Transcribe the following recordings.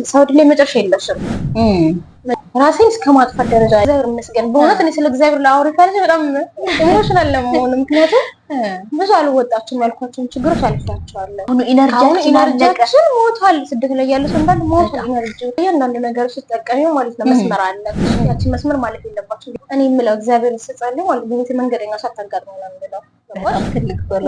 ሳውዲ ላይ መጨረሻ የለሽም። ራሴን እስከ ማጥፋት ደረጃ እግዚአብሔር ይመስገን። በእውነት እኔ ስለ እግዚአብሔር ላወራ ካለች በጣም ኢሞሽናል ለመሆን ምክንያቱም ብዙ አልወጣችሁም ያልኳቸውን ችግሮች አልፋቸዋለሁ። አሁን ኢነርጂያችን ሞቷል። ስደት ላይ ያለ ሰው እንዳለ ሞቷል። ኢነርጂ እያንዳንዱ ነገር ስትጠቀሚው ማለት ነው መስመር አለ። ያቺ መስመር ማለት የለባችሁ። እኔ የምለው እግዚአብሔር ይስጻልኝ ማለት በቤተ መንገደኛ ሳታጋጥመው ነው የምለው። በጣም ትልቅ ቶሎ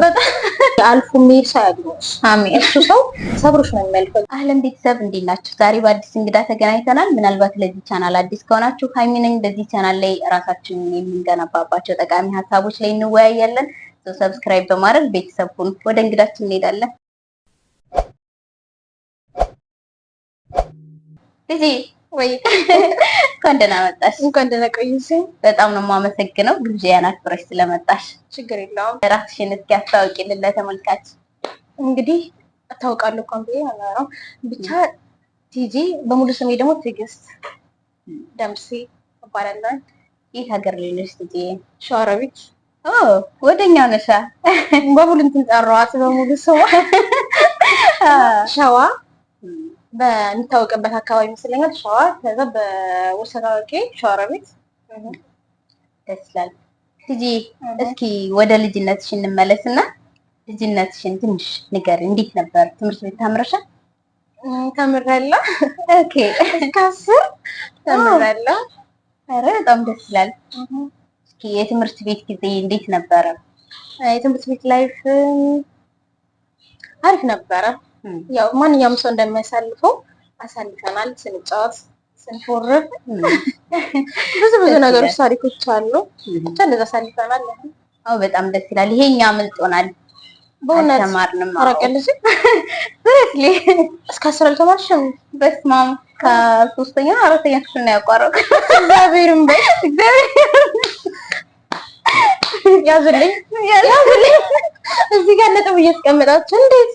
አልፎ የሚሄድ ሰው ያግኝሽ። አሜን። እሱ ሰው ሰብሮሽ ነው የሚያልፈው። አህለን ቤተሰብ እንዴት ናችሁ? ዛሬ በአዲስ እንግዳ ተገናኝተናል። ምናልባት ለዚህ ቻናል አዲስ ከሆናችሁ ሃይሚ ነኝ። በዚህ ቻናል ላይ ራሳችንን የምንገነባባቸው ጠቃሚ ሀሳቦች ላይ እንወያያለን። ሰብስክራይብ በማድረግ ቤተሰብ ሁኑ። ወደ እንግዳችን እንሄዳለን። ልጄ ወይ እንኳን ደህና መጣሽ። እንኳን ደህና ቆይሽ። በጣም ነው የማመሰግነው ግብዣዬን አክብረሽ ስለመጣሽ። ችግር የለውም። ራስሽን እስኪ አስታውቂልን ለተመልካች። እንግዲህ አታውቃለሁ እንኳን ብዬ አላወራም። ብቻ ቲጂ በሙሉ ስሜ ደግሞ ትዕግስት ደምሴ እባላለሁ። የት ሀገር ላይ ነሽ ቲጂ? ሸዋሮቢት። ወደኛ ነሻ? በሙሉ እንትን ጠራዋት በሙሉ ስሟ ሸዋ በሚታወቅበት አካባቢ ይመስለኛል። ሸዋ ከዛ በወሰታወቂ ሸዋሮቢት። ደስ ይላል። ቲጂ እስኪ ወደ ልጅነትሽ እንመለስና ልጅነትሽን ትንሽ ንገሪ። እንዴት ነበር? ትምህርት ቤት ተምረሻል? ተምሬያለሁ። ኦኬ። እስከ 10 ተምሬያለሁ። ኧረ በጣም ደስ ይላል። እስኪ የትምህርት ቤት ጊዜ እንዴት ነበረ? የትምህርት ቤት ላይፍ አሪፍ ነበረ። ያው ማንኛውም ሰው እንደሚያሳልፈው አሳልፈናል። ስንጫወት፣ ስንፎርፍ ብዙ ነገሮች ታሪኮች አሉ። ብቻ እንደዛ አሳልፈናል። አዎ በጣም ደስ ይላል። ይሄኛ አምልጦናል። በእውነት ተማርንም አራቀልሽ በስሊ እስከ 10 አልተማርሽም? በስማም ከ3ኛ 4ኛ ክፍል ነው ያቋረጥኩት። እግዚአብሔርም ያዝልኝ እዚህ ጋር ነጥብ እያስቀመጣችሁ እንዴት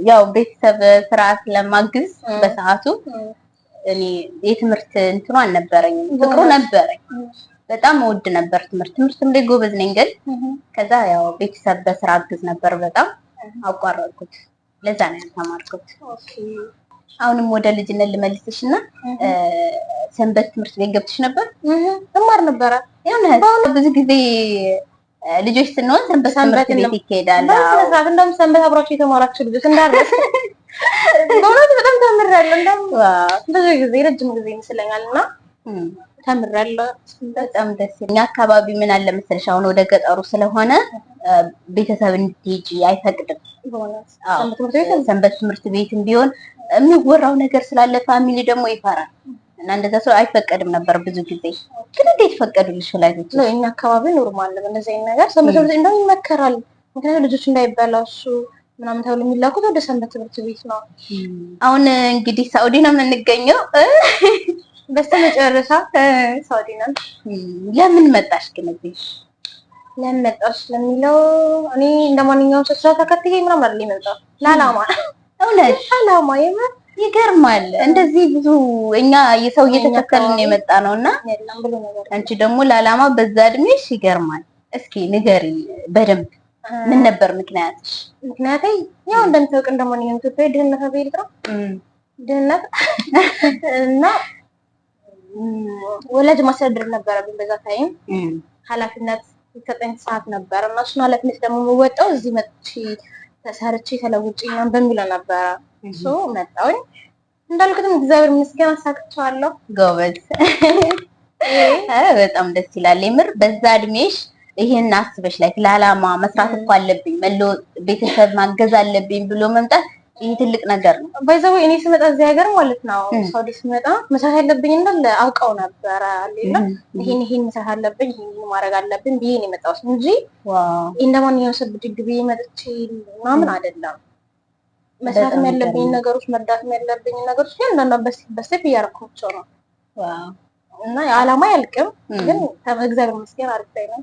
ያው ቤተሰብ ስራ ስለማግዝ በሰዓቱ እኔ የትምህርት እንትኑ አልነበረኝም። ፍቅሩ ነበረኝ። በጣም እወድ ነበር ትምህርትም ላይ ጎበዝ ነኝ። ግን ከዛ ያው ቤተሰብ በስራ አግዝ ነበር። በጣም አቋረጥኩት። ለዛ ነው ያልተማርኩት። ኦኬ። አሁንም ወደ ልጅነት ልመልስሽና ሰንበት ትምህርት ቤት ገብተሽ ነበር? እማር ነበረ። ብዙ ጊዜ ልጆች ስንሆን ሰንበት ትምህርት ቤት ይካሄዳል። በስነስርዓት እንደውም ሰንበት አብራችሁ የተማራችሁ ልጆች እንዳረስ በእውነት በጣም ተምሬያለሁ። እንደውም ብዙ ጊዜ ረጅም ጊዜ ይመስለኛል እና ተምሬያለሁ። በጣም ደስ ይላል። እኛ አካባቢ ምን አለ መሰለሽ አሁን ወደ ገጠሩ ስለሆነ ቤተሰብ እንድትሄጂ አይፈቅድም። ሰንበት ትምህርት ቤትም ቢሆን የሚወራው ነገር ስላለ ፋሚሊ ደግሞ ይፈራል እና እንደዛ ሰው አይፈቀድም ነበር ብዙ ጊዜ። ግን እንዴት ፈቀዱልሽ ወላጆች? እኛ አካባቢ ኖርማል ነው እንደዚህ አይነት ነገር። ሰንበት ትምህርት ቤት እንደውም ይመከራል። ምክንያቱም ልጆች እንዳይበላሹ ምናምን ተብሎ የሚላኩት ወደ ሰንበት ትምህርት ቤት ነው። አሁን እንግዲህ ሳውዲ ነው የምንገኘው። በስተመጨረሻ ሳውዲ ነው። ለምን መጣሽ ግን እዚህ? ለምን መጣሽ ለሚለው እኔ እንደማንኛውም ሰው ስራ ተከትዬ ምናምን አይደል የመጣው ለዓላማ። እውነት ዓላማ የምር ይገርማል። እንደዚህ ብዙ እኛ የሰው እየተከተልን የመጣ ነውና አንቺ ደግሞ ለዓላማ በዛ እድሜሽ ይገርማል። እስኪ ንገሪኝ በደንብ ምን ነበር ምክንያትሽ? ምክንያቴ ያው እንደምታውቅ እንደማንኛውም ኢትዮጵያዊ ድህነት አቤል ነው። ድህነት እና ወላጅ ማስተዳደር ነበረብኝ በዛ ታይም። ኃላፊነት የተሰጠኝ ሰዓት ነበር እና እሱን ኃላፊነት ደግሞ የምወጣው እዚህ መጥቼ ተሰርቼ ተለውጬ ምናምን በሚለው ነበረ። እሱ መጣሁኝ። እንዳልኩትም እግዚአብሔር ይመስገን አሳክቼዋለሁ። ጎበዝ። በጣም ደስ ይላል የምር። በዛ እድሜሽ ይሄን አስበሽ ላይ ለዓላማ መስራት እኮ አለብኝ መለወጥ ቤተሰብ ማገዝ አለብኝ ብሎ መምጣት ይሄ ትልቅ ነገር ነው። ባይዘው እኔ ስመጣ እዚህ ሀገር ማለት ነው ሳውዲ ስመጣ መስራት ያለብኝ እንዳለ አውቀው ነበረ አይደል? ይሄን መስራት አለብኝ ይሄን ማድረግ አለብኝ ብዬ ነው የመጣሁት እንጂ እንደማንኛውም ሰው ብድግ ብዬ መጥቼ ምናምን አይደለም። መስራት ያለብኝ ነገሮች መርዳት ያለብኝ ነገሮች ግን አንዳንድ በስቴፕ እያደረኳቸው ነው። እና ዓላማ ያልቅም ግን እግዚአብሔር ይመስገን አሪፍ ላይ ነው።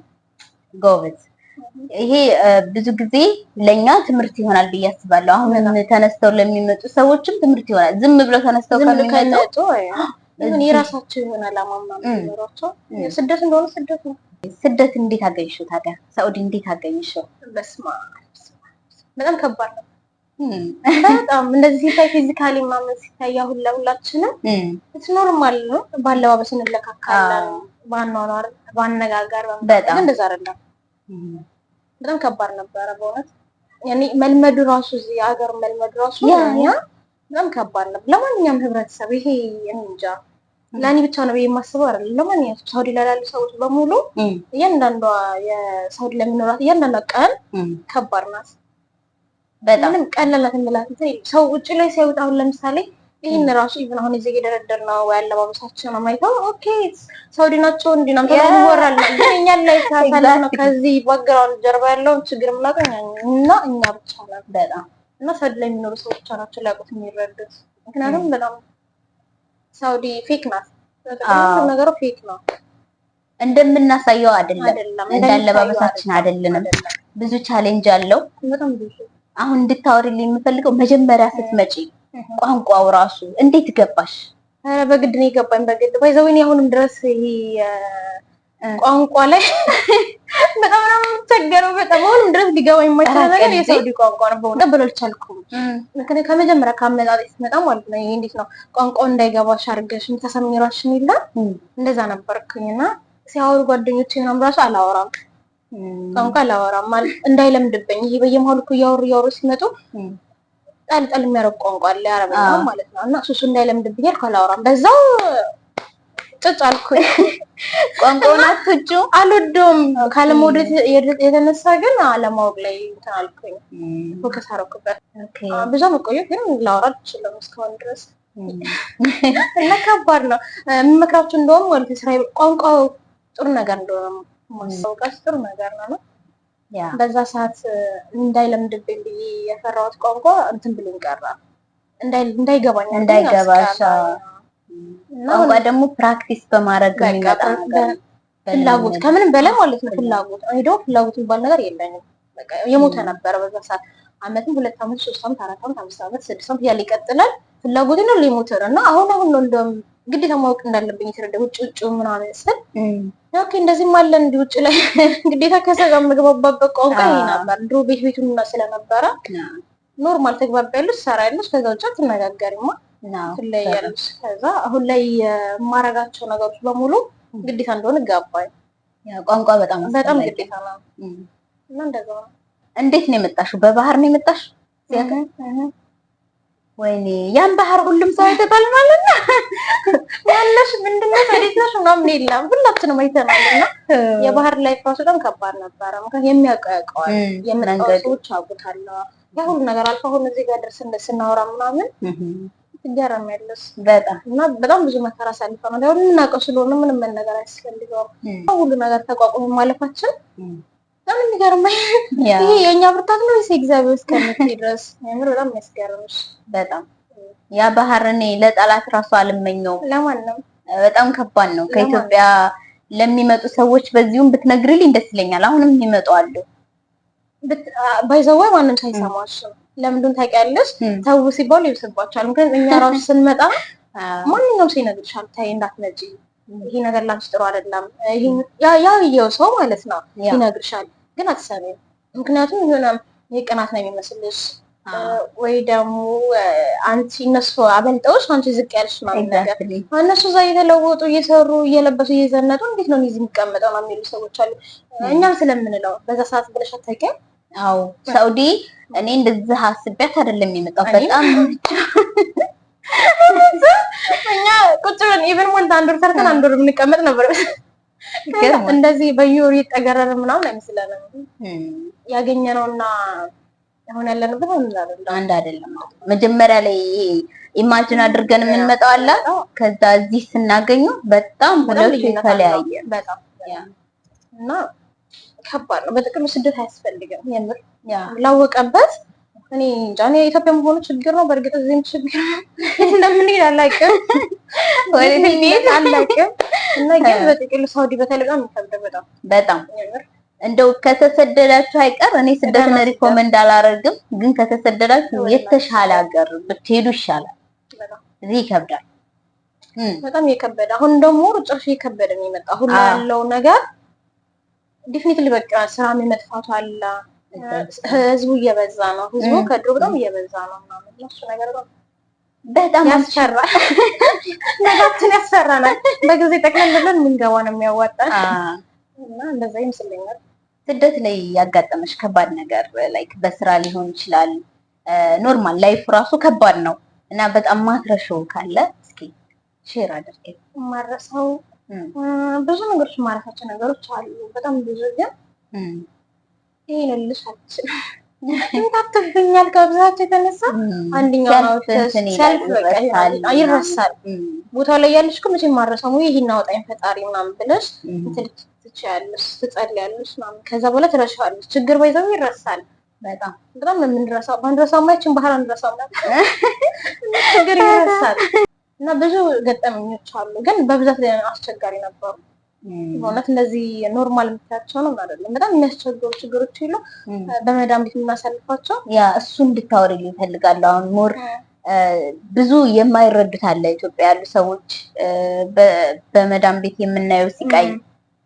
ጎበዝ። ይሄ ብዙ ጊዜ ለኛ ትምህርት ይሆናል ብዬ አስባለሁ። አሁን ተነስተው ለሚመጡ ሰዎችም ትምህርት ይሆናል። ዝም ብለው ተነስተው ከሚመጡ ግን የራሳቸው የሆነ ዓላማ ምናምን ይኖራቸው። ስደት እንደሆነ ስደት ነው። ስደት እንዴት አገኘሽው ታዲያ? ሳውዲ እንዴት አገኘሽው? በስማ በጣም ከባድ ነው። በጣም እንደዚህ ሲታይ ፊዚካሊ ምናምን ሲታይ አሁን ለሁላችንም ኖርማል ነው። ባለባበስ እንለካካለን፣ ባኗኗር፣ ባነጋገር በጣም እንደዛ አይደለም። በጣም ከባድ ነበረ በእውነት ያኔ መልመዱ ራሱ እዚህ ሀገር መልመዱ ራሱ ያ በጣም ከባድ ነበር ለማንኛውም ህብረተሰብ። ይሄ እንጃ ለእኔ ብቻ ነው የማስበው አይደለም። ለማንኛውም ሳውዲ ላይ ያሉ ሰዎች በሙሉ እያንዳንዷ የሳውዲ ለሚኖራት እያንዳንዷ ቀን ከባድ ናት። ምንም ቀለላት እንላት ሰው ውጭ ላይ ሲያወጣ አሁን ለምሳሌ ይሄን ራሱ ኢቭን አሁን እዚህ እየደረደር ነው ወይ አለባበሳችን ነው ማይታው ኦኬ ሳውዲ ናቸው እንዲናም ተባለ ወራል እኛ ላይ ታሳላ ነው ከዚህ ባክግራውንድ ጀርባ ያለው ችግር ምናቀኛ እና እኛ ብቻ ነው በጣም እና ሳውዲ ላይ የሚኖሩ ሰዎች ናቸው ሊያውቁት የሚረዱት። ምክንያቱም በጣም ሳውዲ ፌክ ናት። በጣም ነገሩ ፌክ ነው። እንደምናሳየው አይደለም፣ እንዳለባበሳችን አይደለም። ብዙ ቻሌንጅ አለው በጣም ብዙ። አሁን እንድታወሪልኝ የምፈልገው መጀመሪያ ስትመጪ ቋንቋው ራሱ እንዴት ገባሽ? አረ በግድ ነው የገባኝ። በግድ ባይዘውኝ አሁንም ድረስ ይሄ ቋንቋ ላይ በጣም ነው የምቸገረው። በጣም አሁንም ድረስ ሊገባኝ የማይችለው ነገር የሳውዲ ቋንቋ ነው። በእውነት ብሎ አልቻልኩም። ምክንያቱም ከመጀመሪያ ካመጣጤ ስትመጣ ማለት ነው ይሄ እንዴት ነው ቋንቋው እንዳይገባሽ አድርገሽ ተሰሚራሽ ሚላ እንደዛ ነበርኩኝና ሲያወሩ ጓደኞቼ ምናምን ራሱ አላወራም ቋንቋ አላወራም ማለት እንዳይለምድብኝ። ይሄ በየመሀሉ እኮ እያወሩ ሲመጡ ጣልጣል የሚያረግ ቋንቋ አለ አረበኛ ማለት ነው እና እሱ እንዳይለምድብኝ አልኩ አላወራም። በዛው ጭጭ አልኩኝ። ቋንቋውን አትጩ አልወደውም ካለመውደድ የተነሳ ግን አለማወቅ ላይ እንትን አልኩኝ። ፎከስ አደረኩበት። ብዙ መቆየት ግን ላወራ አልችልም እስካሁን ድረስ እና ከባድ ነው። የምመክራችሁ እንደውም ማለት ስራ ቋንቋው ጥሩ ነገር እንደሆነ ማስታወቃችሁ ጥሩ ነገር ነው። በዛ ሰዓት እንዳይለምድብኝ ብዬ የፈራሁት ቋንቋ እንትን ብሎኝ ቀረ። እንዳይገባሽ ቋንቋ ደግሞ ፕራክቲስ በማድረግ የሚመጣ ነገር ፍላጎት ከምንም በላይ ማለት ነው። ፍላጎት አይዶ ፍላጎት የሚባል ነገር የለኝም። በቃ የሞተ ነበረ በዛ ሰዓት። አመትም 2 አመት 3 አመት 4 አመት 5 አመት 6 አመት ያለ ይቀጥላል። ፍላጎት ነው ሊሞት እና አሁን ነው እንደውም ግዴታ ማወቅ እንዳለብኝ የተረዳ ውጭ ምናምን ስል ኦኬ እንደዚህ ማለ እንዲ ውጭ ላይ ግዴታ ከሰጋ መግባባበት ቋንቋ ይሄ ነበር። ድሮ ቤቱን ስለነበረ ኖርማል ተግባቢያለሽ፣ ሰራያለሽ፣ ከዛ ውጭ አትነጋገሪማ ትለያለሽ። ከዛ አሁን ላይ የማረጋቸው ነገሮች በሙሉ ግዴታ እንደሆነ ገባኝ። ቋንቋ በጣም ግዴታ ነው እና እንደዛ ነው። እንዴት ነው የመጣሽው? በባህር ነው የመጣሽው? ወይኔ ያን ባህር ሁሉም ሰው አይተታል ማለት ነው። ያለሽ ምንድነው ታዲያ ምናምን የለም ሁላችንም አይተናልና የባህር ላይ ራሱ በጣም ከባድ ነበረ። ምክንያቱም የሚያውቀው የምንቀው ሰዎች አውቁታል። ያ ሁሉ ነገር አልፎ አሁን እዚህ ጋር ደርሰን ስናወራ ምናምን ትገረም ያለሽ በጣም እና በጣም ብዙ መከራ ሳልፈና ሁሉ እናውቀው ስለሆነ ምንም ነገር አያስፈልገውም። ሁሉ ነገር ተቋቁሞ ማለፋችን በጣም የሚገርመኝ ይሄ የኛ ብርታት ነው ወይስ እግዚአብሔር እስከምትይ ድረስ የምር በጣም የሚያስገርምሽ። በጣም ያ ባህር እኔ ለጠላት ራሱ አልመኘውም ለማንም። በጣም ከባድ ነው። ከኢትዮጵያ ለሚመጡ ሰዎች በዚሁም ብትነግሪልኝ ደስ ይለኛል። አሁንም ይመጣሉ ባይዘው ማንንም ሳይሰማሽ ለምንድን ታውቂያለሽ? ተው ሲባሉ ይብስባቸዋል። ምክንያቱም እኛ ራሱ ስንመጣ ማንኛውም ሰው ይነግርሻል ተይ እንዳትመጪ ይሄ ነገር ላንቺ ጥሩ አይደለም። ይሄ ያው ሰው ማለት ነው ይነግርሻል፣ ግን አትሰሚም። ምክንያቱም የሆነ የቅናት ነው የሚመስልሽ ወይ ደግሞ አንቺ እነሱ አበልጠውሽ አንቺ ዝቅ ያልሽ ማለት ነገር። እነሱ እዛ እየተለወጡ እየሰሩ እየለበሱ እየዘነጡ እንዴት ነው እዚህ የሚቀመጠው ነው የሚሉ ሰዎች አሉ። እኛም ስለምንለው በዛ ሰዓት ብለሽ አታውቂም? አዎ ሳውዲ እኔ እንደዚህ አስቤያት አይደለም የሚመጣው በጣም እኛ ቁጭ ብለን ኢቨን ሞልታ አንድ ወር ሰርተን አንድ ወር የምንቀመጥ ነበር። እንደዚህ በየወሩ ይጠገረን ምናምን አይመስለንም። ያገኘነውና አሁን ያለንበት አንድ አይደለም። መጀመሪያ ላይ ኢማጂን አድርገን የምንመጣው አለ፣ ከዛ እዚህ ስናገኘው በጣም ሁለቱ የተለያየ በጣም እና ከባድ ነው። በጥቅሉ ስደት አያስፈልግም የምር ላወቀበት እኔ እንጃ። እኔ ኢትዮጵያ መሆኑ ችግር ነው። በእርግጥ እዚህም ችግር ነው። እንደምንሄድ አላውቅም ወይ እንዴት አላውቅም። እና ግን በጥቅሉ ሳውዲ በተለይ በጣም ይከብዳል። በጣም እንደው ከተሰደዳችሁ አይቀር እኔ ስደትን ሪኮመንድ አላደርግም፣ ግን ከተሰደዳችሁ የተሻለ ሀገር ብትሄዱ ይሻላል። እዚህ ይከብዳል፣ በጣም የከበደ አሁን ደግሞ ጭራሽ የከበደ ነው የመጣው። አሁን ያለው ነገር ዲፊኒትሊ በቃ ስራ የመጥፋቱ አለ ህዝቡ እየበዛ ነው። ህዝቡ ከድሮ በጣም እየበዛ ነው ምናምን እሱ ነገር በጣም ያስፈራል። ነገራችን ያስፈራናል። በጊዜ ጠቅለል ብለን የምንገባ ነው የሚያዋጣን እና እንደዛ ይመስለኛል። ስደት ላይ ያጋጠመሽ ከባድ ነገር ላይክ በስራ ሊሆን ይችላል፣ ኖርማል ላይፍ ራሱ ከባድ ነው እና በጣም ማትረሻው ካለ እስኪ ሼር አድርጌ። ማረሳው ብዙ ነገሮች ማረሳቸው ነገሮች አሉ፣ በጣም ብዙ። ግን ይሄን ልልሽ አልችልም። እንታፍብኛል ከብዛት የተነሳ አንደኛው ነው ሰልፍ ይረሳል። ቦታው ላይ ያለሽ እኮ መቼም ማረሳው ይሄን አውጣኝ ፈጣሪ ምናምን ብለሽ ትችያለሽ፣ ትጸልያለሽ ምናምን። ከዛ በኋላ ትረሻዋለሽ። ችግር ባይዘው ይረሳል። በጣም ነው የምንረሳው። ባንረሳው ማይችን ባህል አንረሳው ነበር። ችግር ይረሳል እና ብዙ ገጠመኞች አሉ፣ ግን በብዛት አስቸጋሪ ነበሩ። በእውነት እንደዚህ ኖርማል የምታያቸው ነው አይደለም። በጣም የሚያስቸግሩ ችግሮች ይሉ በመዳም ቤት የምናሳልፋቸው ያ እሱ እንድታወሪልኝ እፈልጋለሁ። አሁን ሞር ብዙ የማይረዱት አለ ኢትዮጵያ ያሉ ሰዎች በመዳም ቤት የምናየው ሲቃይ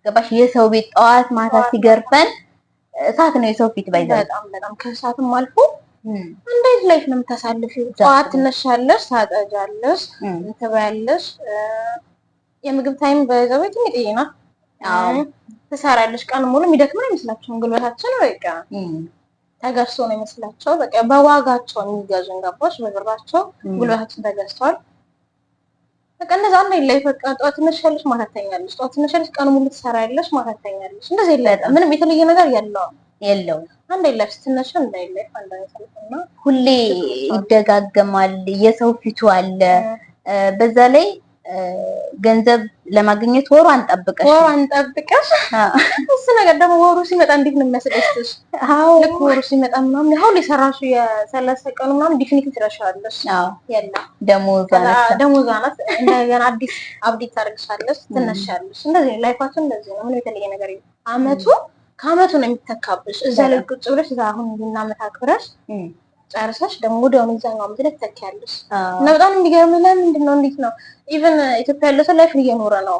ገባሽ? የሰው ቤት ጠዋት ማታ ሲገርፈን እሳት ነው የሰው ፊት ባይዘው በጣም ከእሳትም አልፎ እንዴት ላይፍ ነው የምታሳልፊው? ጠዋት ትነሻለሽ፣ ታጠጃለሽ፣ ትበያለሽ። የምግብ ታይም በዛው ትንጥይና ትሰራለሽ። ቀን ሙሉ የሚደክመን አይመስላችሁም? ጉልበታችን በቃ ተገዝቶ ነው የሚመስላቸው። በቃ በዋጋቸው የሚገዙን ገባሽ? በብራቸው ጉልበታችን ተገዝቷል። በቃ እንደዛ አንድ ላይ በቃ ጠዋት ትነሻለሽ፣ ማታ ትተኛለሽ፣ ጠዋት ትነሻለሽ፣ ቀን ሙሉ ትሰራለሽ፣ ማታ ትተኛለሽ። እንደዚህ የለም፣ ምንም የተለየ ነገር የለውም። አንድ ላይ ስትነሻ እንዳይለይ አንድ ላይ ሰልፈና ሁሌ ይደጋገማል። የሰው ፊቱ አለ። በዛ ላይ ገንዘብ ለማግኘት ወሯን ጠብቀሽ እሱ ነገር ደግሞ ወሩ ሲመጣ እንዴት ነው የሚያስደስትሽ? ልክ ወሩ ሲመጣ ምናምን ያው የሰራሹ የ30 ቀኑ ምናምን ዲፊኒቲቭ ትረሻለሽ። ያላ ደሞዝ ናት። እንደገና አዲስ አብዴት ታደርግሻለሽ፣ ትነሻለሽ። እንደዚህ ላይፋችን እንደዚህ ነው። ምን የተለየ ነገር የለም። ከአመቱ ነው የሚተካብሽ። እዛ ላይ ቁጭ ብለሽ እዛ አሁን እንድናመት አክብረሽ ጨርሰሽ ደግሞ ወዲያውኑ እዛኛው አመት ላይ ትተኪያለሽ። እና በጣም የሚገርምኝ ለምንድን ነው እንዴት ነው ኢቭን ኢትዮጵያ ያለ ሰው ላይፍ እየኖረ ነው።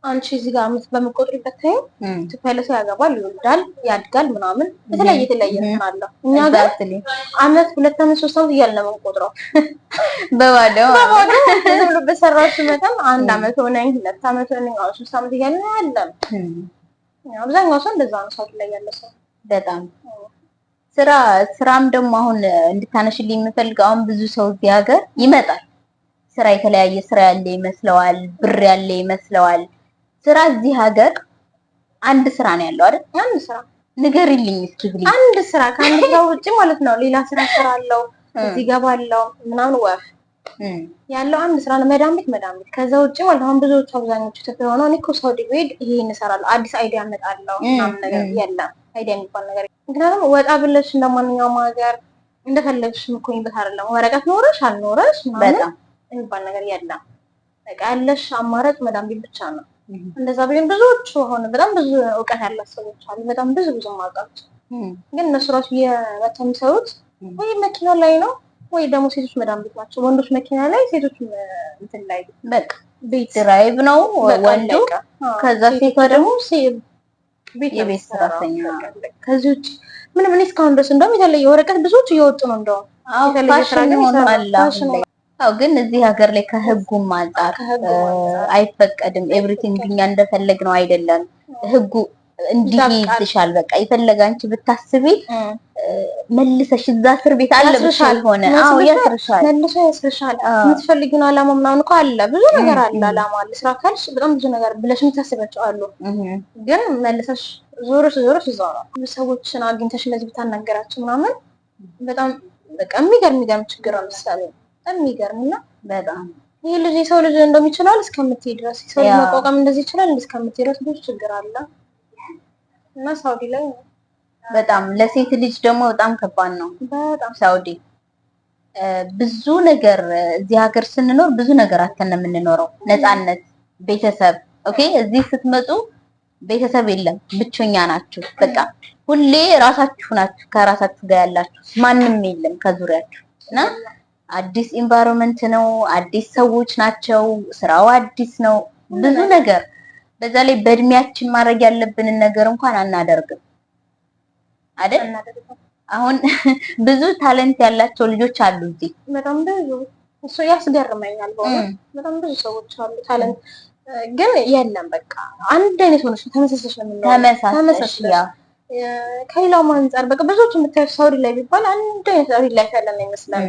አንቺ እዚህ ጋር አመት በምትቆጥሪበት ታይም ኢትዮጵያ ያለ ሰው ያገባል፣ ይወልዳል፣ ያድጋል ምናምን የተለያየ እንትን አለው። እኛ ጋር አመት 2 አመት 3 አመት እያልን ነው የምንቆጥረው። በባዶ ዝም ብሎ በሰራሽ መጠን 1 አመት ሆነኝ 2 አመት ሆነኝ 3 አመት እያልን ያለን አብዛኛው ሰው እንደዛ ነው። ሰው ላይ ያለ ሰው በጣም ስራም ደግሞ አሁን እንድታነሽልኝ የምፈልገው አሁን ብዙ ሰው እዚህ ሀገር ይመጣል። ስራ የተለያየ ስራ ያለ ይመስለዋል፣ ብር ያለ ይመስለዋል። ስራ እዚህ ሀገር አንድ ስራ ነው ያለው አይደል? አንድ ስራ ንገሪልኝ እስኪ ብለኝ። አንድ ስራ ከአንድ ስራ ውጪ ማለት ነው ሌላ ስራ እሰራለሁ፣ እዚህ ገባለሁ ምናምን ወፍ ያለው አንድ ስራ ነው። መዳም ቤት ከዛ ውጪ ማለት አሁን ብዙዎቹ አብዛኞቹ ኢትዮጵያ ሆነው እኔ እኮ ሳውዲ ብሄድ ይሄን እሰራለሁ፣ አዲስ አይዲያ አመጣለሁ ምናምን ነገር የለም። አይዲያ የሚባል ነገር ምክንያቱም ወጣ ብለሽ እንደማንኛውም ሀገር እንደፈለግሽ የምትኮኝበት አይደለም። ወረቀት ኖረሽ አልኖረሽ ምናምን የሚባል ነገር የለም። በቃ ያለሽ አማራጭ መዳም ቤት ብቻ ነው። እንደዛ ቢሆን ብዙዎቹ አሁን በጣም ብዙ እውቀት ያላቸው ሰዎች አሉ፣ በጣም ብዙ ማውቃት። ግን እነሱ ራሱ የመተው የሚሰሩት ወይ መኪና ላይ ነው ወይ ደግሞ ሴቶች መዳም ቤት ናቸው። ወንዶች መኪና ላይ፣ ሴቶች እንትን ላይ በቃ ቤት ድራይቭ ነው ወንዱ። ከዛ ሴቷ ደግሞ የቤት ሰራተኛ። ከዚህ ውጭ ምንም እኔ እስካሁን ድረስ እንደውም የተለየ ወረቀት ብዙዎች እየወጡ ነው። እንደውም ፋሽን ሆኗል። አዎ ግን እዚህ ሀገር ላይ ከህጉም አንፃር አይፈቀድም። ኤቭሪቲንግ እኛ እንደፈለግነው አይደለም። ህጉ እንዲህ ይይዝሻል። በቃ የፈለገ አንቺ ብታስቢ መልሰሽ እዛ እስር ቤት አለብሻል ሆነ። አዎ ያስርሻል፣ መልሶ ያስርሻል። የምትፈልጊውን አላማ ምናምን እኮ አለ፣ ብዙ ነገር አለ። አላማ አለ፣ ስራ ካልሽ በጣም ብዙ ነገር ብለሽ የምታስባቸው አሉ። ግን መልሰሽ ዞሮሽ እዛው ነው። ሰዎችን አግኝተሽ እንደዚህ ብታናገራቸው ምናምን በጣም በቃ የሚገርም ችግር ነው። ምሳሌ በጣም የሚገርምና በጣም ይሄ ልጅ የሰው ልጅ እንደሚችላል እስከምትሄድ ድረስ ሰው መቋቋም እንደዚህ ይችላል እስከምትሄድ ድረስ ብዙ ችግር አለ። እና ሳውዲ ላይ በጣም ለሴት ልጅ ደግሞ በጣም ከባድ ነው። በጣም ሳውዲ ብዙ ነገር እዚህ ሀገር ስንኖር ብዙ ነገር አተን ነው የምንኖረው። ነፃነት፣ ቤተሰብ ኦኬ። እዚህ ስትመጡ ቤተሰብ የለም፣ ብቸኛ ናችሁ። በቃ ሁሌ ራሳችሁ ናችሁ፣ ከራሳችሁ ጋር ያላችሁ ማንም የለም ከዙሪያችሁ። እና አዲስ ኢንቫይሮንመንት ነው፣ አዲስ ሰዎች ናቸው፣ ስራው አዲስ ነው፣ ብዙ ነገር። በዛ ላይ በእድሜያችን ማድረግ ያለብንን ነገር እንኳን አናደርግም። አይደል? አሁን ብዙ ታለንት ያላቸው ልጆች አሉ እዚህ በጣም ብዙ። እሱ ያስገርመኛል በእውነት በጣም ብዙ ሰዎች አሉ ታለንት፣ ግን የለም በቃ አንድ አይነት ሆነሽ ተመሳሳሽ ነው የምንለው። ተመሳሳሽ ከሌላው አንፃር በቃ ብዙዎች የምታዩት ሳውዲ ላይ ቢባል አንድ አይነት ሪል ላይፍ ያለን ይመስላል።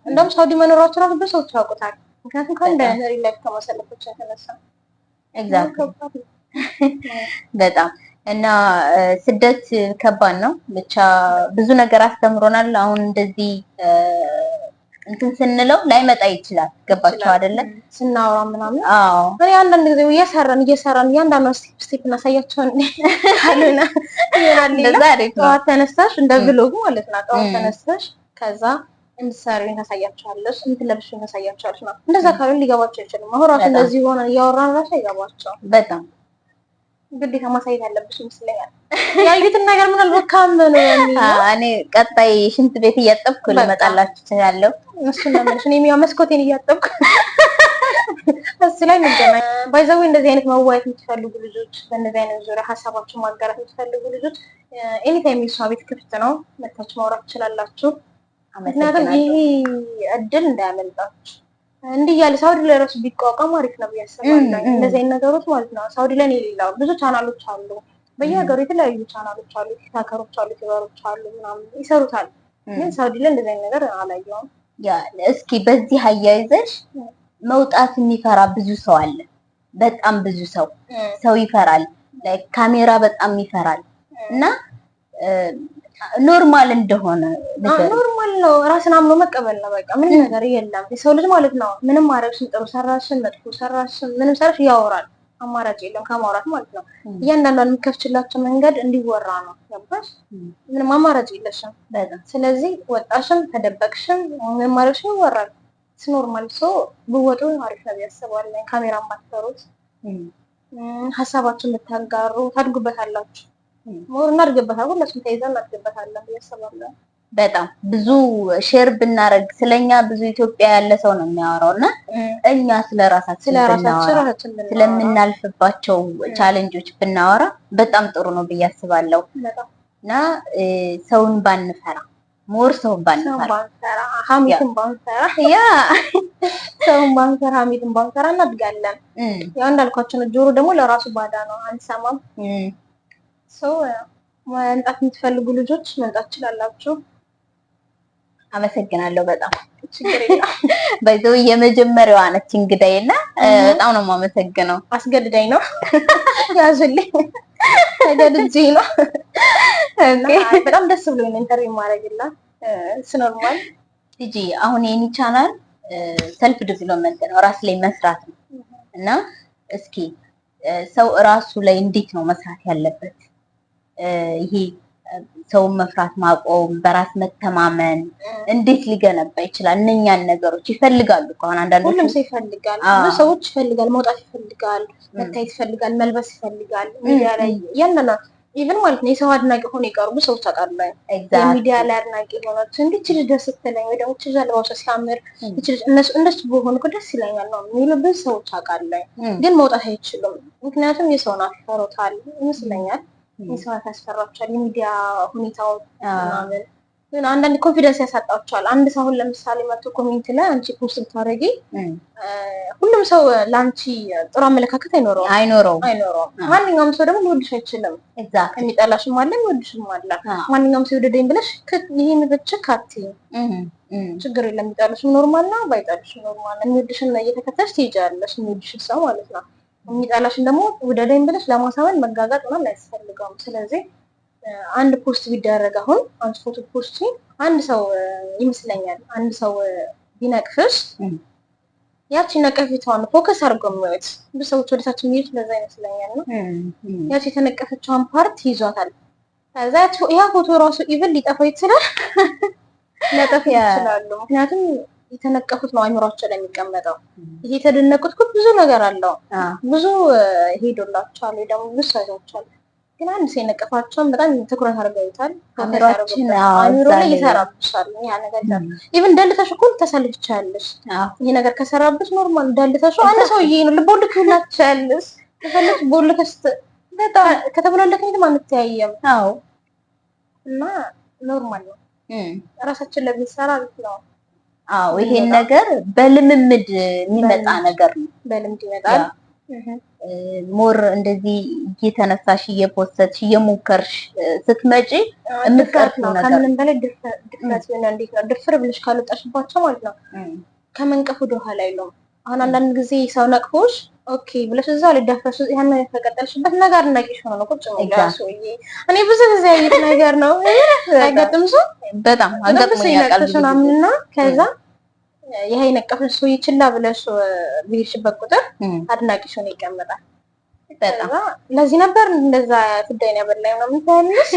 እንደውም ሳውዲ መኖራቸው ራሱ ብዙ ሰዎች ያውቁታል። ምክንያቱም ከአንድ አይነት ሪል ላይፍ ከማሳለፋቸው የተነሳ ኤግዛክትሊ በጣም እና ስደት ከባድ ነው። ብቻ ብዙ ነገር አስተምሮናል። አሁን እንደዚህ እንትን ስንለው ላይመጣ ይችላል። ገባችሁ አይደለ? ስናወራ ምናምን። አዎ እኔ አንዳንድ ጊዜ እየሰራን እያንዳንዱ ስቴፕ እናሳያቸው አሉና ይላል። እንደዛ ጠዋት ተነስተሽ እንደ ብሎግ ማለት ነው። ጠዋት ተነስተሽ ከዛ እንድትሰሪው ታሳያቸዋለሽ፣ እንድትለብሺው ታሳያቸዋለሽ ነው። እንደዛ ካልን ሊገባቸው አይችልም። አሁን ራሱ እንደዚህ ሆነ እያወራን ራሱ አይገባቸው። በጣም ግዴታ ማሳየት ያለብሽ ይመስለኛል። ያዩትን ነገር ምናልባት ካመኑ እኔ ቀጣይ ሽንት ቤት እያጠብኩ ልመጣላችሁ እችላለሁ። እሱ ለምን እኔ የሚያው መስኮቴን እያጠብኩ እሱ ላይ እንገናኝ። ባይዘው እንደዚህ አይነት መዋየት የምትፈልጉ ልጆች፣ በእንደዚህ አይነት ዙሪያ ሀሳባችሁን ማጋራት የምትፈልጉ ልጆች ኤኒ ታይም የሷ ቤት ክፍት ነው፣ መታችሁ ማውራት ትችላላችሁ። ምክንያቱም ይሄ እድል እንዳያመልጣችሁ። እንዲህ ያለ ሳውዲ ላይ ራሱ ቢቋቋም አሪፍ ነው ብዬ አስባለሁ። እንደዚህ አይነት ነገሮች ማለት ነው። ሳውዲ ላይ የሌላው ብዙ ቻናሎች አሉ፣ በየሀገሩ የተለያዩ ቻናሎች አሉ፣ ቲክታከሮች አሉ፣ ቲክቶከሮች አሉ፣ ምናምን ይሰሩታል። ግን ሳውዲ ላይ እንደዚህ አይነት ነገር አላየሁም። ያ እስኪ በዚህ አያይዘሽ መውጣት የሚፈራ ብዙ ሰው አለ። በጣም ብዙ ሰው ይፈራል። ካሜራ በጣም ይፈራል እና ኖርማል እንደሆነ ኖርማል ነው። ራስን አምኖ መቀበል ነው። በቃ ምንም ነገር የለም። የሰው ልጅ ማለት ነው ምንም ማድረግሽን፣ ጥሩ ሰራሽን፣ መጥፎ ሰራሽን፣ ምንም ሰራሽ ያወራል። አማራጭ የለም ከማውራት ማለት ነው። እያንዳንዷን የምከፍችላቸው መንገድ እንዲወራ ነው። ገባሽ? ምንም አማራጭ የለሽም። ስለዚህ ወጣሽም ተደበቅሽም ምንም ማድረግሽን ይወራል። ኖርማል ሰው ብወጡ አሪፍ ነው ያስባለኝ። ካሜራ ማትፈሩት፣ ሀሳባችሁን ብታጋሩ ታድጉበታላችሁ። ሞር እናድግበታለን። ሁላችንም ተይዘን እናድግበታለን ብዬ አስባለሁ። በጣም ብዙ ሼር ብናረግ ስለኛ ብዙ ኢትዮጵያ ያለ ሰው ነው የሚያወራው እና እኛ ስለራሳችን ስለምናልፍባቸው ቻሌንጆች ብናወራ በጣም ጥሩ ነው ብዬ አስባለሁ። እና ሰውን ባንፈራ፣ ሞር ሰውን ባንፈራ፣ ሀሜትን ባንፈራ፣ ሰውን ባንፈራ፣ ሀሜትን ባንፈራ እናድጋለን። ያው እንዳልኳቸው ነው። ጆሮ ደግሞ ለራሱ ባዳ ነው፣ አንሰማም። መምጣት የምትፈልጉ ልጆች መምጣት ትችላላችሁ። አመሰግናለሁ በጣም በይዘው የመጀመሪያዋ ነች እንግዳዬና በጣም ነው የማመሰግነው። አስገድዳኝ ነው ያዙልኝ፣ ተገድጄ ነው። በጣም ደስ ብሎኝ ነው ኢንተርቪው ማድረግላት። ኖርማል ቲጂ አሁን የኔ ቻናል ሰልፍ ዲቨሎፕመንት ነው፣ ራስ ላይ መስራት ነው እና እስኪ ሰው ራሱ ላይ እንዴት ነው መስራት ያለበት? ይሄ ሰውን መፍራት ማቆም፣ በራስ መተማመን እንዴት ሊገነባ ይችላል? እነኛን ነገሮች ይፈልጋሉ። አሁን አንዳንዶች ሁሉም ሰው ይፈልጋል፣ ብዙ ሰዎች ይፈልጋል፣ መውጣት ይፈልጋል፣ መታየት ይፈልጋል፣ መልበስ ይፈልጋል። ሚዲያ ላይ ያንና ኢቭን ማለት ነው የሰው አድናቂ ሆኖ የቀርቡ ሰዎች አውቃለሁ። የሚዲያ ላይ አድናቂ ሆናችሁ እንዴ እቺ ልጅ ደስ ስትለኝ ወይ ደግሞ እቺ ልጅ አለባበሷ ሲያምር እቺ ልጅ እነሱ በሆኑ እኮ ደስ ይለኛል ነው የሚሉ ብዙ ሰዎች አውቃለሁ። ግን መውጣት አይችሉም፣ ምክንያቱም የሰውን አፍሮታል ይመስለኛል። የሰው ያስፈራቸዋል፣ የሚዲያ ሁኔታው ምናምን ግን አንዳንድ ኮንፊደንስ ያሳጣቸዋል። አንድ ሰው አሁን ለምሳሌ መቶ ኮሜንት ላይ አንቺ ፖስት ብታደርጊ ሁሉም ሰው ለአንቺ ጥሩ አመለካከት አይኖረውም። ማንኛውም ሰው ደግሞ ሊወድሽ አይችልም። የሚጠላሽም አለ የሚወድሽም አለ። ማንኛውም ሰው ይወደደኝ ብለሽ ይሄን ብቻ ካትይ ችግር የለም። የሚጠላሽም ኖርማል ነው፣ ባይጠላሽም ኖርማል ነው። የሚወድሽን እየተከተልሽ ትሄጃለሽ፣ የሚወድሽን ሰው ማለት ነው። የሚጠላሽን ደግሞ ውደደኝ ብለሽ ለማሳመን መጋጋጥ ምናምን አያስፈልገውም። ስለዚህ አንድ ፖስት ቢደረግ አሁን አንድ ፎቶ ፖስት አንድ ሰው ይመስለኛል አንድ ሰው ቢነቅፍሽ ያቺ ነቀፊቷን ፎከስ አድርገው የሚያዩት ብዙ ሰዎች ወደታች የሚሄዱት ለዛ ይመስለኛል ነው። ያቺ የተነቀፈችውን ፓርት ይዟታል። ከዛ ያ ፎቶ ራሱ ኢቭን ሊጠፋ ይችላል፣ ሊጠፋ ይችላሉ። ምክንያቱም የተነቀፉት ነው አይምሯቸው ላይ የሚቀመጠው። ይሄ የተደነቁት እኮ ብዙ ነገር አለው፣ ብዙ ሄዶላቸዋል ወይ ደግሞ ብዙ ሰዎቻቸው ግን አንድ ሰው የነቀፋቸውን በጣም ትኩረት አድርገውታል። አእምሮ ላይ ይሰራብሻል ያ ነገር። ኢቭን ደልተሽ እኮ ልታሳልፍ ትችያለሽ። ይሄ ነገር ከሰራብሽ ኖርማል ደልተሽ አንድ ሰውዬ ነው ልቦልክ ይላችኋልሽ። ከፈለግሽ ቦልከሽ በጣም ከተበላለከኝ ማለት ተያየም። አዎ እና ኖርማል ነው ራሳችን ለብንሰራ ነው። አዎ ይሄን ነገር በልምምድ የሚመጣ ነገር ነው። በልምድ ይመጣል። ሞር እንደዚህ እየተነሳሽ እየፖስተሽ እየሞከርሽ ስትመጪ የምትቀርተው ነገር ከምንም በላይ ድፍረት የሆነ እንዴት ነው ድፍር ብለሽ ካልወጣሽባቸው ማለት ነው ከመንቀፍ ወደ ኋላ አይሉም። አሁን አንዳንድ ጊዜ ሰው ነቅፎሽ ኦኬ ብለሽ እዛው ልደፍረሽ ያን ተቀጠልሽበት ነገር ነቂሽ ሆኖ ነው ቁጭ የሚለው ሰውዬ። እኔ ብዙ ጊዜ አይነት ነገር ነው አይገጥምሽ? በጣም አጋጥሞኛልና ከዛ ይሄ ነቀፈሽ ሰው ይችላ ብለሽ ቢልሽበት ቁጥር አድናቂሽ ሆኖ ይቀመጣል። በጣም ለዚህ ነበር እንደዛ ፍዳይን ያበላኝ ነው ምንታልሽ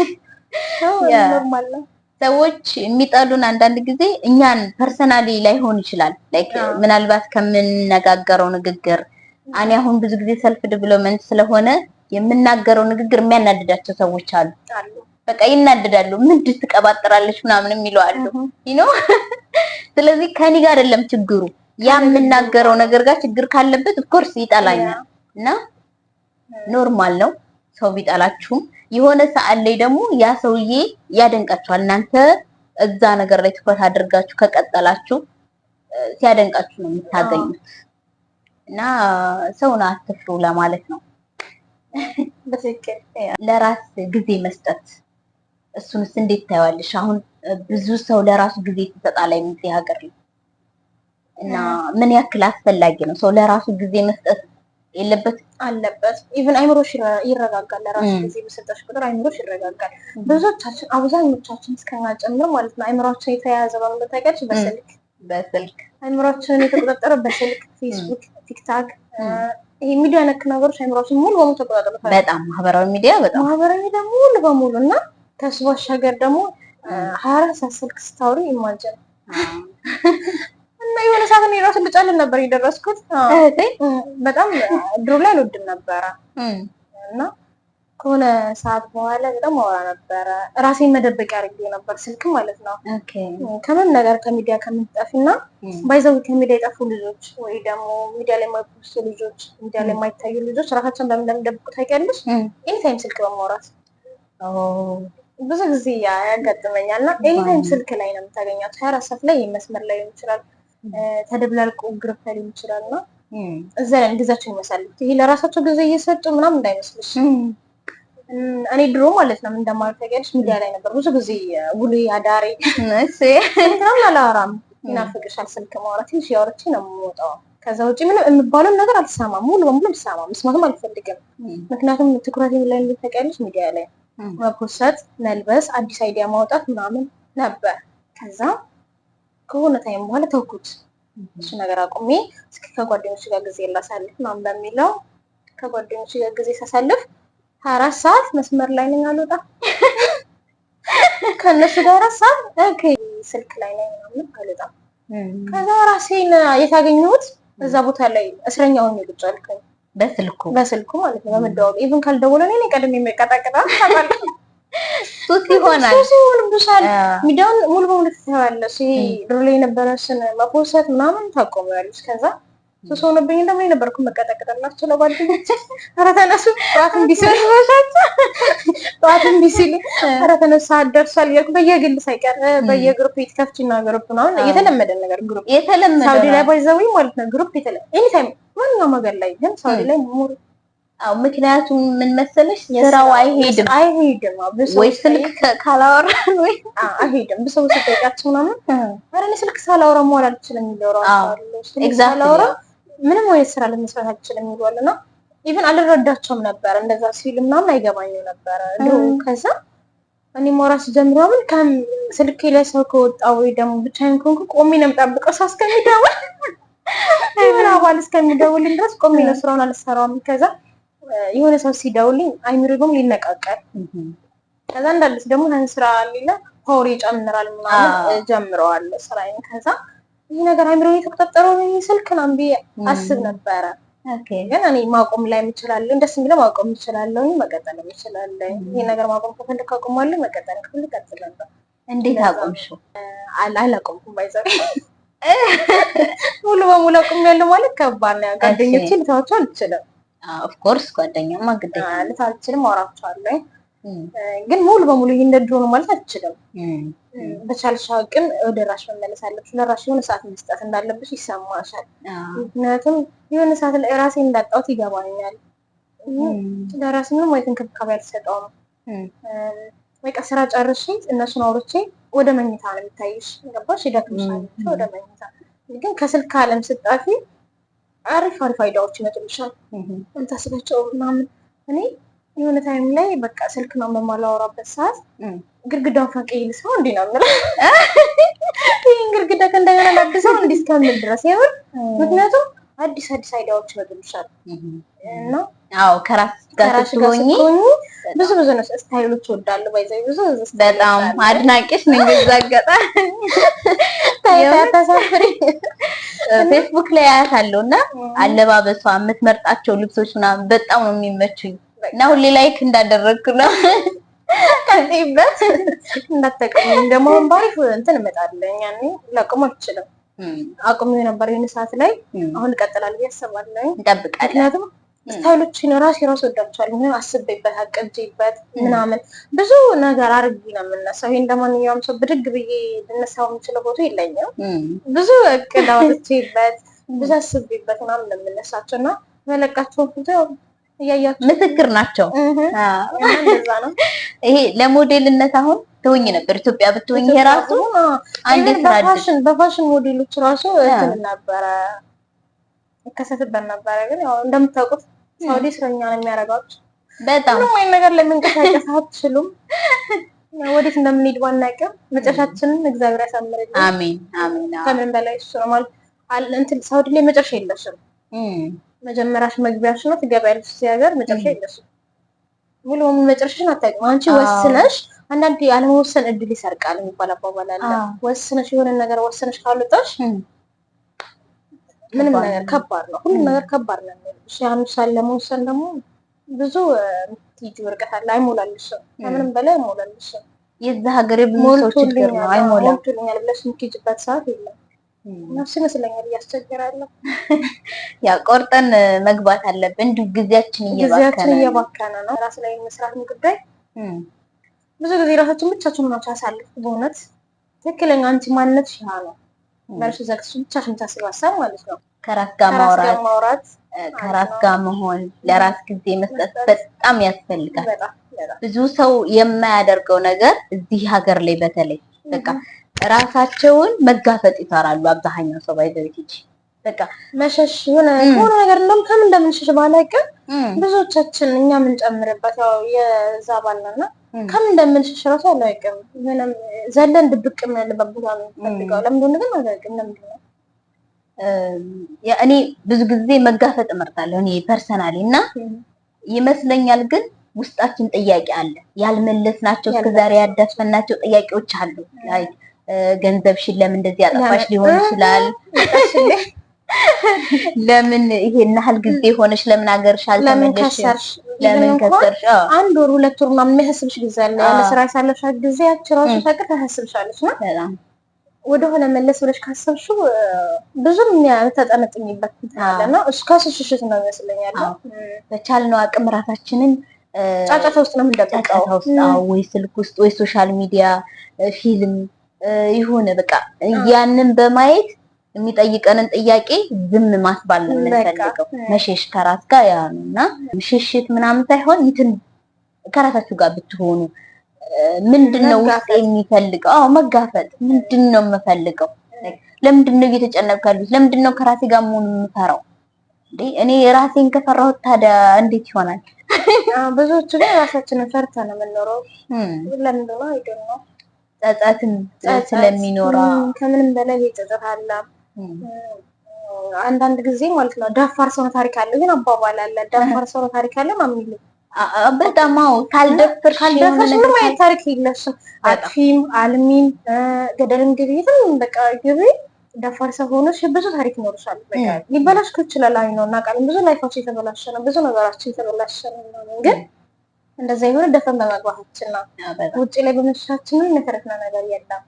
ኖርማል ነው። ሰዎች የሚጠሉን አንዳንድ ጊዜ እኛን ፐርሰናሊ ላይሆን ይችላል። ላይክ ምናልባት ከምንነጋገረው ንግግር እኔ አሁን ብዙ ጊዜ ሰልፍ ዲቨሎፕመንት ስለሆነ የምናገረው ንግግር የሚያናድዳቸው ሰዎች አሉ። በቃ ይናደዳሉ። ምንድን ትቀባጥራለች ምናምን የሚለው አሉ ስለዚህ ከኔ ጋር አይደለም ችግሩ ያ የምናገረው ነገር ጋር ችግር ካለበት ኦፍ ኮርስ ይጠላኛል እና ኖርማል ነው ሰው ቢጠላችሁም የሆነ ሰዓት ላይ ደግሞ ያ ሰውዬ ያደንቃችኋል። እናንተ እዛ ነገር ላይ ትኩረት አድርጋችሁ ከቀጠላችሁ ሲያደንቃችሁ ነው የምታገኙት እና ሰውን አትፍሩ ለማለት ነው። በትክክል ለራስ ጊዜ መስጠት እሱንስ እንዴት ታያለሽ? አሁን ብዙ ሰው ለራሱ ጊዜ ይሰጣል እዚህ ሀገር ላይ እና ምን ያክል አስፈላጊ ነው ሰው ለራሱ ጊዜ መስጠት የለበትም? አለበት። ኢቭን አይምሮሽ ይረጋጋል። ለራሱ ጊዜ በሰጠሽ ቁጥር አይምሮሽ ይረጋጋል። ብዙዎቻችን አብዛኞቻችን እስከኛ ጨምሮ ማለት ነው አይምሮአችን የተያያዘ በመታቀች በስልክ አይምሮአችን የተቆጣጠረ በስልክ ፌስቡክ፣ ቲክታክ ይሄ ሚዲያ ነክ ነገሮች አይምሮአችን ሙሉ በሙሉ ተቆጣጥረውታል። በጣም ማህበራዊ ሚዲያ ሙሉ በሙሉ እና ከሱ ባሻገር ደግሞ 24 ሰዓት ስልክ ስታወሪ ኢማጅን እና የሆነ ሰዓት እኔ ራሱ ልጫልን ነበር የደረስኩት። በጣም ድሮ ላይ አልወድም ነበረ እና ከሆነ ሰዓት በኋላ በጣም አወራ ነበረ። ራሴን መደበቂያ አድርጌ ነበር ስልክ ማለት ነው። ከምንም ነገር ከሚዲያ ከምትጠፊና ባይዘው ከሚዲያ የጠፉ ልጆች ወይ ደግሞ ሚዲያ ላይ የማይፖስቱ ልጆች፣ ሚዲያ ላይ የማይታዩ ልጆች ራሳቸውን በምን እንደሚደብቁ ታውቂያለሽ? ኤኒታይም ስልክ በማውራት ብዙ ጊዜ ያጋጥመኛል እና ኤኒታይም ስልክ ላይ ነው የምታገኛቸው። 24 ሰዓት ላይ መስመር ላይ ሊሆን ይችላል ተደብላልቆ ግሩፕ ላይ ሊሆን ይችላል እና እዛ ላይ ጊዜያቸውን ይመስላል። ይሄ ለራሳቸው ጊዜ እየሰጡ ምናምን እንዳይመስልሽ። እኔ ድሮ ማለት ነው እንደማለት ታውቂያለሽ ሚዲያ ላይ ነበር ብዙ ጊዜ ውሎ አዳሬ ምናምን አላወራም። ይናፍቅሻል ስልክ ማውራት ትንሽ ያወራች ነው የምወጣው። ከዛ ውጪ ምንም የምባለው ነገር አልሰማም። ሙሉ በሙሉ አልሰማም፣ መስማትም አልፈልግም። ምክንያቱም ትኩረት ላይ ታውቂያለሽ ሚዲያ ላይ መፖሰት፣ መልበስ፣ አዲስ አይዲያ ማውጣት ምናምን ነበር። ከዛ ከሆነ ታይም በኋላ ተውኩት። እሱ ነገር አቁሜ እስኪ ከጓደኞች ጋር ጊዜ ላሳልፍ ምናምን በሚለው ከጓደኞች ጋር ጊዜ ሳሳልፍ 24 ሰዓት መስመር ላይ ነኝ አልወጣም። ከነሱ ጋር 24 ሰዓት ኦኬ ስልክ ላይ ነኝ ምናምን አልወጣም። ከዛ ራሴን የታገኘሁት እዛ ቦታ ላይ እስረኛ ሆኜ ቁጭ አልኩኝ። በስልኩ ማለት ነው በመደወል ኢቭን ካልደወለ እኔ ቀድሜ የሚቀጣቀጣ ታውቃለህ። ሱስ ይሆናል። ሚዲያውን ሙሉ በሙሉ ትተዋለሽ። ይሄ ድሮ ላይ የነበረሽን መፖሰት ምናምን ታቆሚያለሽ። ከዛ ሱስ ሆነብኝ እንደምን ነበርኩ መቀጠቀጥላችሁ ለጓደኞቼ ኧረ ተነሱ ጠዋትም ቢሲል ኧረ ተነሱ ደርሷል እያልኩ በየግል ሳይቀር በየግሩፕ ይትከፍቺና ግሩፕ ምናምን የተለመደ ነገር ግሩፕ ሳውዲ ላይ ባይዘዊ ማለት ነው ግሩፕ ኤኒታይም ማንኛውም ሀገር ላይ ግን ሳውዲ ላይ ሞር ምክንያቱም ምን መሰለሽ ስራው አይሄድም ወይ ስልክ ካላወራን ወይ አይሄድም። በሰው ሲጠይቃቸው ምናምን ኧረ እኔ ስልክ ሳላወራ መዋል አልችልም የሚለው ኤግዛክትሊ ምንም ወይ ስራ ለመስራት አልችልም ይሏልና ኢቭን አልረዳቸውም ነበር እንደዛ ሲል ምናምን አይገባኝም ነበር። ከዛ እኔ ማውራት ጀምሮ ምን ስልኬ ላይ ሰው ከወጣ ወይ ደግሞ ብቻዬን ኮንኩ ቆሜ ነው የምጠብቀው ሰው እስከሚደውል ኢቭን አባል እስከሚደውልኝ ድረስ ቆሜ ነው ስራውን አልሰራውም። ከዛ የሆነ ሰው ሲደውልኝ አይምሮም ሊነቃቀል ከዛ እንዳልስ ደግሞ ስራ ሊላ ፓወር ይጨምራል ምናምን ጀምረዋል ስራዬን። ከዛ ይሄ ነገር አይምሮዬ የተቆጣጠረው ስልክ ነው ብዬ አስብ ነበረ። ግን እኔ ማቆም ላይ እችላለሁ፣ ደስ የሚለው ማቆም እችላለሁ፣ መቀጠል እችላለሁ። ይሄ ነገር ማቆም ከፈለክ አቆማለሁ፣ መቀጠል ከፈለክ እቀጥላለሁ። እንዴት አቆምሽው? አላቆምኩም ባይዘው ሙሉ በሙሉ አቆሚያለሁ ማለት ከባድ ነው። ጓደኞቼ ልታወቸው አልችልም። ኦፍ ኮርስ ጓደኛማ ግዴታ ልታልችልም አወራቸዋለሁ። ግን ሙሉ በሙሉ ይሄ እንደ ድሮ ነው ማለት አልችልም። በቻልሽ አቅም ወደ ራስሽ መመለስ አለብሽ። ለራስሽ የሆነ ሰዓት መስጠት እንዳለብሽ ይሰማሻል። ምክንያቱም የሆነ ሰዓት ላይ ራሴን እንዳጣሁት ይገባኛል። ለራሴ ምንም አይነት እንክብካቤ አልሰጠውም። በቃ ስራ ጨርሼ እነሱን አውርቼ ወደ መኝታ ነው የሚታይሽ። ገባሽ? ይደክምሻል ወደ መኝታ። ግን ከስልክ ዓለም ስጣፊ አሪፍ አይዲያዎች ይመጡልሻል። እንታስባቸው ምናምን እኔ የሆነ ታይም ላይ በቃ ስልክ ነው በማላወራበት ሰዓት ግድግዳውን ፈንቅዬ ልስራው እንዴ ነው የምለው። ይሄን ግድግዳ ከእንደገና ላድሰው እንዴ እስከምል ድረስ ይሁን። ምክንያቱም አዲስ አይዲያዎች ይመጡልሻል እና አዎ ከራስ ጋር ስትሆኚ ብዙ ነው ስታይሎች እወዳለሁ። ባይዘይ ብዙ በጣም አድናቂሽ ነኝ። ገዛገጣ ተሳፍሪ ፌስቡክ ላይ አያታለሁና አለባበሷ የምትመርጣቸው ልብሶች ምናምን በጣም ነው የሚመቹኝ እና ሁሌ ላይክ እንዳደረግኩ ነው። ከዚህበት እንዳትቀመኝ ደግሞ ባሪፍ እንትን እመጣለሁ። ያኔ ላቆም አልችልም። አቁም ነበር የሆነ ሰዓት ላይ አሁን እቀጥላለሁ ብዬ አስባለሁ። እንጠብቃለን። ምክንያቱም ስታይሎችን ራስ ወዳቸዋለሁ። ምንም አስቤበት አቅጄበት ምናምን ብዙ ነገር አድርጌ ነው የምነሳው። ይሄ እንደማንኛውም ሰው ብድግ ብዬ ልነሳው የምችለው ፎቶ የለኝም። ብዙ እቅድ አውጥቼበት ብዙ አስቤበት ምናምን ነው የምነሳቸው እና መለቃቸው ፎቶ እያያችሁ ምስክር ናቸው። እንደዛ ነው። ይሄ ለሞዴልነት አሁን ትወኝ ነበር ኢትዮጵያ ብትወኝ የራሱ አንድ በፋሽን ሞዴሎች ራሱ እንትን ነበረ ከሰተበት ነበረ። ግን ያው እንደምታውቁት ሳውዲ እስረኛ ነው የሚያደርጋችሁ። በጣም ምንም አይነት ነገር ላይ መንቀሳቀስ አትችሉም። ወዴት እንደምንሄድ ባናውቅም መጨረሻችንን እግዚአብሔር ያሳምርልን። አሜን አሜን። ከምንም በላይ እሱ ነው ማለት እንትን ሳውዲ ላይ መጨረሻ የለሽም። መጀመሪያሽ መግቢያሽ ነው ትገቢያለሽ። ሲያገር መጨረሻ የለሽም። ሙሉ መጨረሻሽን አታውቂም። አንቺ ወስነሽ አንዳንዴ ያለመወሰን እድል ይሰርቃል የሚባል አባባል አለ። ወስነሽ የሆነ ነገር ወስነሽ ካልወጣሽ ምንም ነገር ከባድ ነው። ሁሉም ነገር ከባድ ነው። ያን ሳለ ለመወሰን ደግሞ ብዙ ትይጂ ወርቀት አለ። አይሞላልሽም። ከምንም በላይ አይሞላልሽም። የዛ ሀገር ብዙ ሰዎች ችግር ነው። አይሞላልሽም ብለሽ የምትይጂበት ሰዓት የለም። ነፍስ ይመስለኛል እያስቸገራለሁ። ያ ቆርጠን መግባት አለብን። እንዲሁ ጊዜያችን እየባከነ ነው። ራስ ላይ መስራት ጉዳይ ብዙ ጊዜ ራሳችን ብቻችን ናቸው ያሳልፍ። በእውነት ትክክለኛ አንቺ ማንነት ሻ ነው ማለት ዘግሽ ብቻሽን ታስባሳብ ማለት ነው። ከራስ ጋር ማውራት ከራስ ጋር መሆን ለራስ ጊዜ መስጠት በጣም ያስፈልጋል። ብዙ ሰው የማያደርገው ነገር እዚህ ሀገር ላይ በተለይ በቃ ራሳቸውን መጋፈጥ ይፈራሉ። አብዛኛው ሰው ባይዘውት በቃ መሸሽ የሆነ ነገር እንደውም ከምን እንደምንሸሽ ባላውቅም ብዙዎቻችን እኛ ምን ጨምርበት ያው የዛ ባልና ከምን እንደምንሸሽ ራሱ አላውቅም። ምንም ዘለን ድብቅ ምን ልበብጋ ነው ፈልጋው ለምን ግን አላውቅም። ለምን ነው እኔ ብዙ ጊዜ መጋፈጥ እመርጣለሁ እኔ ፐርሰናሊ እና ይመስለኛል ግን ውስጣችን ጥያቄ አለ ያልመለስናቸው እስከዛሬ ያዳፈናቸው ጥያቄዎች አሉ። ላይክ ገንዘብሽን ለምን እንደዚህ ያጠፋሽ ሊሆን ይችላል። ለምን ይሄን ያህል ጊዜ ሆነሽ ለምን ሀገርሽ አልተመለስሽ? ለምን ከሰርሽ? አንድ ወር ሁለት ወር ምናምን የሚያሳስብሽ ጊዜ አለ። ያለ ስራ ያሳለፍሻት ጊዜ ያችራሱ ታውቅ ታሳስብሻለች ነው። ወደሆነ መለስ ብለሽ ካሰብሽው ብዙም ተጠነጥኝበት አለና እስካስሽሽት ነው ይመስለኛል። በቻልነው አቅም ራሳችንን ጫጫታ ውስጥ ነው እንደምንጠቃው ወይ ስልክ ውስጥ ወይ ሶሻል ሚዲያ ፊልም ይሁን በቃ ያንን በማየት የሚጠይቀንን ጥያቄ ዝም ማስባል ነው የምንፈልገው። መሸሽ ከራስ ጋር ያ ነውና ምሽሽት ምናምን ሳይሆን እንትን ከራሳችሁ ጋር ብትሆኑ ምንድነው ውስጥ የሚፈልገው? አዎ መጋፈጥ ምንድነው የምፈልገው? ለምንድነው እየተጨነቅኩት? ለምንድነው ከራሴ ጋር መሆን የምፈራው? እኔ ራሴን ከፈራሁት ታዲያ እንዴት ይሆናል? ብዙዎች ግን ራሳችንን ፈርተን ነው የምንኖረው። ለምንድን ነው አይደለም ጸጸትም ስለሚኖረው ከምንም በላይ ጸጸት አለ። አንዳንድ ጊዜ ማለት ነው ደፋር ሰው ታሪክ አለ። ግን አባባል አለ ደፋር ሰው ታሪክ አለ ማምን ይሉ በጣም ካልደፈርሽ ምንም አይነት ታሪክ የለሽም። አጥፊም አልሚም ገደልም ግቢ የትም በቃ ግቢ ደፋር ሰው ሆነሽ ብዙ ታሪክ ይኖርሻል። በቃ ሊበላሽ ይችላል። አይ ነው እና ቃልም ብዙ ላይፋችን የተበላሸ ነው። ብዙ ነገራችን የተበላሸ ነው። ግን እንደዛ የሆነ ደፈን በመግባታችን ነው። ውጪ ላይ በመሻችን ምን የተረፈ ነገር የለም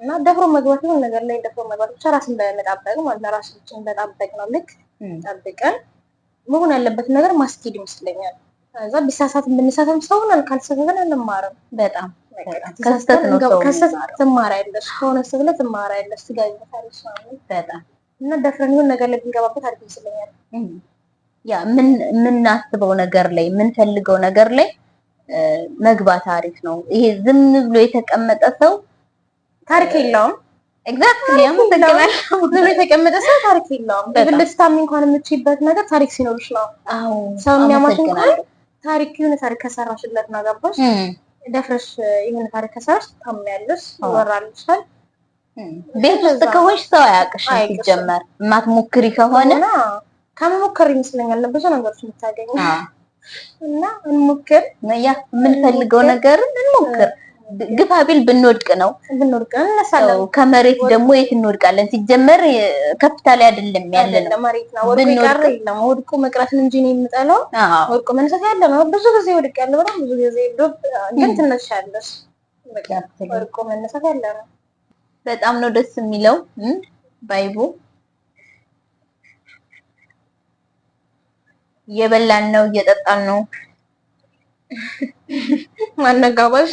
እና ደፍሮ መግባት ነው ነገር ላይ ደፍሮ መግባት ብቻ ራስን በመጣበቅ ማለት ራሳችን በጣበቅ ነው። ልክ ጠብቀን መሆን ያለበት ነገር ማስኬድ ይመስለኛል። እዛ ቢሳሳት ብንሳሳትም ሰው ነን፣ ካልተሳሳትን አንማርም። በጣም ከስተት ነው ሰው ትማሪያለሽ፣ ከሆነ ስብለ ትማሪያለሽ፣ ትጋቢበታለሽ ማለት በጣም እና ደፍረን ይሁን ነገር ላይ ብንገባበት አሪፍ ይመስለኛል። ያ የምናስበው ነገር ላይ የምንፈልገው ነገር ላይ መግባት አሪፍ ነው። ይሄ ዝም ብሎ የተቀመጠ ሰው ታሪክ የለውም። ኤግዛክትሊ ያመሰግናለሁ። ዝም ብሎ የተቀመጠ ሰው ታሪክ የለውም። ብልስታሚ እንኳን የምትችይበት ነገር ታሪክ ሲኖርሽ ነው። አዎ ሰው የሚያማሽ እንኳን ታሪክ የሆነ ታሪክ ከሰራሽለት ነው። ገባሽ? ደፍረሽ የሆነ ታሪክ ከሰራሽ ታምያለሽ፣ ይወራልሻል። ቤት ውስጥ ከሆንሽ ሰው አያውቅሽም። ሲጀመር የማትሞክሪ ከሆነ ከመሞከር ይመስለኛል ብዙ ነገሮች የምታገኘው እና እንሞክር። ያ የምንፈልገው ነገር እንሞክር። ግፋ ቢል ብንወድቅ ነው እንነሳለን። ከመሬት ደግሞ የት እንወድቃለን? ሲጀመር ከፍታ ላይ አይደለም ያለነው፣ መሬት ነው። ወድቆ መቅረትን እንጂ ነው የምጠላው። ወድቆ መነሳት ያለ ነው። ብዙ ጊዜ ወድቄያለሁ፣ በጣም ብዙ ጊዜ ግን ትነሻለሽ። ወድቆ መነሳት ያለ ነው። በጣም ነው ደስ የሚለው። ባይቡ እየበላን ነው፣ እየጠጣን ነው። ማነጋባሽ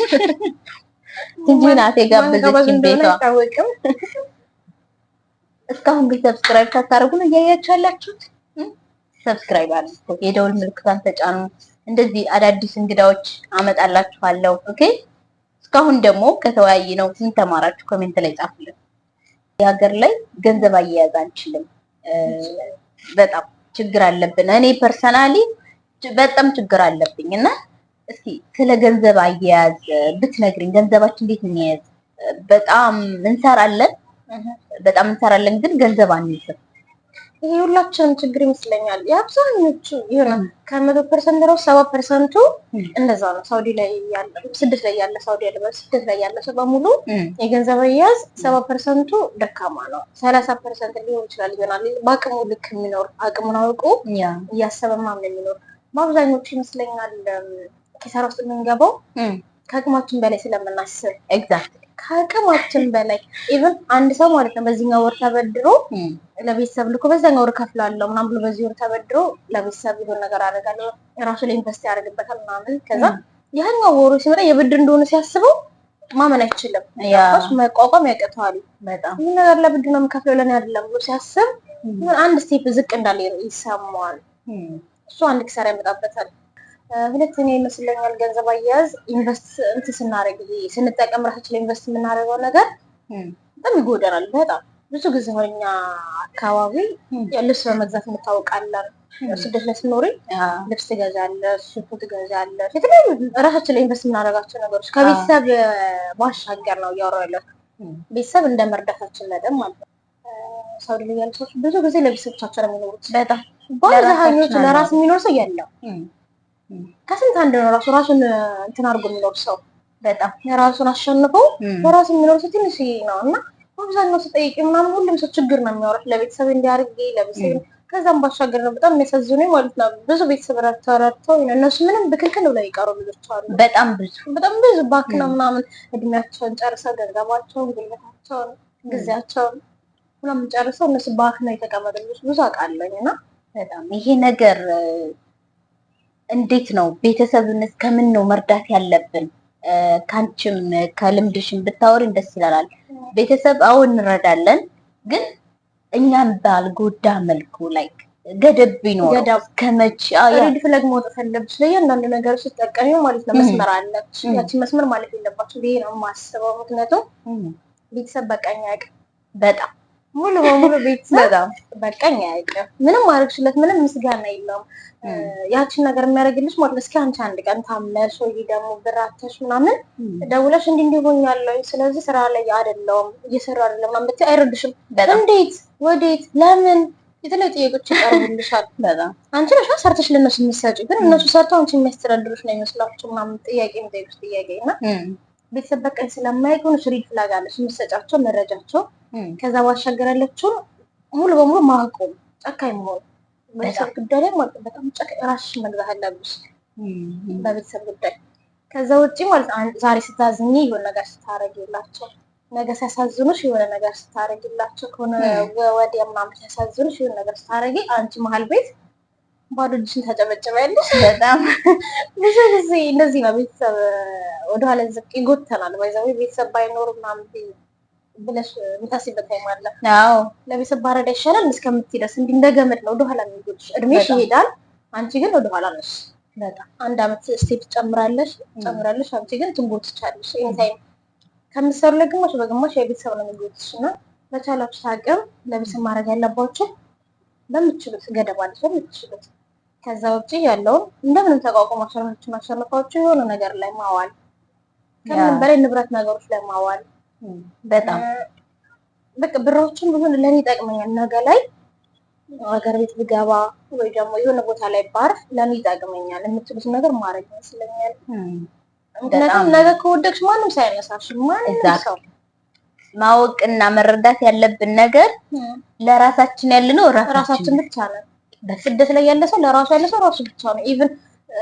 እንጂ ናት የጋበዘችን ቤቷ። እስካሁን ግን ሰብስክራይብ ታታረጉ ነው እያያችሁ ያላችሁት። ሰብስክራይብ አድርጉ፣ የደውል ምልክቷን ተጫኑ። እንደዚህ አዳዲስ እንግዳዎች አመጣላችኋለሁ። ኦኬ። እስካሁን ደግሞ ከተወያየ ነው ምን ተማራችሁ? ኮሜንት ላይ ጻፉልን። የሀገር ላይ ገንዘብ አያያዝ አንችልም፣ በጣም ችግር አለብን። እኔ ፐርሰናሊ በጣም ችግር አለብኝ እና እስኪ ስለ ገንዘብ አያያዝ ብትነግሪኝ። ገንዘባችን እንዴት እንያዝ? በጣም እንሰራለን ግን ገንዘብ አንይዝም። ይሄ ሁላችንም ችግር ይመስለኛል። የአብዛኞቹ የሆነ ከ100% ነው 7%ቱ እንደዛ ነው። ሳውዲ ላይ ያለ ስደት ላይ ያለ ሳውዲ ያለ ሰው በሙሉ የገንዘብ አያያዝ 7%ቱ ደካማ ነው። 30% ሊሆን ይችላል በአቅሙ ልክ የሚኖር አቅሙን አውቆ እያሰበ ምናምን የሚኖር። በአብዛኞቹ ይመስለኛል ኪሳራ ውስጥ የምንገባው ከአቅማችን በላይ ስለምናስብ። ኤግዛክትሊ ከአቅማችን በላይ ኢቭን አንድ ሰው ማለት ነው በዚህኛው ወር ተበድሮ ለቤተሰብ ልኮ በዛኛው ወር ከፍላለሁ ምናምን ብሎ በዚህ ወር ተበድሮ ለቤተሰብ ይሆን ነገር አደርጋለሁ ራሱ ላይ ኢንቨስት ያደርግበታል ምናምን። ከዛ ያኛው ወሩ ሲመጣ የብድር እንደሆነ ሲያስበው ማመን አይችልም። መቋቋም ያቅተዋል። በጣም ይህ ነገር ለብድር ነው የምከፍለው ለኔ አይደለም ብሎ ሲያስብ አንድ ስቴፕ ዝቅ እንዳለ ይሰማዋል። እሱ አንድ ኪሳራ ያመጣበታል። ሁለተኛ ይመስለኛል ገንዘብ አያያዝ ኢንቨስት ስናደርግ ስንጠቀም ራሳችን ኢንቨስት የምናደርገው ነገር በጣም ይጎዳናል። በጣም ብዙ ጊዜ እኛ አካባቢ ልብስ በመግዛት እንታወቃለን። ስደት ላይ ስኖሪ ልብስ ትገዛለሽ፣ ሽቶ ትገዛለሽ፣ የተለያዩ ራሳችን ላይ ኢንቨስት የምናደርጋቸው ነገሮች ከቤተሰብ ባሻገር ነው እያወራሁ ያለሁት። ቤተሰብ እንደ መርዳታችን መጠን ማለት ነው። ሳውዲ ላይ ያሉ ሰዎች ብዙ ጊዜ ለቤተሰቦቻቸው ነው የሚኖሩት። በጣም በአብዛኞቹ ለራስ የሚኖር ሰው የለም። ከስንት አንድ ነው ራሱን እንትን አድርጎ የሚኖር ሰው። በጣም የራሱን አሸንፎ በራሱ የሚኖር ሰው ትንሽ ነው እና አብዛኛው ስጠይቅ ምናምን ሁሉም ሰው ችግር ነው የሚያወራው። ለቤተሰብ እንዲያርግ ለቤተሰብ ከዛም ባሻገር ነው በጣም የሚያሳዝኑኝ ማለት ነው። ብዙ ቤተሰብ ረድተው እነሱ ምንም ብክልክል ብለው ይቀሩ ልጆች አሉ። በጣም ብዙ ባክ ነው ምናምን እድሜያቸውን ጨርሰው ገንዘባቸውን፣ ጉልበታቸውን፣ ጊዜያቸውን ምናምን ጨርሰው እነሱ ባክ ነው የተቀመጡ ልጆች ብዙ አውቃለሁኝ እና በጣም ይሄ ነገር እንዴት ነው ቤተሰብን ከምን ነው መርዳት ያለብን? ካንቺም ከልምድሽም ብታወሪን ደስ ይላል። ቤተሰብ አሁን እንረዳለን ግን እኛን ባልጎዳ መልኩ ላይክ ገደብ ቢኖረው ከመቼ ሬድ ፍለግ መውጣት አለብሽ። ለእያንዳንዱ ነገር ስትጠቀሚ ማለት ነው መስመር አለች። ያቺ መስመር ማለት የለባችሁ ብዬ ነው የማስበው። ምክንያቱም ቤተሰብ በቃኝ አያውቅም። በጣም ሙሉ በሙሉ ቤተሰብ በቃኝ አያውቅም። ምንም አድርግሽለት ምንም ምስጋና የለውም። ያቺን ነገር የሚያደርግልሽ ማለት እስኪ አንቺ አንድ ቀን ታመሽ ወይ ደግሞ ብራተሽ ምናምን ደውለሽ እንዲህ ሆኛለሁ፣ ስለዚህ ስራ ላይ አይደለሁም እየሰራሁ አይደለም ምናምን ብትይ አይረድሽም። እንዴት ወዴት ለምን የተለያዩ ጥያቄዎች ይቀርቡልሻል። አንቺ ነሽ ሰርተሽ ለነሱ የምትሰጪው፣ ግን እነሱ ሰርተው አንቺ የሚያስተዳድሩሽ ነው የሚመስላቸው ምናምን ጥያቄ የሚጠይቁሽ ጥያቄ እና ቤተሰብ በቃኝ ስለማይሆን እነሱ ሪድ ፍላግ አለሽ የምትሰጫቸው መረጃቸው። ከዛ ባሻገር ያለችውን ሙሉ በሙሉ ማቆም ጨካኝ መሆን በቤተሰብ ጉዳይ ላይ ማለት በጣም ራስሽን መግዛት አለብሽ በቤተሰብ ጉዳይ። ከዛ ውጪ ማለት ዛሬ ስታዝኝ የሆነ ነገር ስታረጊላቸው፣ ነገ ሲያሳዝኑሽ የሆነ ነገር ስታረጊላቸው ከሆነ ወዲያ ምናምን ሲያሳዝኑሽ የሆነ ነገር ስታረጊ አንቺ መሀል ቤት ባዶ እጅሽን ታጨበጭበያለሽ። በጣም ብዙ ጊዜ እንደዚህ ነው። ቤተሰብ ወደኋላ ዝቅ ይጎተናል። ባይዛው ቤተሰብ ባይኖር ምናምን ብለሽ የምታስቢበት ታይም አለ። አዎ ለቤተሰብ ባረዳ ይሻላል እስከምትደርስ እንዲህ እንደ ገመድ ነው ወደኋላ የሚጎትሽ። እድሜሽ ይሄዳል፣ አንቺ ግን ወደኋላ ነሽ። በጣም አንድ አመት ስቴፕ ጨምራለሽ፣ አንቺ ግን ትጎትቻለሽ። ይሄ ታይም ከምትሰሩ ላይ ግማሽ በግማሽ የቤተሰብ ነው የሚጎትሽ እና በቻላችሁ አቅም ለቤተሰብ ማድረግ ያለባችሁ በምትችሉት ገደብ አለ በምትችሉት። ከዛ ውጪ ያለውን እንደምንም ተቋቁማችሁ ራሳችሁን አሸንፋችሁ የሆነ ነገር ላይ ማዋል፣ ከምንም በላይ ንብረት ነገሮች ላይ ማዋል። በጣም በቃ ብሮችን ብዙ ለኔ ይጠቅመኛል። ነገ ላይ ሀገር ቤት ብገባ ወይ ደግሞ የሆነ ቦታ ላይ ባርፍ ለኔ ይጠቅመኛል የምትሉት ነገር ማድረግ ይመስለኛል። ምክንያቱም ነገ ከወደቅሽ ማንም ሳይነሳሽ ማንም ሰው ማወቅና መረዳት ያለብን ነገር ለራሳችን ያለነው ራሳችን ብቻ ነን። በስደት ላይ ያለ ሰው ለራሱ ያለ ሰው ራሱ ብቻ ነው። ኢቭን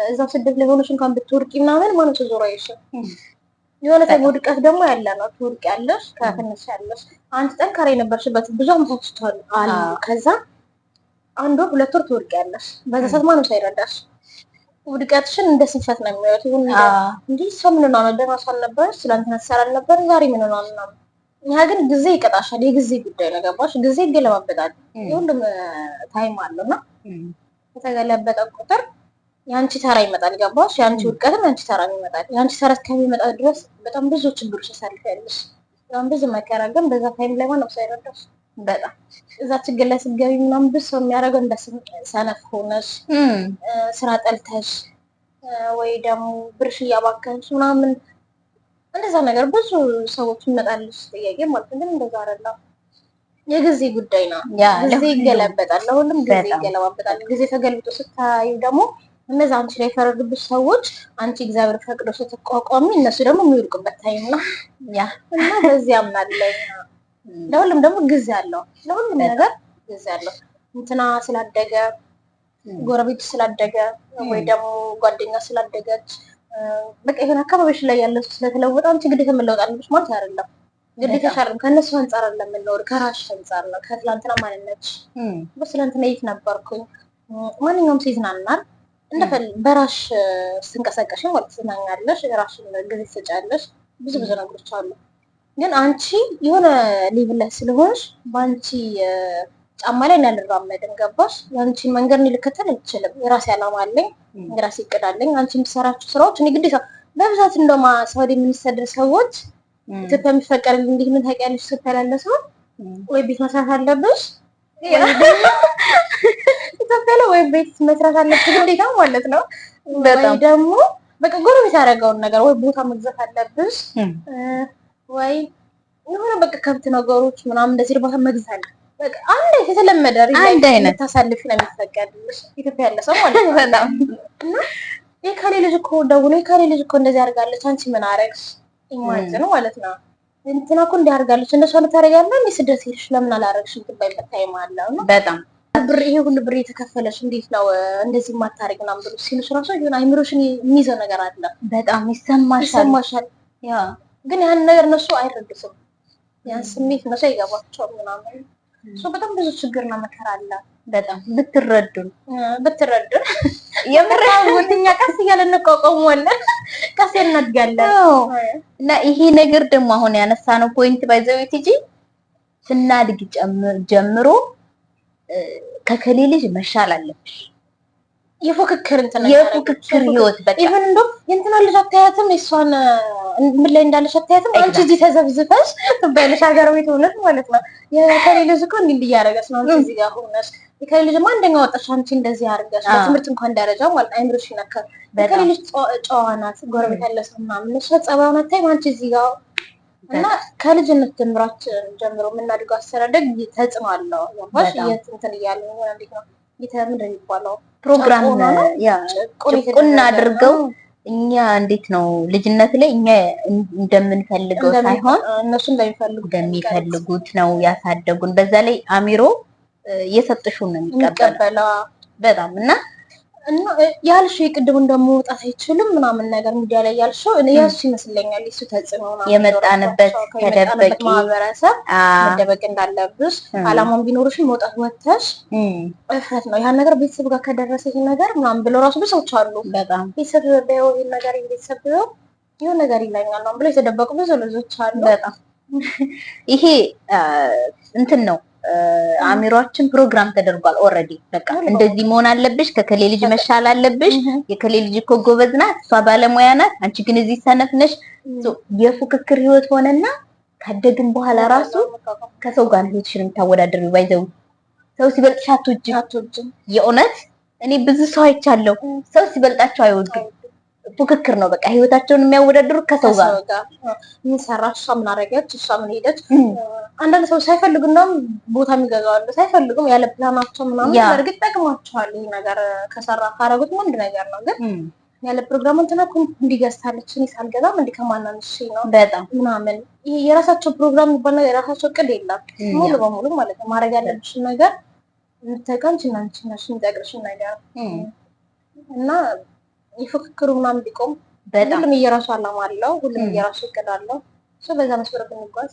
እዛው ስደት ላይ ሆነሽ እንኳን ብትወርቂ ምናምን ማንም ሰው ዞሮ አይሽም። የሆነ ታይም ውድቀት ደግሞ ያለ ነው። ትወርቂያለሽ፣ ትነሻለሽ። አንቺ ጠንካራ የነበርሽበት ብዙ አመታት አሉ። ከዛ አንድ ወር 2 ወር ትወርቂያለሽ። በዛ ሰዓት ማንም ሳይረዳሽ ውድቀትሽን እንደ ስንፈት ነው የሚያዩት። ይሁን እንዴ ሰው ምን ነው ደህና ሳልነበርሽ ትላንትና ትሰራል ነበር ዛሬ ምን ነው እና ያ ግን ጊዜ ይቀጣሻል። የጊዜ ጉዳይ ነው። ገባሽ? ጊዜ ይገለባበጣል። ሁሉም ታይም አለውና ከተገለበጠ ቁጥር ያንቺ ተራ ይመጣል። ገባሽ? ያንቺ ውድቀትም ያንቺ ተራ ይመጣል። ያንቺ ተራ እስከሚመጣ ድረስ በጣም ብዙ ችግሮች ታሳልፊያለሽ። በጣም ብዙ መከራ። ግን በዛ ታይም ላይ ማንም ሳይረዳሽ በጣም እዛ ችግር ላይ ስትገቢ ምናምን ብዙ ሰው የሚያደርገው እንደ ሰነፍ ሆነሽ ስራ ጠልተሽ ወይ ደግሞ ብርሽ እያባከንሽ ምናምን እንደዛ ነገር ብዙ ሰዎች ይመጣልሽ ጥያቄ ማለት ነው። ግን እንደዛ አይደለም። የጊዜ ጉዳይ ነው። ጊዜ ይገለበጣል። ለሁሉም ጊዜ ይገለባበጣል። ጊዜ ተገልብጦ ስታዩ ደግሞ እነዛ አንቺ ላይ የፈረዱብሽ ሰዎች አንቺ እግዚአብሔር ፈቅዶ ስትቋቋሚ እነሱ ደግሞ የሚወድቁበት ታይም ነው። እና በዚህ አምናለሁ። ለሁሉም ደግሞ ጊዜ አለው። ለሁሉም ነገር ጊዜ አለው። እንትና ስላደገ ጎረቤት ስላደገ ወይ ደግሞ ጓደኛ ስላደገች በቃ ይሄን አካባቢሽ ላይ ያለው ስለተለወጠ አንቺ ግዴታ መለወጥ አለብሽ ማለት አይደለም። ግዴታ ሻርም ከነሱ አንፃር ለምንኖር ከራስሽ አንፃር ነው። ከትላንትና ማንነትሽ በትላንትና የት ነበርኩኝ? ማንኛውም ሴት ናናል በራስሽ ስትንቀሳቀሽ ማለት ትናኛለሽ፣ ራስሽን ጊዜ ትሰጫለሽ። ብዙ ነገሮች አሉ። ግን አንቺ የሆነ ሌቭል ላይ ስለሆንሽ በአንቺ ጫማ ላይ ያልራመድም። ገባሽ? ያንቺን መንገድ ነው ልከተል አልችልም። የራሴ ዓላማ አለኝ፣ የራሴ እቅድ አለኝ። አንቺ የምትሰራችሁ ስራዎች እኔ ግዴታ በብዛት እንደማ ሳውዲ የምንሰደድ ሰዎች ኢትዮጵያ የሚፈቀድልኝ እንዴት ምን ታውቂያለሽ? ስትላለሰው ወይ ቤት መስራት አለብሽ ኢትዮጵያ ላይ ወይ ቤት መስራት አለብሽ ግዴታ ማለት ነው። ወይ ደግሞ በቃ ጎረቤት ያደረገውን ነገር ወይ ቦታ መግዛት አለብሽ ወይ የሆነ በቃ ከብት ነገሮች ምናምን እንደዚህ ቦታ መግዛት አለ። በቃ አንድ የተለመደ አንድ አይነት ታሳልፊ ነው የሚፈቀድልሽ ኢትዮጵያ ያለ ሰው ማለት ነው። እና የካሌ ልጅ እኮ ደውሎ የካሌ ልጅ እኮ እንደዚህ አድርጋለች አንቺ ምን አደረግሽ ኢማጂን ማለት ነው። እንትና እኮ እንዲህ አድርጋለች እንደሷ ልታደርጋለህ እንዴ ስደት ሄድሽ ለምን አላደረግሽም ትባይበት ታይም አለ ነው። በጣም ብር ይሄ ሁሉ ብር የተከፈለሽ እንዴት ነው እንደዚህ ማታረግ ምናምን ብሎ ሲሉሽ ራሱ ይሁን አይምሮሽን የሚይዘው ነገር አለ። በጣም ይሰማሻል። ያ ግን ያን ነገር እነሱ አይረዱትም። ያን ስሜት እነሱ አይገባቸውም ምናምን በጣም ብዙ ችግርና መከራ አለ። በጣም ብትረዱን የምራውኛ ቀስ እያለ እንቋቋመዋለን፣ ቀስ እናድጋለን። እና ይሄ ነገር ደግሞ አሁን ያነሳነው ፖይንት ባይዘውት እንጂ ስናድግ ጀምሮ ከከሌ ልጅ መሻል አለብሽ። የፉክክር ህይወት በቃ ኢቭን እንደው የእንትና ልጅ አታያትም፣ የእሷን ምን ላይ እንዳለሽ አታያትም። አንቺ እዚህ ተዘብዝፈሽ በለሽ ሀገር ቤት ሆነሽ ማለት ነው። የከሌ ልጅ እኮ እንዲህ እያደረገች ነው፣ አንቺ እዚህ ጋር ሆነሽ የከሌ ልጅማ አንደኛ ወጣሽ፣ አንቺ እንደዚህ አድርገሽ በትምህርት እንኳን ደረጃ ማለት አይምሮሽ ይነካል። የከሌ ልጅ ጨዋ ናት፣ ጎረቤት ያለ ሰው ምናምን እሷ ጸባዩን አታይም፣ አንቺ እዚህ ጋር እና ከልጅነት ጀምሮ የምናድገው አስተዳደግ ተጽዕኖ አለው። ያባሽ እንትን እያለ ነው እንዴት ነው ምንድን የሚባለው ፕሮግራም ጭቁን አድርገው እኛ እንዴት ነው ልጅነት ላይ እኛ እንደምንፈልገው ሳይሆን እነሱ እንደሚፈልጉት ነው ያሳደጉን። በዛ ላይ አሚሮ የሰጥሽውን ነው የሚቀበለው በጣም እና እና ያልሽው የቅድም እንደመውጣት አይችልም ምናምን ነገር ሚዲያ ላይ ያልሽው እኔ ያሱ ይመስለኛል እሱ ተጽዕኖ ነው የመጣንበት ተደበቂ ማህበረሰብ መደበቅ እንዳለብሽ አላማውን ቢኖርሽም መውጣት ወተሽ እፍረት ነው ያን ነገር ቤተሰብ ጋር ከደረሰ ይሄ ነገር ምናምን ብለው ራሱ ብዙዎች አሉ። በጣም ቤተሰብ በይው ይሄን ነገር ቤተሰብ ነው ይሄን ነገር ይለኛል ነው ብለው የተደበቁ ብዙ ልጆች አሉ። በጣም ይሄ እንትን ነው አሚሯችን ፕሮግራም ተደርጓል ኦልሬዲ በቃ እንደዚህ መሆን አለብሽ ከከሌ ልጅ መሻል አለብሽ የከሌ ልጅ እኮ ጎበዝ ናት እሷ ባለሙያ ናት አንቺ ግን እዚህ ሰነፍ ነሽ የፉክክር ህይወት ሆነና ካደግን በኋላ ራሱ ከሰው ጋር ህይወትሽን የምታወዳድሪው ባይዘው ሰው ሲበልጥሽ አትወጂም የእውነት እኔ ብዙ ሰው አይቻለሁ ሰው ሲበልጣቸው አይወዱም ፉክክር ነው በቃ ህይወታቸውን የሚያወዳድሩት ከሰው ጋር ምን ሰራች እሷ ምን አደረገች እሷ ምን ሄደች አንዳንድ ሰው ሳይፈልጉ እንደውም ቦታ የሚገዛዋሉ ሳይፈልጉም ያለ ፕላናቸው ምናምን በእርግጥ ጠቅሟቸዋል ይሄ ነገር ከሰራ ካረጉት ወንድ ነገር ነው ግን ያለ ፕሮግራም እንትና እንዲገዝታለች እኔ ሳልገዛም እንዲ ከማናንሽ ነው በጣም ምናምን ይሄ የራሳቸው ፕሮግራም ይባላል የራሳቸው እቅድ የለም ሙሉ በሙሉ ማለት ነው ማድረግ ያለብሽ ነገር እንተቀንች እናንቺ ነሽ እንጠቅርሽ ነገር እና የፉክክሩ ምናምን ቢቆም ሁሉም የራሱ አላማ አለው ሁሉም የራሱ እቅድ አለው ሰው በዛ መስመር ብንጓዝ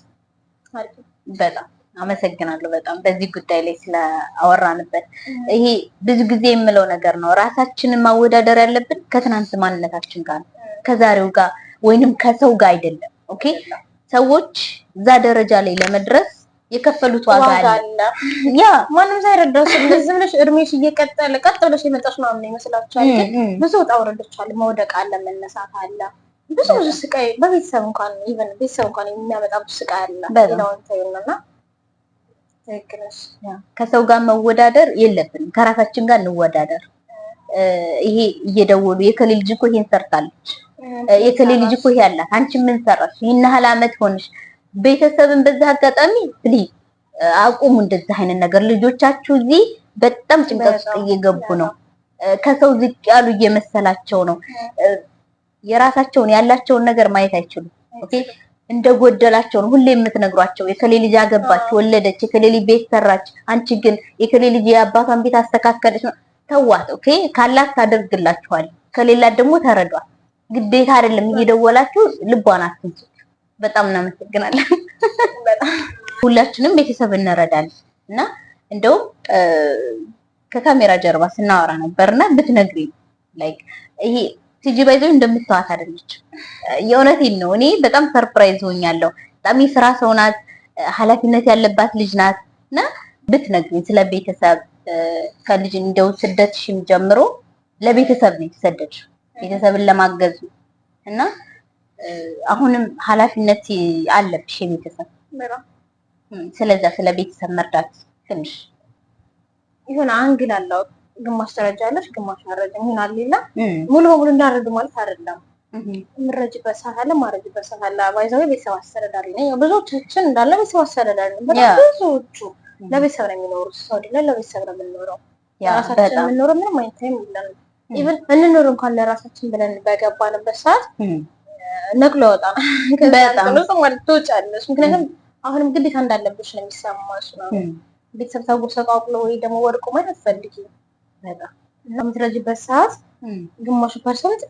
አሪፍ በጣም አመሰግናለሁ በጣም በዚህ ጉዳይ ላይ ስለአወራንበት ይሄ ብዙ ጊዜ የምለው ነገር ነው ራሳችንን ማወዳደር ያለብን ከትናንት ማንነታችን ጋር ከዛሬው ጋር ወይንም ከሰው ጋር አይደለም ኦኬ ሰዎች እዛ ደረጃ ላይ ለመድረስ የከፈሉት ዋጋ አለ ያ ማንም ሳይረዳሽ እንደዚህ ብለሽ እድሜሽ እየቀጠለ ቀጥ ብለሽ የመጣሽ ነው ምን ይመስላችኋል ብዙ ወጣ ወረዶች አለ መውደቅ አለ መነሳት አለ ብዙ ስቃይ በቤተሰብ እንኳን ኢቨን ቤተሰብ እንኳን የሚያመጣው ስቃይ አለ ለውን ተይውና ትክክለሽ ከሰው ጋር መወዳደር የለብንም ከራሳችን ጋር እንወዳደር ይሄ እየደወሉ የከሌ ልጅ እኮ ይሄን ሰርታለች የከሌ ልጅ እኮ ይሄ አላት አንቺ ምን ሰራሽ ይሄን ያህል አመት ሆነሽ ቤተሰብን በዛ አጋጣሚ ፕሊዝ አቁሙ እንደዚህ አይነት ነገር ልጆቻችሁ እዚህ በጣም ጭንቀት ውስጥ እየገቡ ነው ከሰው ዝቅ ያሉ እየመሰላቸው ነው የራሳቸውን ያላቸውን ነገር ማየት አይችሉም ኦኬ እንደጎደላቸው ነው ሁሌ የምትነግሯቸው የከሌ ልጅ አገባች ወለደች የከሌ ልጅ ቤት ሰራች አንቺ ግን የከሌ ልጅ የአባቷን ቤት አስተካከለች ተዋት ኦኬ ካላት ታደርግላችኋል ከሌላት ደግሞ ተረዷል ግዴታ አይደለም እየደወላችሁ ልቧን አትንሱ በጣም እናመሰግናለን በጣም ሁላችንም ቤተሰብ እንረዳለን እና እንደው ከካሜራ ጀርባ ስናወራ ነበርና ብትነግሪ ላይክ ይሄ ቲጂ ባይዘው እንደምትዋት አይደለች የእውነቴን ነው እኔ በጣም ሰርፕራይዝ ሆኛለሁ በጣም የስራ ሰው ናት ኃላፊነት ያለባት ልጅ ናት እና ብትነግሪ ስለ ቤተሰብ ከልጅ እንደው ስደትሽም ጀምሮ ለቤተሰብ ነው የተሰደድሽ ቤተሰብን ለማገዝ እና አሁንም ኃላፊነት አለብሽ የቤተሰብ ስለዛ ስለ ቤተሰብ መርዳት ትንሽ ይሁን አንግል አለው ግማሽ ደረጃ አለሽ ግማሽ አረጃ ይሁን አለላ ሙሉ በሙሉ እንዳረድ ማለት አይደለም ምረጅበት ሰዓት ማረጅበት ሰዓት ባይዘው ቤተሰብ አስተዳዳሪ ነኝ ብዙዎቻችን እንዳለ ቤተሰብ አስተዳዳሪ ነን በጣም ብዙዎቹ ለቤተሰብ ነው የሚኖሩት ሰው አይደለ ለቤተሰብ ነው የምንኖረው ራሳችን የምንኖረው ምንም አይነት ታይም የለም ኢቭን እንኖር እንኳን ለራሳችን ብለን በገባንበት ሰዓት ነቅሎ ወጣና በጣም ማለት ትወጫለሽ ምክንያቱም አሁንም ግዴታ እንዳለብሽ ነው የሚሰማሽ ነው ቤተሰብ ተጎሳቋቅሎ ወይ ደግሞ ወድቆ ማለት ፈልጊ በጣም ለምትረጅበት ሰዓት ግማሹ ፐርሰንት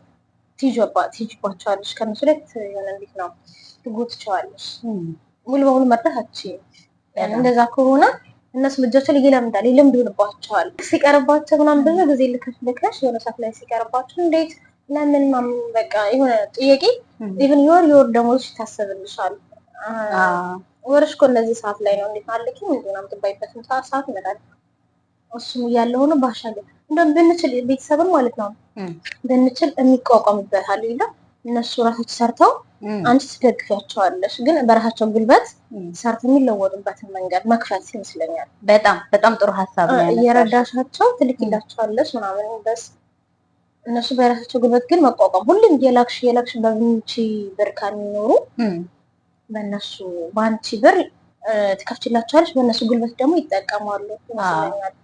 ትይዥባቸዋለሽ ከነሱ ላይ የሆነ እንዴት ነው ትጎትቸዋለሽ ሙሉ በሙሉ መርዳታች እንደዛ ከሆነ እነሱ ልጆቻቸው ይለምዳል ይለምዱባቸዋል ሲቀርባቸው ምናምን ብዙ ጊዜ ልከሽ የሆነ ሰዓት ላይ ሲቀርባቸው እንዴት ለምን ማም በቃ የሆነ ጥያቄ ኢቭን የወር ደሞዝ ታሰብልሻል ወርሽ እኮ እንደዚህ ሰዓት ላይ ነው እንዴት አለኪ ምንድነው የምትባይበት ሰዓት ይመጣል እሱም ያለው ነው ባሻገር እንደም ብንችል ቤተሰብን ማለት ነው ብንችል የሚቋቋምበት አለ ይላል እነሱ ራሳቸው ሰርተው አንቺ ትደግፊያቸዋለሽ ግን በራሳቸው ጉልበት ሰርተው የሚለወጡበትን መንገድ መክፈት ይመስለኛል በጣም በጣም ጥሩ ሐሳብ ነው የረዳሻቸው ትልክላቸዋለሽ ምናምን በስ እነሱ በራሳቸው ጉልበት ግን መቋቋም ሁሉም የላክሽ በብንቺ ብር ካሚኖሩ በእነሱ ባንቺ ብር ትከፍችላቸዋለሽ በእነሱ ጉልበት ደግሞ ይጠቀማሉ ይመስለኛል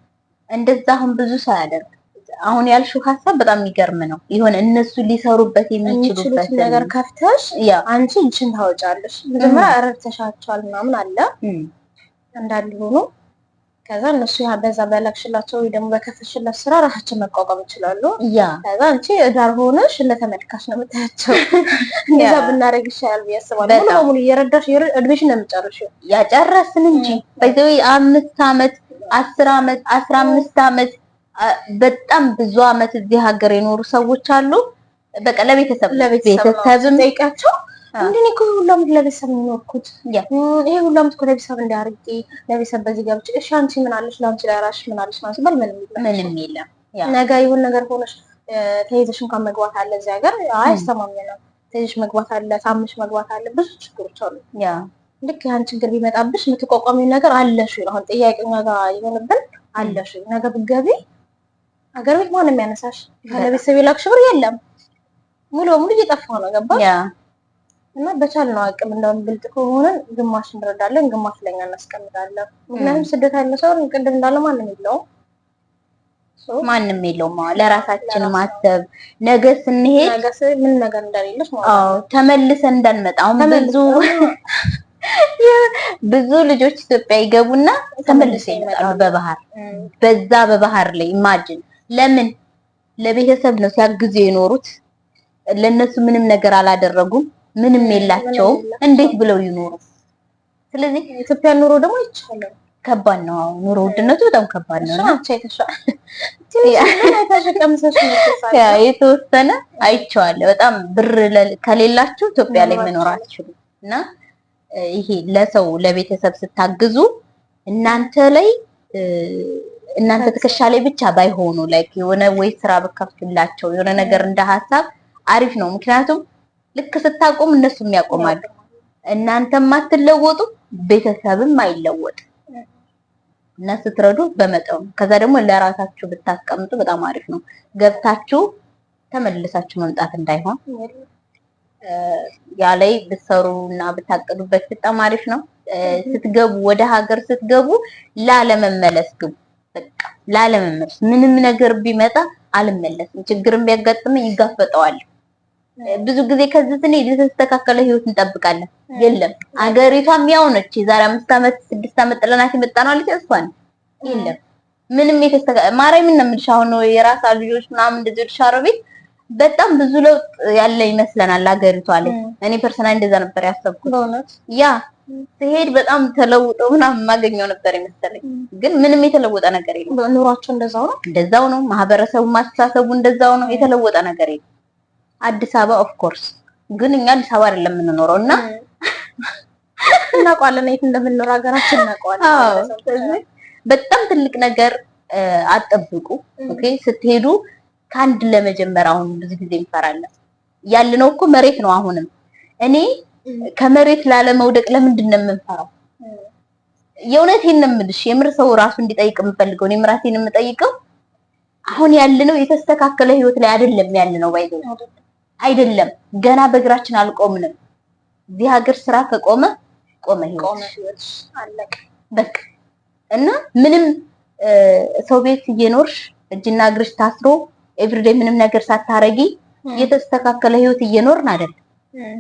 እንደዛ አሁን ብዙ ሰው ያደርግ አሁን ያልሽው ሐሳብ በጣም የሚገርም ነው ይሆነ እነሱ ሊሰሩበት የሚችሉበት ነገር ከፍተሽ አንቺ እጅን ታወጫለሽ መጀመሪያ ረድተሻቸዋል ምናምን አለ እንዳለ ሆኖ ከዛ እነሱ ያ በዛ በላክሽላቸው ወይ ደግሞ በከፈሽላቸው ስራ ራሳቸው መቋቋም ይችላሉ። ከዛ አንቺ ዳር ሆነሽ ለተመልካች ነው የምታያቸው። እንደዛ ብናደርግ ይሻላል ብዬ አስባለሁ። ሙሉ በሙሉ እየረዳሽ እድሜሽን ነው የምጨርሽው። ያጨረስን እንጂ በዚህ 5 አመት 10 አመት 15 አመት በጣም ብዙ አመት እዚህ ሀገር የኖሩ ሰዎች አሉ። በቃ ለቤተሰብም ጠይቃቸው እንዴ እኮ ሁሉ አመት ለቤተሰብ ነው የኖርኩት፣ ይሄ ሁሉ አመት እኮ ለቤተሰብ እንዳርቂ ለቤተሰብ በዚህ ገብቼ እሺ አንቺ ምን አለሽ ለአንቺ ለራስሽ ምን አለሽ ማለት ሲባል ምንም የለም። ነገ ይሁን ነገር ሆነሽ ተይዘሽ እንኳን መግባት አለ እዚህ ሀገር አያስተማምንም። ተይዘሽ መግባት አለ፣ ታምሽ መግባት አለ፣ ብዙ ችግሮች አሉ። ልክ ያን ችግር ቢመጣብሽ የምትቋቋሚው ነገር አለሽ። አሁን ጥያቄኛ ጋር ይሆንብን አለሽ። ነገ ብትገቢ ሀገር ቤት ማንም ያነሳሽ ለቤተሰብ የላክሽ ብር የለም፣ ሙሉ በሙሉ እየጠፋ ነው። ገባሽ? እና በቻልነው አቅም እንደውም ብልጥ ከሆነን ግማሽ እንረዳለን፣ ግማሽ ለኛ እናስቀምጣለን። ምክንያቱም ስደት ያለ ሰው ቅድም እንዳለ ማንም የለውም። ለራሳችን ማሰብ ነገ ስንሄድ ምን ነገር እንደሌለሽ ማለት ነው። ተመልሰን እንዳንመጣ አሁን ብዙ ልጆች ኢትዮጵያ ይገቡና ተመልሰው ይመጣሉ በባህር በባህር ላይ ኢማጂን። ለምን ለቤተሰብ ነው ሲያግዙ የኖሩት። ለነሱ ምንም ነገር አላደረጉም፣ ምንም የላቸውም። እንዴት ብለው ይኖሩ? ስለዚህ ኢትዮጵያ ኑሮ ደግሞ ይቻላል። ከባድ ነው። ኑሮ ውድነቱ በጣም ከባድ ነው። የተወሰነ አይቼዋለሁ። በጣም ብር ከሌላችሁ ኢትዮጵያ ላይ መኖር አትችሉም። እና ይሄ ለሰው ለቤተሰብ ስታግዙ እናንተ ትከሻ ላይ ብቻ ባይሆኑ ላይክ የሆነ ወይ ስራ በከፍቱላቸው የሆነ ነገር እንደ ሀሳብ አሪፍ ነው። ምክንያቱም ልክ ስታቆም እነሱም ያቆማሉ። እናንተም አትለወጡ፣ ቤተሰብም አይለወጥም። እና ስትረዱ በመጠኑ ከዛ ደግሞ ለራሳችሁ ብታስቀምጡ በጣም አሪፍ ነው። ገብታችሁ ተመልሳችሁ መምጣት እንዳይሆን ያ ላይ ብትሰሩና ብታቀዱበት በጣም አሪፍ ነው። ስትገቡ ወደ ሀገር ስትገቡ ላለመመለስ ግቡ። በቃ ላለመመለስ ምንም ነገር ቢመጣ አልመለስም፣ ችግርም ቢያጋጥመኝ ይጋፈጠዋል። ብዙ ጊዜ ከዚህ ስንሄድ የተስተካከለ ህይወት እንጠብቃለን። የለም አገሪቷም ያው ነች። የዛሬ 5 አመት 6 አመት ጥለናት የመጣነው አለች እሷን የለም ምንም ማርያምን ነው የምልሽ። አሁን የራሳ ልጆች ምናምን እንደዚህ ሻሮ ቤት በጣም ብዙ ለውጥ ያለ ይመስለናል አገሪቷ ላይ። እኔ ፐርሰናሊ እንደዛ ነበር ያሰብኩት። ያ ሲሄድ በጣም ተለውጠው ምናምን ማገኘው ነበር ይመስለኝ፣ ግን ምንም የተለወጠ ነገር የለም። ኑሯቸው እንደዛው ነው። ማህበረሰቡ ማስተሳሰቡ እንደዛው ነው። የተለወጠ ነገር የለም። አዲስ አበባ ኦፍ ኮርስ ግን እኛ አዲስ አበባ አይደለም የምንኖረው እና እናውቀዋለን የት እንደምንኖር ሀገራችን እናውቀዋለን። በጣም ትልቅ ነገር አጠብቁ። ኦኬ ስትሄዱ ከአንድ ለመጀመር አሁን ብዙ ጊዜ እንፈራለን። ያለነው እኮ መሬት ነው። አሁንም እኔ ከመሬት ላለመውደቅ ለምንድን ነው የምንፈራው? የእውነቴን ነው የምልሽ። የምር ሰው ራሱ እንዲጠይቅ የምፈልገው እኔም ራሴን የምጠይቀው አሁን ያለነው የተስተካከለ ህይወት ላይ አይደለም ያለነው። አይደለም ገና በእግራችን አልቆምንም። እዚህ ሀገር ስራ ከቆመ ቆመ ህይወት አለቀ በቃ። እና ምንም ሰው ቤት እየኖርሽ እጅና እግርሽ ታስሮ ኤቭሪዴይ ምንም ነገር ሳታረጊ የተስተካከለ ህይወት እየኖርን አይደለም።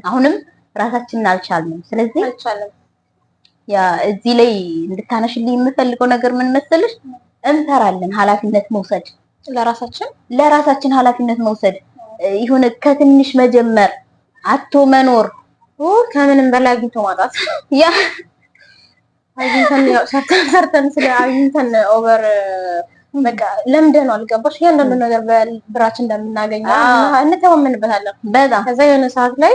አሁንም ራሳችንን አልቻልንም። ስለዚህ ያ እዚህ ላይ እንድታነሽልኝ የምፈልገው ነገር ምን መሰለሽ? እንፈራለን ኃላፊነት መውሰድ፣ ለራሳችን ኃላፊነት መውሰድ ይሁን ከትንሽ መጀመር አቶ መኖር ከምንም በላይ አግኝቶ ማጣት። ያ አግኝተን ያው ሰርተን ስለ አግኝተን ኦቨር በቃ ለምደን አልገባሽ። እያንዳንዱ ነገር በብራችን እንደምናገኘው እንተማመንበታለን በጣም። ከዛ የሆነ ሰዓት ላይ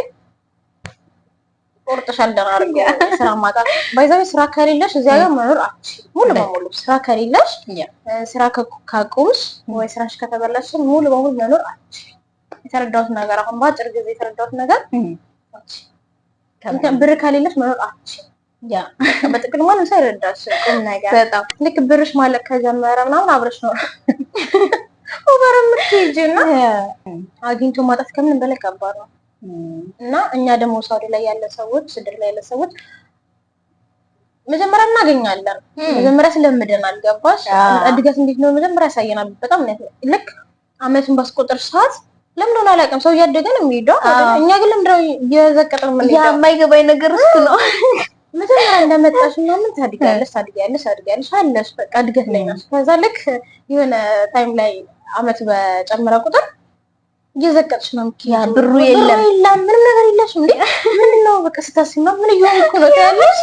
ቆርጠሻል ደራርጎ ስራ ማጣት ባይዛው ስራ ከሌለሽ እዚያ ጋር መኖር አትችይም። ሙሉ በሙሉ ስራ ከሌለሽ ስራ ካቆምሽ ወይ ስራሽ ከተበላሽ ሙሉ በሙሉ መኖር አትችይም። የተረዳሁት ነገር አሁን በአጭር ጊዜ የተረዳሁት ነገር ብር ከሌለሽ መኖር አትችይም። ያ በጥቅል ማንም ሰው ይረዳሽ ቁም ነገር በጣም ልክ ብርሽ ማለት ከጀመረ ምናምን አብረሽ ነው ኦቨር ምትሄጂና አግኝቶ ማጣት ከምንም በላይ ከባድ ነው። እና እኛ ደግሞ ሳውዲ ላይ ያለ ሰዎች ስድር ላይ ያለ ሰዎች መጀመሪያ እናገኛለን። መጀመሪያ ስለምደን አልገባሽ እድገት እንዴት ነው መጀመሪያ ያሳየናል። በጣም ልክ አመቱን ባስቆጥር ሰዓት ለምን አላውቅም ሰው እያደገ ነው የሚሄደው። እኛ ግን ለምንድነው እየዘቀጥን ምን ያ የማይገባኝ ነገር እሱ ነው። መጀመሪያ እንደመጣሽ ምናምን ታድጊያለሽ አለሽ በቃ እድገት ላይ ነሽ። ከዛ ልክ የሆነ ታይም ላይ አመት በጨመረ ቁጥር እየዘቀጥሽ ነው የምትሄጂው። ያ ብሩ የለም ምንም ነገር የለሽም እንዴ ምንድን ነው በቃ ስታስቢማ ምን እየሆንኩ ነው ያለሽ?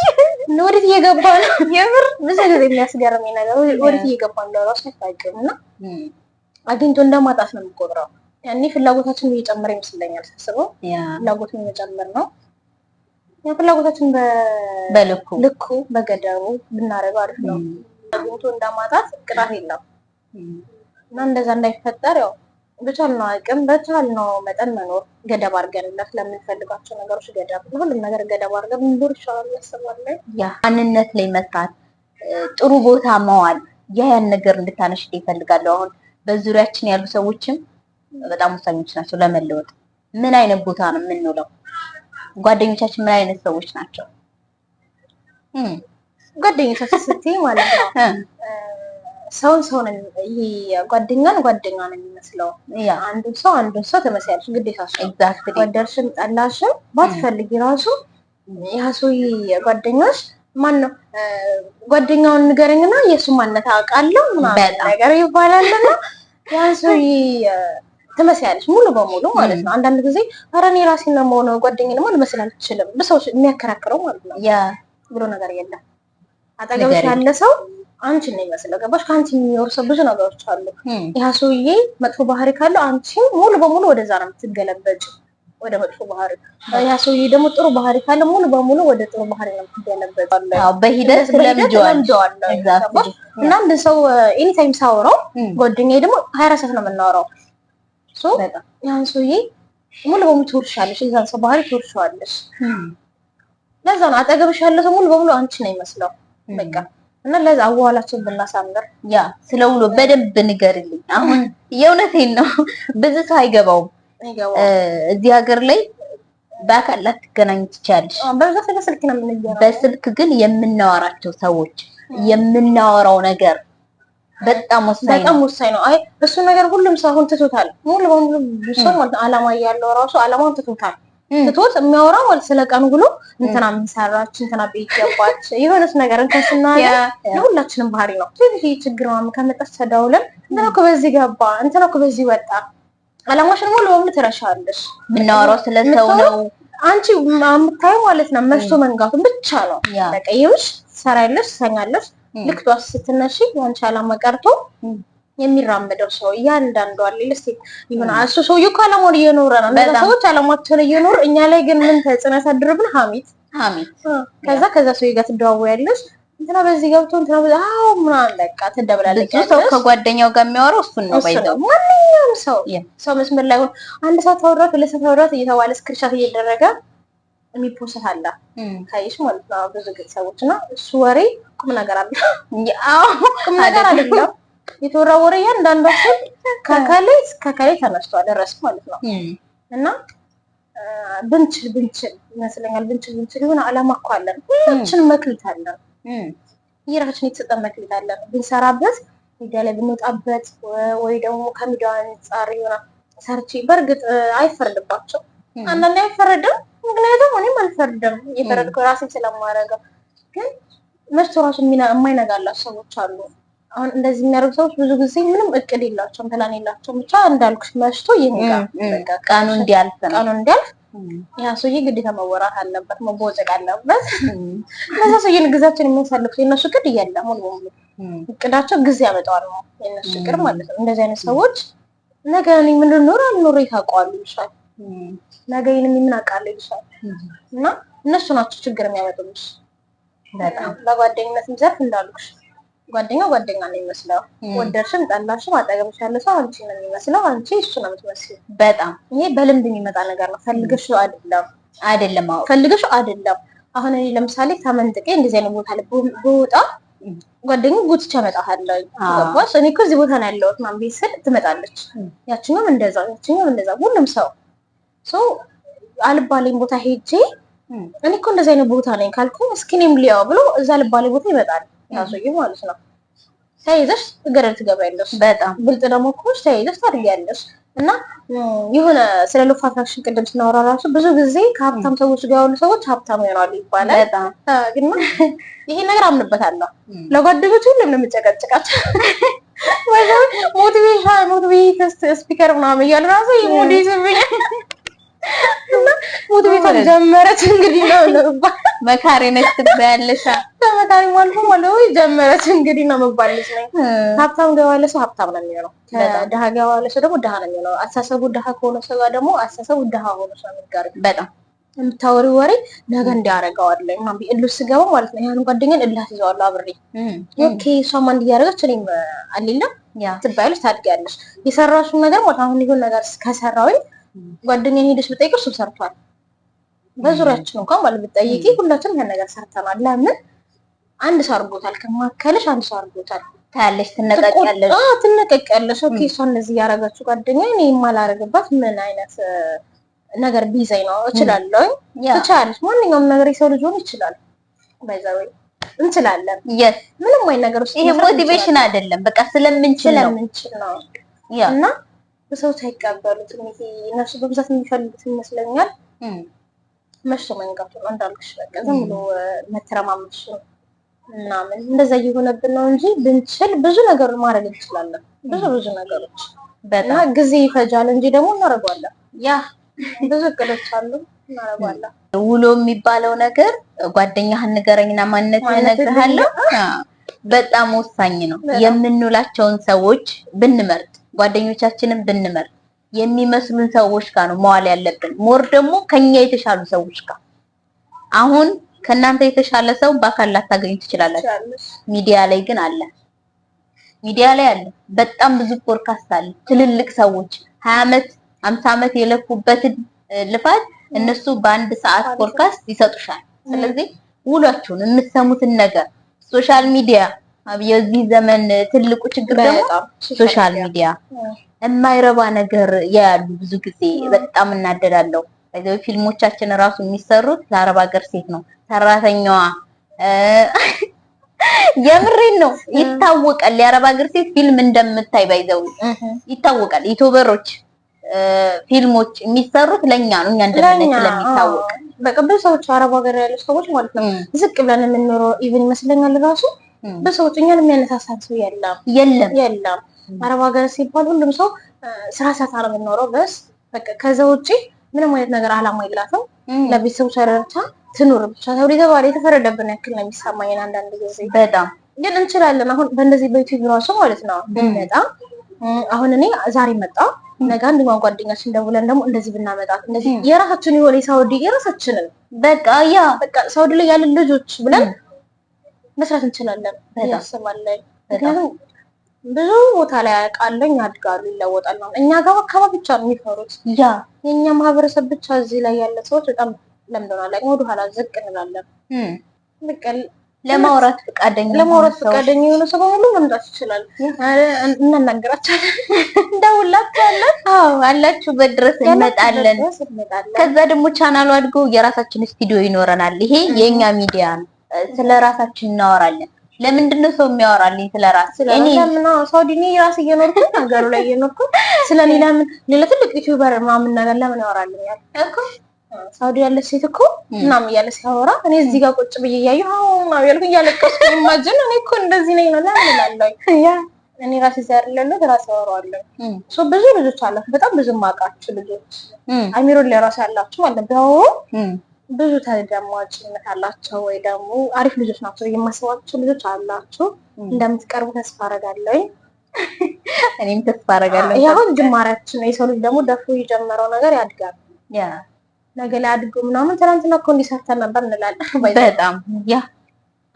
ወዴት እየገባ ነው? የምር ብዙ ጊዜ የሚያስገርመኝ ነገር ወዴት እየገባ ነው ራሱ አይታወቅም። እና አግኝቶ እንደማጣት ነው የምቆጥረው። ያኔ ፍላጎታችን እየጨመረ ይመስለኛል ሳስበው። ፍላጎትን እየጨመረ ነው። ፍላጎታችን በልኩ በገደቡ ብናደርገው አሪፍ ነው። አግኝቶ እንደማጣት ቅጣት የለም እና እንደዛ እንዳይፈጠር ያው በቻልነው አቅም በቻልነው መጠን መኖር ገደብ አድርገንለት ለምንፈልጋቸው ነገሮች ገደብ ሁሉም ነገር ገደብ አድርገን ብንኖር ይሻላል ያስባለሁ። ማንነት ላይ መስራት ጥሩ ቦታ መዋል ያን ነገር እንድታነሽ ይፈልጋለሁ። አሁን በዙሪያችን ያሉ ሰዎችም በጣም ወሳኞች ናቸው ለመለወጥ። ምን አይነት ቦታ ነው የምንውለው? ጓደኞቻችን ምን አይነት ሰዎች ናቸው? ጓደኞቻችን ስትይ ማለት ነው ሰው ነን። ይሄ ጓደኛ ነው የሚመስለው። አንዱን ሰው ተመሳሳይ ግዴታ ኤግዛክትሊ ወደድሽም ጠላሽም ባትፈልጊ ራሱ ያ ሰውዬ ጓደኛሽ ማን ነው? ጓደኛውን ንገረኝና የሱ ማንነት አውቃለሁ ምናምን ነገር ይባላልና ያን ሰውዬ ትመስያለሽ ሙሉ በሙሉ ማለት ነው። አንዳንድ ጊዜ ኧረ እኔ ራሴን ነው የምሆነው ጓደኛዬን ማለት መስል አልችልም በሰው የሚያከራክረው ማለት ነው። ያ ብሎ ነገር የለም። አጠገብሽ ያለ ሰው አንቺ ነው የሚመስለው። ገባሽ? ከአንቺ የሚወርሰው ብዙ ነገሮች አሉ። ያ ሰውዬ መጥፎ ባህሪ ካለው አንቺ ሙሉ በሙሉ ወደዛ ነው የምትገለበጭ ወደ መጥፎ ባህሪ። ያ ሰውዬ ደግሞ ጥሩ ባህሪ ካለ ሙሉ በሙሉ ወደ ጥሩ ባህሪ ነው የምትገለበጭ። አዎ በሂደት ለምጄዋለሁ። ገባሽ? እና አንድ ሰው ኤኒ ታይም ሳወራው ጓደኛዬ ደግሞ 24 ሰዓት ነው የምናወራው። ያን ሰውዬ ሙሉ በሙሉ ትወርሻለሽ፣ የዛን ሰው ባህሪ ትወርሻለሽ። ለዛ ነው አጠገብሽ ያለ ሰው ሙሉ በሙሉ አንቺ ነው የሚመስለው በቃ። እና ለዛ አዋላችን ብናሳምር ያ ስለውሎ በደንብ ንገርልኝ። አሁን የእውነቴን ነው ብዙ ሰው አይገባውም። እዚህ ሀገር ላይ በአካል ላትገናኝ ትችያለሽ። በብዛት በስልክ ነው የምንገናኘው። በስልክ ግን የምናወራቸው ሰዎች የምናወራው ነገር በጣም ወሳኝ ነው። አይ እሱ ነገር ሁሉም ሰው አሁን ትቶታል። ሙሉ በሙሉ ሰው ማለት አላማ ያለው ራሱ አላማውን ትቶታል። ትቶት የሚያወራው ማለት ስለቀኑ ብሎ እንትና ምን ሰራች፣ እንትና ቤት ገባች የሆነስ ነገር እንከስና ለሁላችንም ባህሪ ነው። ስለዚህ ችግር ማም ከመጣች ተዳውለን እንትና እኮ በዚህ ገባ፣ እንትና እኮ በዚህ ወጣ። አላማሽን ሙሉ በሙሉ ትረሻለሽ። የምናወራው ስለሰው ነው። አንቺ የምታየው ማለት ነው መሽቶ መንጋቱ ብቻ ነው። በቃ ይኸውልሽ ትሰሪያለሽ፣ ትሰኛለሽ። ልክ ጧት ስትነሺ ያንቺ አላማ ቀርቶ የሚራመደው ሰው እያንዳንዱ አለ ልስቲ ይሁን እሱ ሰውዬው እኮ አላማውን እየኖረ ነው። እነዛ ሰዎች አላማቸውን እየኖሩ እኛ ላይ ግን ምን ተጽዕኖ ያሳድርብን? ሀሚት። ከዛ ሰውዬ ጋር ትደዋወያለሽ። እንትና በዚህ ገብቶ እንትና በዚህ ምናምን በቃ ትደብላለች። ሰው ከጓደኛው ጋር የሚያወራው እሱን ነው። ባይዘው ማንኛውም ሰው መስመር ላይ ሆኖ አንድ ሰዓት አወራት ሁለት ሰዓት አወራት እየተባለ ስክሪንሻት እየደረገ የሚፖስት አለ ካይሽ ማለት ነው። ብዙ ግል ሰዎች እና እሱ ወሬ ቁም ነገር አለ። ቁም ነገር አይደለም የተወራ ወሬ እያንዳንዱ ከካሌ ተነስቷል ድረስ ማለት ነው። እና ብንችል ይመስለኛል ብንችል የሆነ አላማ እኮ አለን። ሁላችንም መክሊት አለን። የራሳችን የተሰጠ መክሊት አለን። ብንሰራበት ሚዲያ ላይ ብንወጣበት ወይ ደግሞ ከሚዲያ አንጻር የሆነ ሰርቼ በእርግጥ አይፈረድባቸው አንዳንዴ አይፈረድም። ምክንያቱም እኔም አልፈርድም የፈረድከው ራሴን ስለማደርገው። ግን መሽቶ ራሱ የማይነጋላቸው ሰዎች አሉ። አሁን እንደዚህ የሚያደርጉ ሰዎች ብዙ ጊዜ ምንም እቅድ የላቸውም፣ ፕላን የላቸውም። ብቻ እንዳልኩሽ መሽቶ ይሄዳል። በቃ ቀኑ እንዲያልፍ ያ ሰውዬ ግዴታ መወራት አለበት፣ መቦጨቅ አለበት። ለዛ ሰውዬ ግዛችን የሚያሳልፉት የነሱ እቅድ እያለ ሙሉ በሙሉ እቅዳቸው ጊዜ ያመጣዋል ነው የነሱ እቅድ ማለት ነው። እንደዚህ አይነት ሰዎች ነገ እኔ ምን ልኖር አልኖር ይታውቃሉ ይሻል ነገ ይሄን ምን አውቃለሁ ይሻል። እና እነሱ ናቸው ችግር የሚያመጡልሽ። በጣም በጓደኝነትም ዘርፍ እንዳልኩሽ ጓደኛ ነው የሚመስለው። ወደድሽም ጠላሽም አጠገብሽ ያለ ሰው አንቺ ነው የሚመስለው፣ አንቺ እሱ ነው የምትመስለው። በጣም ይሄ በልምድ የሚመጣ ነገር ነው። ፈልገሽው አይደለም። አሁን እኔ ለምሳሌ ተመንጥቄ እንደዚህ አይነት ቦታ ላይ ብወጣ ጓደኛዬ ጉትቻ እመጣለሁ። ገባሽ? እኔ እኮ እዚህ ቦታ ነው ያለሁት ማን ቤት ስል ትመጣለች። ያቺኛውም እንደዛ ሁሉም ሰው አልባሌም ቦታ ሄጄ እኔ እኮ እንደዚህ አይነት ቦታ ነኝ ካልኩኝ እስኪ እኔም ሊያው ብሎ እዛ አልባሌ ቦታ ይመጣል። ያሰውዬ ማለት ነው። ተይዘሽ ገደል ትገባያለሽ። በጣም ብልጥ ደግሞ እኮ ተይዘሽ ታድጊያለሽ። እና የሆነ ስለ ሎ ኦፍ አትራክሽን ቅድም ስናወራ ራሱ ብዙ ጊዜ ከሀብታም ሰዎች ጋር ያሉ ሰዎች ሀብታም ይሆናሉ ይባላል። ግን ይሄ ነገር አምንበታለሁ። ለጓደኞች ሁሉም ነው የምጨቀጭቃቸው። ሞቲቬሽን ስፒከር ምናምን እያሉ ራሱ ይሞዲዝብኛል። ሞቲቬሽን ጀመረች እንግዲህ ነው መካሪ ነች ትባያለሽ። ተመካሪ ማለት ወይ ጀመረች እንግዲህ ነው መባል ልጅ ነኝ። ሀብታም ጋር ያለ ሰው ሀብታም ነው የሚሆነው፣ ከድሃ ጋር ያለ ሰው ደግሞ ድሃ ነው የሚሆነው። አስተሳሰቡ ድሃ ከሆነ ሰው ጋር ደግሞ አስተሳሰቡ ድሃ ሆኖ ሰው ጋር በጣም የምታወሪው ወሬ ነገ እንዲያረጋዋለሁ ምናምን እልህ ስገባ ማለት ነው። ያን ጓደኛን እልህ አስይዘዋለሁ አብሬ። ኦኬ እሷማ እንዲያረጋች እኔም አሊላ ትባያለሽ፣ ታድጊያለሽ። የሰራሽው ነገር ማለት አሁን ይሁን ነገር ከሰራሁኝ ጓደኛዬን ሄደሽ ብጠይቅሽ እሱ ሰርቷል። በዙሪያችን እንኳን ማለት ብትጠይቂ ሁላችንም ያን ነገር ሰርተናል። ለምን አንድ ሰው አድርጎታል፣ ከማከለሽ አንድ ሰው አድርጎታል። ታያለሽ፣ ትነቀቂያለሽ። ትነቀቂያለሽ። ኦኬ እሷ እንደዚህ ያረጋችሁ ጓደኛ እኔ የማላረግባት ምን አይነት ነገር ቢዘኝ ነው እችላለሁ። ትችላለሽ። ማንኛውም ነገር የሰው ልጅ ሆኖ ይችላል። ባይዛው እንችላለን። ምንም ወይ ነገር ውስጥ ይሄ ሞቲቬሽን አይደለም፣ በቃ ስለምንችል ነው። እና በሰዎች አይቀበሉትም። ይሄ እነሱ በብዛት የሚፈልጉት ይመስለኛል መሽቶ መንጋቱ ነው እንዳልኩሽ። በቃ ዝም ብሎ መተረማመሽ ምናምን እንደዛ እየሆነብን ነው እንጂ ብንችል ብዙ ነገር ማድረግ እንችላለን። ብዙ ነገሮች እና ጊዜ ይፈጃል እንጂ ደግሞ እናደርገዋለን። ብዙ እቅዶች አሉ፣ እናደርገዋለን። ውሎ የሚባለው ነገር ጓደኛህን ንገረኝና ማንነት እነግርሃለሁ በጣም ወሳኝ ነው። የምንውላቸውን ሰዎች ብንመርጥ፣ ጓደኞቻችንን ብንመርጥ የሚመስሉን ሰዎች ጋር ነው መዋል ያለብን። ሞር ደግሞ ከኛ የተሻሉ ሰዎች ጋር። አሁን ከናንተ የተሻለ ሰው በአካል ላታገኙ ትችላላችሁ። ሚዲያ ላይ ግን አለ። ሚዲያ ላይ አለ። በጣም ብዙ ፖድካስት አለ። ትልልቅ ሰዎች 20 ዓመት 50 ዓመት የለፉበትን ልፋት እነሱ በአንድ ሰዓት ፖድካስት ይሰጡሻል። ስለዚህ ውሏችሁን የምትሰሙትን ነገር ሶሻል ሚዲያ የዚህ ዘመን ትልቁ ችግር ደግሞ ሶሻል ሚዲያ የማይረባ ነገር ያያሉ። ብዙ ጊዜ በጣም እናደዳለሁ። ፊልሞቻችን ራሱ የሚሰሩት ለአረብ ሀገር ሴት ነው። ሰራተኛዋ የምሬን ነው፣ ይታወቃል። የአረብ ሀገር ሴት ፊልም እንደምታይ ባይዘው ይታወቃል። ዩቲዩበሮች ፊልሞች የሚሰሩት ለኛ ነው፣ እኛ እንደምንል ስለሚታወቅ በቃ ብዙ ሰዎች አረብ ሀገር ያሉ ሰዎች ማለት ነው ዝቅ ብለን የምንኖረው ኢቭን ይመስለኛል ራሱ በሰዎች እኛን የሚያነሳሳን ሰው የለም። አረብ ሀገር ሲባል ሁሉም ሰው ስራ ሰታ ነው የምንኖረው በስ በቃ ከዛ ውጪ ምንም አይነት ነገር አላማ የላትም። ለቤተሰቡ ሰርታ ትኑር ብቻ ተብሎ የተባለ የተፈረደብን ያክል ነው የሚሰማኝ አንዳንድ ጊዜ። በጣም ግን እንችላለን። አሁን በእንደዚህ በዩቲዩብ ራሱ ማለት ነው ብንመጣ አሁን እኔ ዛሬ መጣ ነገ አንድ ጓደኛችን ደውለን ደግሞ እንደዚህ ብናመጣት እንደዚህ የራሳችን የሆነ የሳውዲ የራሳችንን በቃ ሳውዲ ላይ ያለን ልጆች ብለን መስራት እንችላለን ያስባለን። ምክንያቱም ብዙ ቦታ ላይ ያውቃለኝ ያድጋሉ፣ ይለወጣሉ። እኛ ጋር አካባቢ ብቻ ነው የሚፈሩት። የኛ ማህበረሰብ ብቻ እዚህ ላይ ያለ ሰዎች በጣም ለምደናል። ላይ ወደ ኋላ ዝቅ እንላለን። በቃ ለማውራት ፈቃደኛ የሆነ ሰው ሁሉ መምጣት ይችላል። እናናገራቸዋለን፣ እንደውላችኋለን። አላችሁበት ድረስ እንመጣለን። ከዛ ደግሞ ቻናሉ አድጎ የራሳችን ስቱዲዮ ይኖረናል። ይሄ የኛ ሚዲያ ነው። ስለራሳችን እናወራለን። ለምንድን ነው ሰው የሚያወራልኝ ስለራስ? እኔ ለምን ሳውዲ ነኝ ራስ እየኖርኩ ሀገሩ ላይ እየኖርኩ ስለኔ ለምን ሌላ ትልቅ ዩቲዩበር ምናምን ነገር ለምን ያወራልኛል እኮ? ሳውዲ ያለ ሴት እኮ ምናምን እያለ ሲያወራ እኔ እዚህ ጋር ቁጭ ብዬ እያየሁ ምናምን ያልኩ እያለቀስኩ ኢማጂን እኔ እኮ እንደዚህ ነኝ ነው ለምን እላለሁ። እኔ ራሴ ዛሬ ለለው ራሴ አወራዋለሁ። ብዙ ልጆች አሉ፣ በጣም ብዙ ማውቃቸው ልጆች አሚሮ ለራሴ ያላችሁ ማለት ነው ብዙ ተደማጭነት አላቸው ወይ ደግሞ አሪፍ ልጆች ናቸው የማስባቸው ልጆች አላችሁ። እንደምትቀርቡ ተስፋ አደርጋለሁ። እኔም ተስፋ አደርጋለሁ። ያው ጅማሬያችን ነው። የሰው ልጅ ደግሞ ደፍሮ የጀመረው ነገር ያድጋል። ነገ ላይ አድጎ ምናምን ትናንትና እኮ እንዲሰርተን ነበር እንላለን። በጣም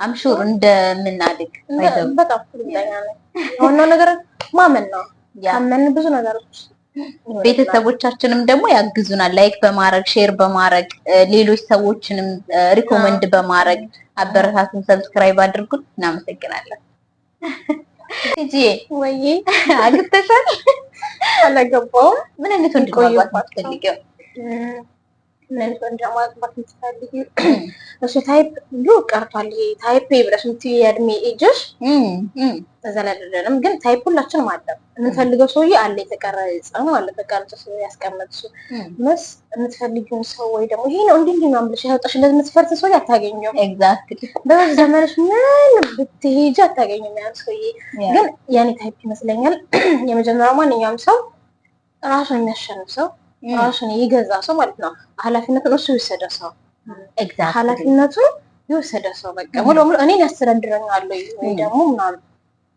አምሹር እንደምናድግ በጣም እርግጠኛ ነኝ። ዋናው ነገር ማመን ነው። ያመን ብዙ ነገሮች ቤተሰቦቻችንም ደግሞ ያግዙናል። ላይክ በማድረግ ሼር በማድረግ ሌሎች ሰዎችንም ሪኮመንድ በማድረግ አበረታቱን። ሰብስክራይብ አድርጉን። እናመሰግናለን። እጂ ወይ አግተሻል? አላገባውም። ምን አይነት ወንድ ነው ማግባት ፈልገው? ምን አይነት ወንድ ማግባት የምትፈልጊ? እሱ ታይፕ ብሎ ቀርቷል። ይሄ ታይፕ ብለሽ የምትይው የእድሜ ኤጅሽ እዛ ላይ አይደለም። ግን ታይፕ ሁላችንም አለ። የምንፈልገው ሰውዬ አለ የተቀረጸ ማለት ተቀርጾ ያስቀመጥሽው መስ የምትፈልጊውን ሰው ወይ ደግሞ ይሄ ነው እንዲህ ነው ብለሽ ያወጣሽለት የምትፈርት ሰውዬ አታገኘውም። ኤግዛክትሊ በዚህ ዘመንሽ ምን ብትሄጂ አታገኘውም ያን ሰውዬ። ግን ያኔ ታይፕ ይመስለኛል የመጀመሪያው ማንኛውም ሰው ራሱን የሚያሸንፍ ሰው ራሱን የገዛ ሰው ማለት ነው። ኃላፊነቱን እሱ የወሰደ ሰው ኃላፊነቱን የወሰደ ሰው በቃ ሙሉ ሙሉ እኔን ያስተዳድረኛል ወይ ደግሞ ምናምን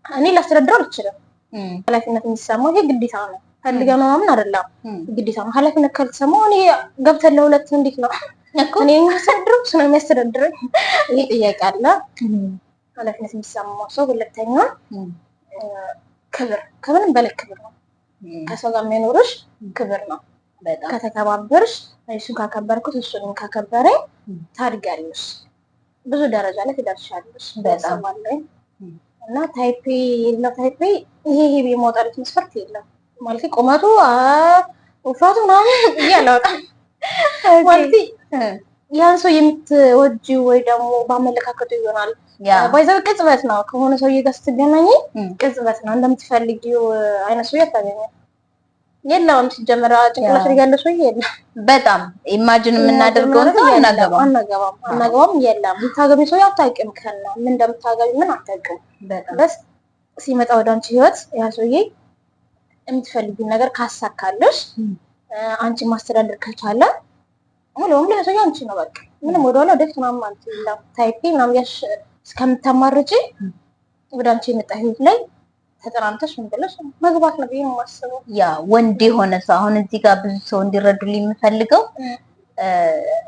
እኔ ላስተዳድረው አልችልም። ኃላፊነት የሚሰማው ይሄ ግዴታ ነው። ፈልገህ ነው ምናምን አይደለም ግዴታ ነው። ኃላፊነት ካልተሰማው እኔ ገብተን ለሁለት እንዴት ነው እኔ የሚያስተዳድረው እሱ ነው የሚያስተዳድረኝ? ይሄ ጥያቄ አለ። ኃላፊነት የሚሰማው ሰው ሁለተኛ ክብር፣ ከምንም በላይ ክብር ነው። ከሰው ጋር የሚኖርሽ ክብር ነው። ከተከባበርሽ እሱን ካከበርኩት እሱን ካከበረኝ ታድጋለሽ፣ ብዙ ደረጃ ላይ ትደርሻለሽ። በጣም አለኝ እና ታይፕ የለም። ታይፕ ይሄ የማውጣት መስፈርት የለም ማለት ቁመቱ ውፍረቱ ምናምን እያለወጣም ማለት ያን ሰው የምትወጂው ወይ ደግሞ በአመለካከቱ ይሆናል። ባይዘው ቅጽበት ነው። ከሆነ ሰውዬ ጋር ስትገናኝ ቅጽበት ነው። እንደምትፈልጊው አይነት ሰው አታገኝም። የለውም ሲጀመር ጭንቅላት ላይ ያለ ሰውዬ የለም። በጣም ኢማጂን የምናደርገው ነው። አናገባም የለም። የምታገቢ ሰው አታውቂም። ከና ምን እንደምታገቢ ምን አታውቂም። በስ ሲመጣ ወደ አንቺ ህይወት ያ ሰውዬ የምትፈልጊው ነገር ካሳካለሽ አንቺ ማስተዳደር ከቻለ ሙሉ ሙሉ ሰውዬ አንቺ ነው በቃ ምንም ወደኋላ ወደፊት ምናምን ማለት የለም። ታይፒ ምናምን ያሽ እስከምታማርጪ ወደ አንቺ የመጣ ህይወት ላይ ተጠራንተሽ ምን ብለሽ መግባት ነው ብዬ የማስበው። ያ ወንድ የሆነ ሰው አሁን እዚህ ጋር ብዙ ሰው እንዲረዱልኝ የምፈልገው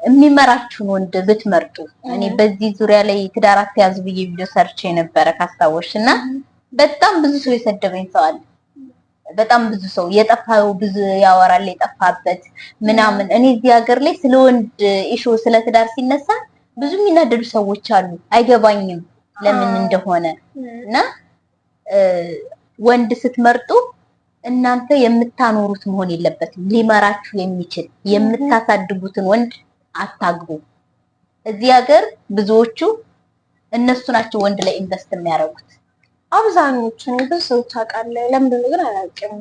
የሚመራችሁን ወንድ ብትመርጡ። እኔ በዚህ ዙሪያ ላይ ትዳር አትያዙ ብዬ ቪዲዮ ሰርቼ ነበረ ካስታወስሽና በጣም ብዙ ሰው የሰደበኝ ሰው አለ። በጣም ብዙ ሰው የጠፋው ብዙ ያወራል የጠፋበት ምናምን። እኔ እዚህ ሀገር ላይ ስለ ወንድ ኢሹ ስለ ትዳር ሲነሳ ብዙ የሚናደዱ ሰዎች አሉ። አይገባኝም ለምን እንደሆነ እና ወንድ ስትመርጡ እናንተ የምታኖሩት መሆን የለበትም። ሊመራችሁ የሚችል የምታሳድጉትን ወንድ አታግቡ። እዚህ ሀገር ብዙዎቹ እነሱ ናቸው ወንድ ላይ ኢንቨስት የሚያደርጉት። አብዛኞቹ ነው ብዙ ሰዎች አውቃለሁ። ለምንድን ነው ግን አላውቅም።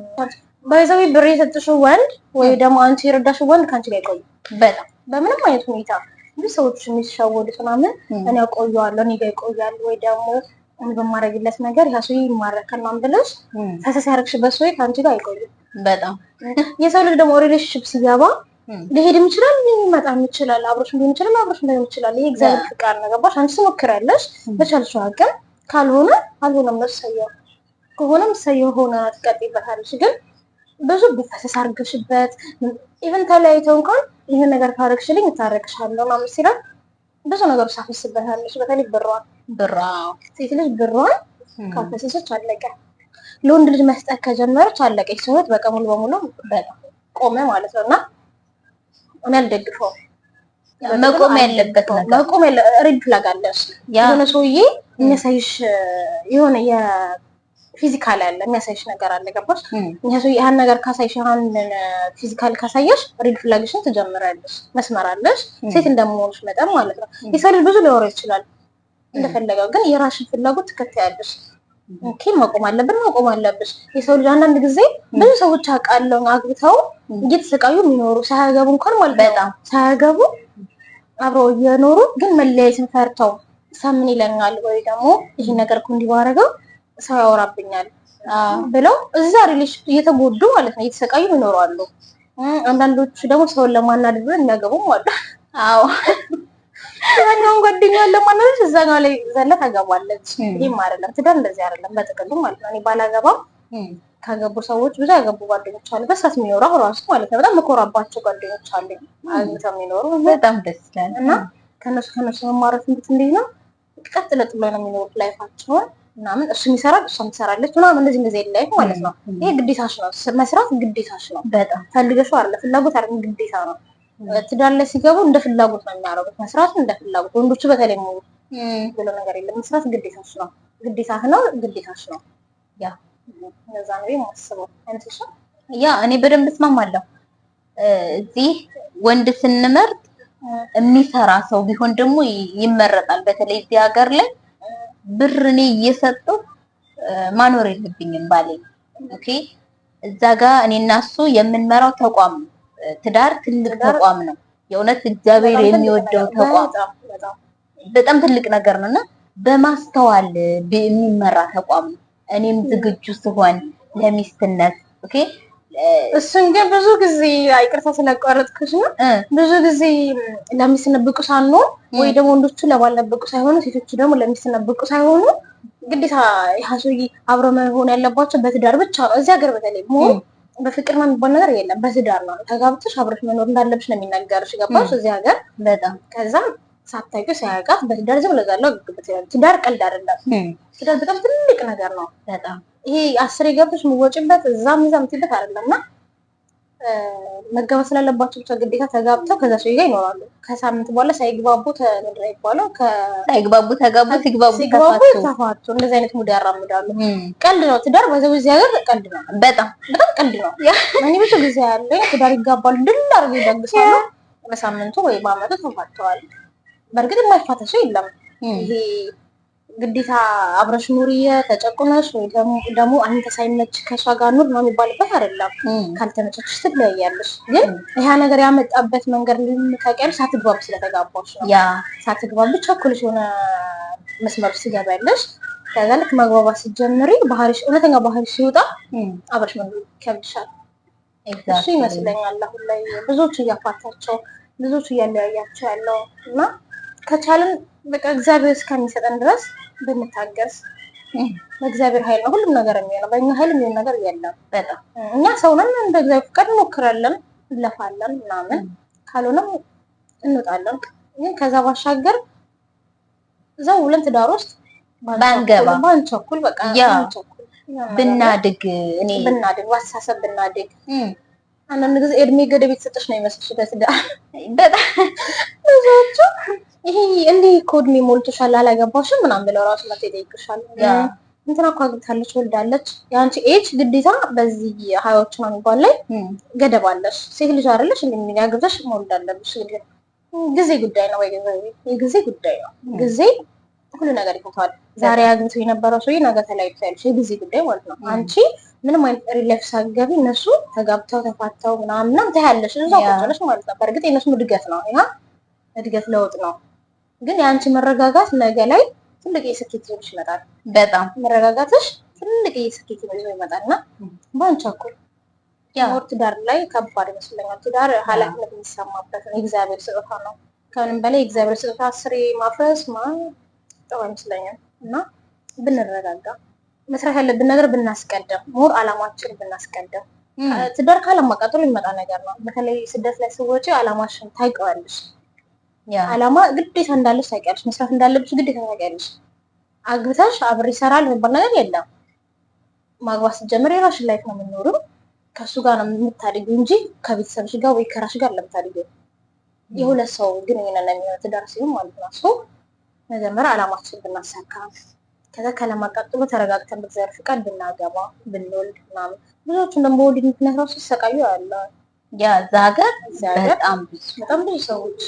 ባይዘዊ ብር የሰጥሽው ወንድ ወይ ደግሞ አንቺ የረዳሽው ወንድ ካንቺ ጋር ይቆይ በጣም በምንም አይነት ሁኔታ። ብዙ ሰዎች የሚሻወዱት ምናምን እኔ አቆየዋለሁ እኔ ጋር ይቆያል ወይ ደግሞ እኔ በማረግለት ነገር ያ ሰው ይማረካል ምናምን ብለሽ ፈሰስ ያደረግሽበት ሰው ካንቺ ጋር አይቆይም። በጣም የሰው ልጅ ደግሞ ሪሌሽንሺፕ ሲገባ ሊሄድም ይችላል ሊመጣም ይችላል። አብሮሽ ሊሆን ይችላል አብሮሽ ላይሆን ይችላል። ይሄ እግዚአብሔር ፍቃድ ነው። ገባሽ? አንቺ ትሞክሪያለሽ በቻልሽው አቅም። ካልሆነም ሰየው ከሆነም ሰየው ሆነ ትቀጥይበታለሽ። ግን ብዙ በፈሰስ አድርገሽበት ኢቭን ተለያይተው እንኳን ይሄን ነገር ካረግሽልኝ እታረቅሻለሁ ምናምን ሲላል ብዙ ነገር ሳፈስበታለሽ። በተለይ ብሯ ሴት ልጅ ብሯን ካፈሰሰች አለቀ። ለወንድ ልጅ መስጠት ከጀመረች አለቀ። ሰውት በቃ ሙሉ በሙሉ በጣም ቆመ ማለት ነውና እኔ አልደግፈውም። መቆም ያለበት ነገር መቆም ሬድ ፍላግ አለሽ። የሆነ ሰውዬ የሚያሳይሽ የሆነ የፊዚካል ያለ የሚያሳይሽ ነገር አለ። ገባሽ? እኛ ሰው ያን ነገር ካሳይሽ ያን ፊዚካል ካሳየሽ ሬድ ፍላግሽን ትጀምራለሽ። መስመር አለሽ ሴት እንደምሆንሽ መጠን ማለት ነው። የሰው ልጅ ብዙ ሊወራ ይችላል እንደፈለገው፣ ግን የራስሽን ፍላጎት ትከታያለሽ። ኦኬ መቆም አለብሽ። የሰው ልጅ አንዳንድ ጊዜ ብዙ ሰዎች አውቃለሁ አግብተው እየተሰቃዩ የሚኖሩ ሳያገቡ እንኳን ማለት ነው ሳያገቡ አብረው እየኖሩ ግን መለያየትን ፈርተው ሰምን ይለኛል ወይ ደግሞ ይሄ ነገር እኮ እንዲባረገው ሰው ያወራብኛል ብለው እዛ ሪሌሽን እየተጎዱ ማለት ነው እየተሰቃዩ ይኖራሉ። አንዳንዶቹ ደግሞ ሰውን ለማናደድ ብለው የሚያገቡም አሉ። አዎ ያኛውን ጓደኛዋን ለማናደድ እዛኛው ላይ ዘለ ታገባለች። ይሄም አይደለም ትዳር እንደዚህ አይደለም በጥቅሉ ማለት ነው። እኔ ባላገባም ካገቡ ሰዎች ብዙ ያገቡ ጓደኞች አሉ። በሳት የሚኖሩ ራሱ ማለት ነው። በጣም መኮራባቸው ጓደኞች አሉ አግብተው የሚኖሩ በጣም ደስ ይላል። እና ከነሱ መማረት እንዴት ነው ቀጥ ለጥ ብለው ነው የሚኖሩት ላይፋቸውን ምናምን። እሱም ይሰራል እሷም ትሰራለች ምናምን እንደዚህ ላይፍ ማለት ነው። ይሄ ግዴታሽ ነው። መስራት ግዴታሽ ነው። በጣም ፈልገሽው አይደለም ፍላጎት አይደለም ግዴታ ነው። ትዳር ላይ ሲገቡ እንደ ፍላጎት ነው የሚያደርጉት። መስራት እንደ ፍላጎት ወንዶቹ በተለይ ሙሉ ብሎ ነገር የለም። መስራት ግዴታሽ ነው። ግዴታሽ ነው። ያ እንደዛ ነው የማስበው። አንተሽ ያ እኔ በደንብ እስማማለሁ። እዚህ ወንድ ስንመርጥ የሚሰራ ሰው ቢሆን ደግሞ ይመረጣል። በተለይ እዚህ ሀገር ላይ ብር እኔ እየሰጠው ማኖር የለብኝም ባሌ። ኦኬ እዛ ጋር እኔና እሱ የምንመራው ተቋም ነው። ትዳር ትልቅ ተቋም ነው። የእውነት እግዚአብሔር የሚወደው ተቋም በጣም ትልቅ ነገር ነውና በማስተዋል የሚመራ ተቋም ነው። እኔም ዝግጁ ስሆን ለሚስትነት ኦኬ። እሱን ግን ብዙ ጊዜ አይቅርታ ስለቋረጥኩሽ ነው። ብዙ ጊዜ ለሚስትነት ብቁ ሳንሆን ወይ ደግሞ ወንዶቹ ለባል ብቁ ሳይሆኑ ሴቶቹ ደግሞ ለሚስትነት ብቁ ሳይሆኑ ግዴታ ያሱይ አብሮ መሆን ያለባቸው በትዳር ብቻ ነው። እዚህ ሀገር በተለይ በፍቅር ነው የሚባል ነገር የለም። በትዳር ነው ተጋብተሽ አብረሽ መኖር እንዳለብሽ ነው የሚነገርሽ። ገባሽ? እዚህ ሀገር በጣም ከዛም ሳታውቂው ሳያውቃት በትዳር ዝም ለዛለው ግብት ይላል። ትዳር ቀልድ አይደለም። ትዳር በጣም ትልቅ ነገር ነው። በጣም ይሄ 10 ገብተሽ የምትወጪበት እዛም የምትይበት አይደለምና መጋባት ስላለባቸው ብቻ ግዴታ ተጋብተው ከዛ ሰው ጋር ይኖራሉ። ከሳምንት በኋላ ሳይግባቡ ተነድራ ይባላል። ሳይግባቡ ተጋቡ፣ ሲግባቡ ተፋቱ። እንደዚህ አይነት ሙድ ያራምዳሉ። ቀልድ ነው ትዳር። በዛው እዚህ ሀገር ቀልድ ነው። በጣም ቀልድ ነው። እኔ ብዙ ጊዜ ያለ ትዳር ይጋባሉ፣ ድል አድርገው ይደግሳሉ። በሳምንቱ ወይ በአመቱ ተፋተዋል። በእርግጥ የማይፋታ ሰው የለም። ይሄ ግዴታ አብረሽ ኑሪ ተጨቁነሽ ወይ ደግሞ አንተ ሳይመች ከሷ ጋር ኑር ነው የሚባልበት አይደለም። ካልተመቸሽ ትለያያለሽ። ግን ይሄ ነገር ያመጣበት መንገድ ልንታቀያለሽ ሳትግባቡ ስለተጋባሽ ነው። ያ ሳትግባቡ ቸኩልሽ የሆነ መስመር ሲገባለሽ ከዛ ልክ መግባባት ሲጀምሪ ባህሪሽ እውነተኛ ባህሪሽ ሲወጣ አብረሽ መኖር ይከብድሻል። እሱ ይመስለኛል አሁን ላይ ብዙዎች እያፋታቸው ብዙዎች እያለያያቸው ያለው እና ከቻልን በቃ እግዚአብሔር እስከሚሰጠን ድረስ ብንታገስ በእግዚአብሔር ኃይል ነው ሁሉም ነገር የሚሆነው። በእኛ ኃይል የሚሆን ነገር የለም። በጣም እኛ ሰው ነን። እንደ እግዚአብሔር ፍቃድ እንሞክራለን፣ እንለፋለን ምናምን ካልሆነም እንወጣለን። ግን ከዛ ባሻገር እዛው ብለን ትዳር ውስጥ ባንቸኩል በቃ ብናድግ በአስተሳሰብ ብናድግ አንዳንድ ጊዜ እድሜ ገደብ የተሰጠሽ ነው የሚመስልሽ በትዳር በጣም ብዙዎቹ ይሄ እንዴ እድሜ ሞልቶሻል አላገባሽም ምናምን ብለው ራሱ መጥተው ይጠይቅሻል። እንትና እኮ አግብታለች ወልዳለች። የአንቺ ኤጅ ግዴታ በዚህ ሀያዎች ነው የሚባል ላይ ገደብ አለሽ። ሴት ልጅ አይደለሽ እንዴ አግብተሽ መውለድ አለብሽ። ጊዜ ጉዳይ ነው ወይ የጊዜ ጉዳይ ነው። ጊዜ ሁሉ ነገር ይፈታል። ዛሬ አግብቶ የነበረው ሰውዬ ነገ ተለያይቶ ያለሽ የጊዜ ጉዳይ ማለት ነው። አንቺ ምንም አይነት ሪሌፍ ሳትገቢ እነሱ ተጋብተው ተፋተው ምናምን ታያለሽ እዛው ቁጭ ማለት ነው። በእርግጥ የእነሱ እድገት ነው። ያ እድገት ለውጥ ነው። ግን የአንቺ መረጋጋት ነገ ላይ ትልቅ የስኬት ይዞልሽ ይመጣል። በጣም መረጋጋትሽ ትልቅ የስኬት ይዞ ይመጣልና ባንቸኩል ያው ትዳር ላይ ከባድ ይመስለኛል። ትዳር ኃላፊነት የሚሰማበት ነው። የእግዚአብሔር ስጦታ ነው። ከምንም በላይ የእግዚአብሔር ስጦታ ስሪ ማፍረስ ጥሩ ይመስለኛል። እና ብንረጋጋ መስራት ያለብን ነገር ብናስቀድም ሞር አላማችን ብናስቀድም ትዳር ካላማ ቀጥሎ ይመጣ ነገር ነው። በተለይ ስደት ላይ ስወጪ አላማሽን ታውቂዋለሽ። አላማ ግዴታ እንዳለሽ ታውቂያለሽ። መስራት እንዳለብሽ ግዴታ ታውቂያለሽ። አግብተሽ አብሬ ይሰራል የሚባል ነገር የለም። ማግባት ስትጀምሪ የራስሽን ላይፍ ነው የምትኖሪው። ከሱ ጋር ነው የምታድጊው እንጂ ከቤተሰብሽ ጋር ወይ ከራስሽ ጋር ለምታድጊው የሁለት ሰው ግንኙነት ነው የሚሆነው ትዳር ሲሆን ማለት ነው። ሶ መጀመሪያ አላማችን ብናሳካ ከዛ ከለማቀጥሎ ተረጋግተን በእግዚአብሔር ፍቃድ ብናገባ ብንወልድ ምናምን ብዙዎቹ ደግሞ ወልድ ምክንያት ራሱ ሲሰቃዩ ያለ ያ እዛ ሀገር በጣም ብዙ ሰዎች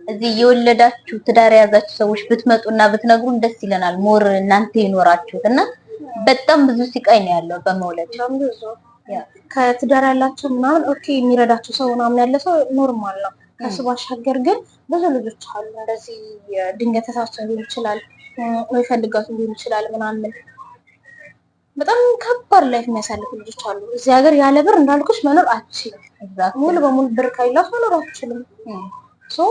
እዚህ የወለዳችሁ ትዳር የያዛችሁ ሰዎች ብትመጡና ብትነግሩን ደስ ይለናል። ሞር እናንተ ይኖራችሁት እና በጣም ብዙ ሲቃይ ነው ያለው በመውለድ ከትዳር ያላችሁ ምናምን ኦኬ የሚረዳችሁ ሰው ምናምን ያለ ሰው ኖርማል ነው። ከሱ ባሻገር ግን ብዙ ልጆች አሉ እንደዚህ ድንገት ተሳስተው ሊሆን ይችላል ወይ ፈልጋቱ ሊሆን ይችላል ምናምን በጣም ከባድ ላይፍ የሚያሳልፉ ልጆች አሉ። እዚህ ሀገር ያለ ብር እንዳልኩሽ መኖር አትችልም። ሙሉ በሙሉ ብር ካይላስ መኖር አትችልም። ሶ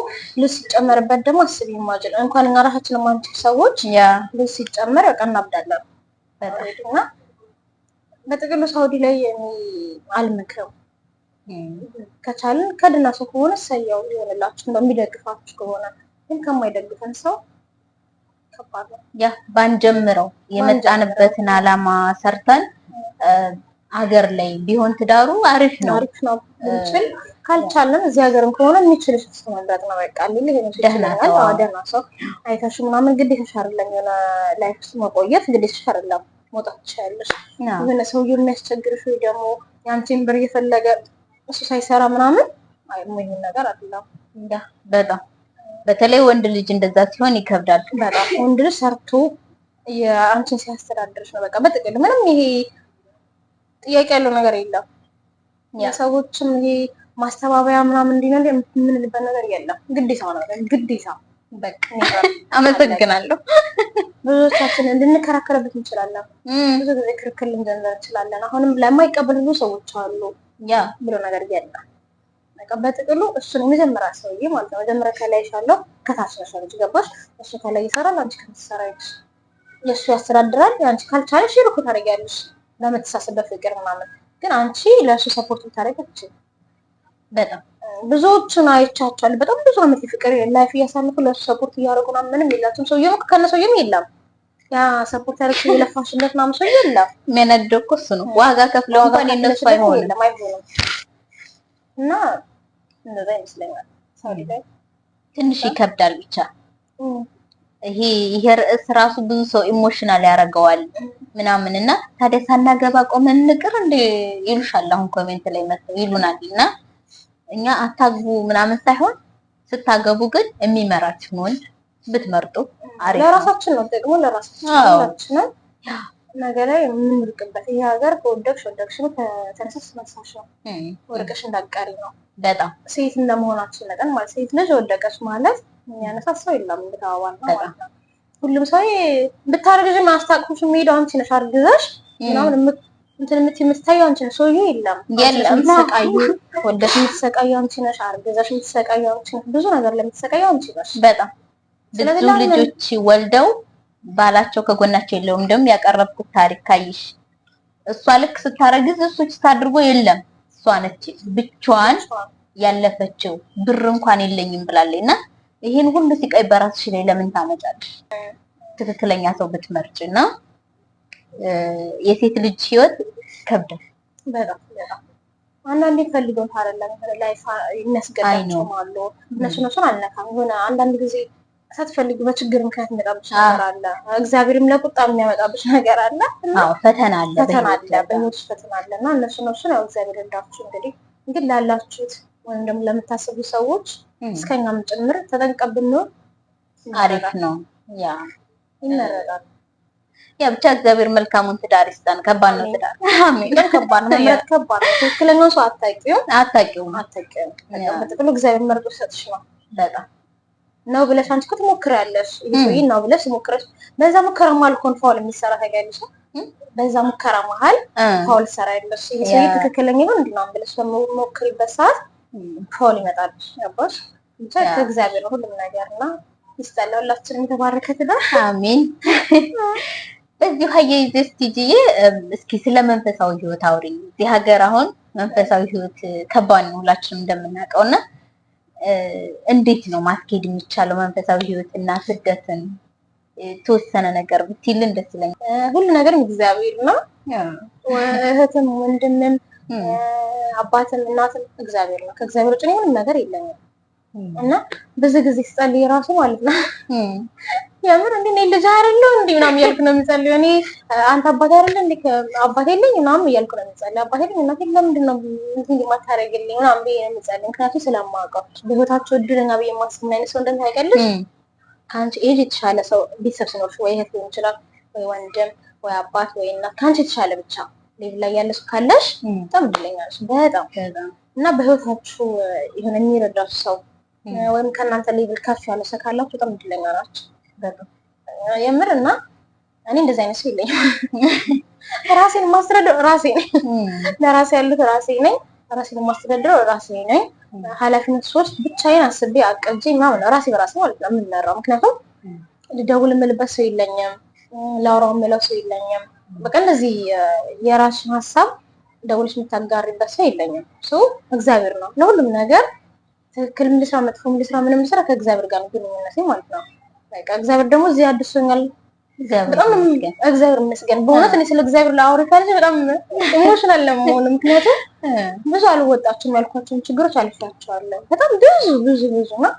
ልጅ ሲጨመርበት ደግሞ አስቢ ማጅን እንኳን እኛ ራሳችን ማንችል ሰዎች ልጅ ሲጨመር በቃ እናብዳለን። እና በጥቅሉ ሳውዲ ላይ አልመክርም። ከቻልን ከድና ሰው ከሆነ ሰያው ይሆንላችሁ እንደሚደግፋችሁ ከሆነ ግን ከማይደግፈን ሰው ከባድ ነው። ያ ባንጀምረው የመጣንበትን አላማ ሰርተን ሀገር ላይ ቢሆን ትዳሩ አሪፍ ነው እንችል ካልቻለን እዚህ ሀገርም ከሆነ የሚችልሽ መምረጥ ነው። በቃ ደህና ሰው አይተሽ ምናምን ግዴታሽ አይደለም የሆነ ላይፍ ውስጥ መቆየት ግዴታሽ አይደለም መውጣት ትችያለሽ። የሆነ ሰውዬው የሚያስቸግርሽ ወይ ደግሞ ያንቺን ብር እየፈለገ እሱ ሳይሰራ ምናምን አይሞኝም ነገር አይደለም። በጣም በተለይ ወንድ ልጅ እንደዛ ሲሆን ይከብዳል በጣም። ወንድ ልጅ ሰርቶ የአንቺን ሲያስተዳድርሽ ነው በቃ በጥቅል ምንም ይሄ ጥያቄ ያለው ነገር የለም። የሰዎችም ይሄ ማስተባበያ ምናምን እንዲነል የምንልበት ነገር የለም። ግዴታ ነው ግዴታ። በቃ አመሰግናለሁ። ብዙዎቻችን እንድንከራከርበት እንችላለን። ብዙ ጊዜ ክርክር ልንጀምር እንችላለን። አሁንም ለማይቀበሉ ብዙ ሰዎች አሉ ብሎ ነገር የለም። በቃ በጥቅሉ እሱን የመጀመሪያ ሰውዬ ማለት ነው። መጀመሪያ ከላይ ያለው ከታች ነው ልጅ ገባሽ? እሱ ከላይ ይሰራል፣ አንቺ ከትሰራይሽ። የእሱ ያስተዳድራል፣ አንቺ ካልቻለሽ ይልኩ ታደርጊያለሽ። ለመተሳሰብ በፍቅር ምናምን። ግን አንቺ ለእሱ ሰፖርት ታደርጊያለሽ። በጣም ብዙዎቹን አይቻቸዋለሁ። በጣም ብዙ አመት ፍቅር ላይፍ እያሳለፉ ለእሱ ሰፖርት እያደረጉ ምንም የላቸውም። ሰውዬው ከነ ሰውዬውም የለም ያ ሰፖርት ያደረግሽ የለፋሽለት ምናምን ሰውዬ የለም። የሚያናድደው እኮ እሱ ነው። ዋጋ ከፍለው እንኳን የነሱ አይሆንም እና እንደዛ ይመስለኛል። ትንሽ ይከብዳል ብቻ። ይሄ ርዕስ ራሱ ብዙ ሰው ኢሞሽናል ያደርገዋል ምናምን እና ታዲያ ሳናገባ ቆመን እንቅር እንደ ይሉሻል። አሁን ኮሜንት ላይ መጥተው ይሉናል። እና እኛ አታግቡ ምናምን ሳይሆን ስታገቡ ግን የሚመራችሁ ወንድ ብትመርጡ አሪፍ። ለራሳችን ነው ደግሞ ለራሳችን ነው ነገ ላይ የምንርቅበት። ይሄ ሀገር ከወደቅሽ ነው፣ ከተነሳሽ ተነሳሽ ነው፣ ወድቀሽ እንዳትቀሪ ነው። በጣም ሴት እንደመሆናችን መጠን ማለት ሴት ልጅ ወደቀች ማለት የሚያነሳት ሰው የለም። ብታዋል ማለት ነው። ሁሉም ሰው ብታረግዥ ማስታቅፉሽ የሚሄደው አንቺ ነሽ። አርግዘሽ ምናምን እንትን የምትታየው አንቺ ነሽ። ሰውዬው የለም የምትሰቃዩ ወደሽ የምትሰቃዩ አንቺ ነሽ። አርግዘሽ የምትሰቃዩ አንቺ ነሽ። ብዙ ነገር ለምትሰቃዩ አንቺ ነሽ። በጣም ብዙ ልጆች ወልደው ባላቸው ከጎናቸው የለውም። እንደውም ያቀረብኩት ታሪክ ካይሽ እሷ ልክ ስታረግዝ እሱ ታድርጎ የለም እሷ ነች ብቻዋን ያለፈችው ብር እንኳን የለኝም ብላለችና ይሄን ሁሉ ሲቀይ በራስሽ ላይ ለምን ታመጫለሽ? ትክክለኛ ሰው ብትመርጭና የሴት ልጅ ህይወት ከብዳል በጣም። አንዳንዴ ፈልገው ታረለም ላይ የሚያስገዳቸው አሉ። እነሱን አልነካም። ሆነ አንዳንድ ጊዜ ሳትፈልጊ በችግር ምክንያት የሚመጣብሽ ነገር አለ። እግዚአብሔርም ለቁጣ የሚያመጣብሽ ነገር አለ። አዎ ፈተና አለ፣ በህይወትሽ ፈተና አለ እና እነሱን ያው እግዚአብሔር እንዳችሁ እንግዲህ ላላችሁት ወይም ደግሞ ለምታስቡ ሰዎች እስከኛም ጭምር ተጠንቀብን ነው አሪፍ ነው። ይመረጣል። ብቻ እግዚአብሔር መልካሙን ትዳር ይስጠን። ከባድ ነው ትዳር። አሜን። ከባድ ነው ማለት ከባድ ነው። ትክክለኛውን ሰው አታውቂውም። በጥቅሉ እግዚአብሔር መርጦ ሰጥሽ ነው በጣም ነው ብለሽ አንቺ እኮ ትሞክሪያለሽ። ይሄ ነው ብለሽ ትሞክሪያለሽ። በዛ ሙከራ መሀል እኮ ፋውል የሚሰራ ታውቂያለሽ። በዛ ሙከራ መሀል ፋውል ሰራይልሽ። ይሄ ሰው ትክክለኛ ይሁን እንዲናም ብለሽ በሞክሪበት ሰዓት ፋውል ይመጣልሽ። ገባሽ? ብቻ ከእግዚአብሔር ነው ሁሉም ነገርና ይስጠላል። ሁላችንም የተባረከ ትዳር አሜን። በዚህ ሀየይዘስ ቲጂዬ እስኪ ስለ መንፈሳዊ ህይወት አውሪኝ። እዚህ ሀገር አሁን መንፈሳዊ ህይወት ከባድ ነው ሁላችንም እንደምናውቀውና እንዴት ነው ማስኬድ የሚቻለው መንፈሳዊ ህይወትና ስደትን? ተወሰነ ነገር ብትይልን ደስ ይለኛል። ሁሉ ነገር እግዚአብሔር ነው። እህትም ወንድምም አባትም እናትም እግዚአብሔር ነው። ከእግዚአብሔር ውጭ ምንም ነገር የለኝም እና ብዙ ጊዜ ስጸልይ ራሱ ማለት ነው የምር እንዴ ነው ልጅ አይደለም እንዴ ምናምን እያልኩ ነው የምጸልየው። እኔ አንተ አባት አይደለም እንዴ አባት የለኝ ምናምን እያልኩ ነው የምጸልየው። አባት የለኝ እናቴ ለምንድን ነው እንዴ ማታረግልኝ ምናምን ብዬ ነው የምጸልየው። ምክንያቱም ስለማውቀው በህይወታቸው እድለኛ ብዬ የማስብ ምን አይነት ሰው እንደምታውቂያለሽ። ከአንቺ ኤጅ የተሻለ ሰው ቤተሰብ ሲኖርሽ ወይ እህት ሊሆን ይችላል ወይ ወንድም ወይ አባት ወይ እናት ከአንቺ የተሻለ ብቻ ሌቭል ላይ ያለ ሰው ካለሽ በጣም እድለኛ ነሽ። በጣም እና በህይወታችሁ የሆነ የሚረዳችሁ ሰው ወይም ከእናንተ ሌቭል ከፍ ያለ ሰው ካላችሁ በጣም እድለኛ ናችሁ። የምር እና እኔ እንደዚህ አይነት ሰው የለኝም። ራሴን ማስተዳደር ራሴ ነኝ። ለራሴ ያሉት ራሴ ነኝ። ራሴን ማስተዳደር ራሴ ነኝ። ኃላፊነት ሶስት ብቻዬን አስቤ አቅጄ ምናምን ራሴ በራሴ ማለት ነው የምንመራው። ምክንያቱም ልደውል የምልበት ሰው የለኝም። ላውራው የምለው ሰው የለኝም። በቃ እንደዚህ የራስሽን ሀሳብ ደውልሽ የምታጋሪበት ሰው የለኝም። እግዚአብሔር ነው ለሁሉም ነገር ትክክል ምልስራ መጥፎ ምልስራ ምንም ስራ ከእግዚአብሔር ጋር ነው ግንኙነቴ ማለት ነው። በቃ እግዚአብሔር ደግሞ እዚህ አድርሶኛል። በጣም እግዚአብሔር ይመስገን። በእውነት እኔ ስለ እግዚአብሔር ላወራ ካልኩ በጣም ኢሞሽናል ለመሆን ምክንያቱም ብዙ አልወጣችሁም ያልኳቸውን ችግሮች አልፋቸዋለሁ። በጣም ብዙ ነው።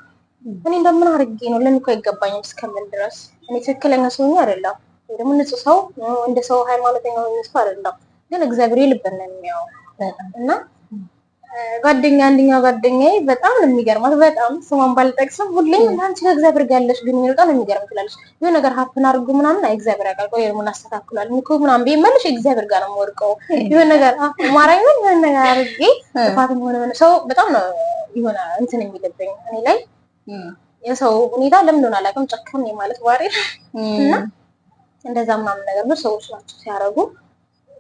እኔ እንደምን አድርጌ ነው ለምን እኮ አይገባኝም እስከምን ድረስ እኔ ትክክለኛ ሰው ነኝ አይደለም ወይ ደግሞ ንጹህ ሰው እንደ ሰው ሃይማኖተኛ ሰው አይደለም። ግን እግዚአብሔር ይልበና የሚያው እና አንደኛው ጓደኛዬ በጣም ነው የሚገርማት። በጣም ስሟን ባልጠቅስም ሁሌም አንቺ ከእግዚአብሔር ጋር ያለሽ ግንኙነት በጣም ነው የሚገርም ትላለች። የሆነ ነገር ሀፕን አድርጎ ምናምን አይ እግዚአብሔር ያውቃል፣ ቆይ ምን አስተካክሏል እኮ ምናምን ቢመልሽ እግዚአብሔር ጋር ነው የምወድቀው። የሆነ ነገር ማራኝ ነው የሆነ ነገር አድርጌ ጥፋትም ሆነ ሰው በጣም ነው የሆነ እንትን የሚልብኝ እኔ ላይ የሰው ሁኔታ ለምን እንደሆነ አላውቅም። ጨከን ማለት ባህሪ እና እንደዛ ምናምን ነገር ነው ሰዎች ናቸው ሲያደርጉ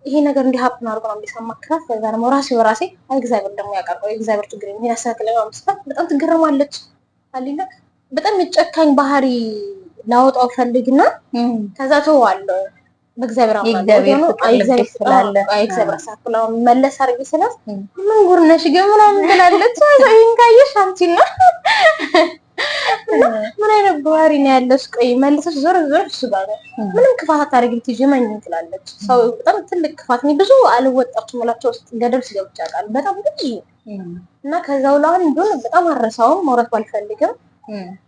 ይሄ ነገር እንዲህ ሀፕን አድርጎ ነው እንዲሰማክራት። ከዛ ደግሞ ራሴ በራሴ አይ እግዚአብሔር ደግሞ ያውቃል እግዚአብሔር ችግር የሚያሳክለው አምስታት በጣም ትገረማለች አለና በጣም የጨካኝ ባህሪ ላወጣው ፈልግና ከዛ ተዋለው በእግዚአብሔር አማካኝ ነው እግዚአብሔር አሳክለው መለስ አድርጊ ስላት ምን ጉር ነሽ ግን ምናምን ትላለች። ይሄን ካየሽ አንቺና ምን አይነት ባህሪ ነው ያለሽ? ቆይ መልሰሽ ዞር እሱ ጋር ምንም ክፋት አታደርጊ ትጀመኝ ትላለች። ሰው በጣም ትልቅ ክፋት ነው ብዙ አልወጣችም እላቸው ውስጥ ገደል ሲገብቻ ቃል በጣም ብዙ እና ከዛው ላይ እንደሆነ በጣም አረሳውም ማውራት ባልፈልግም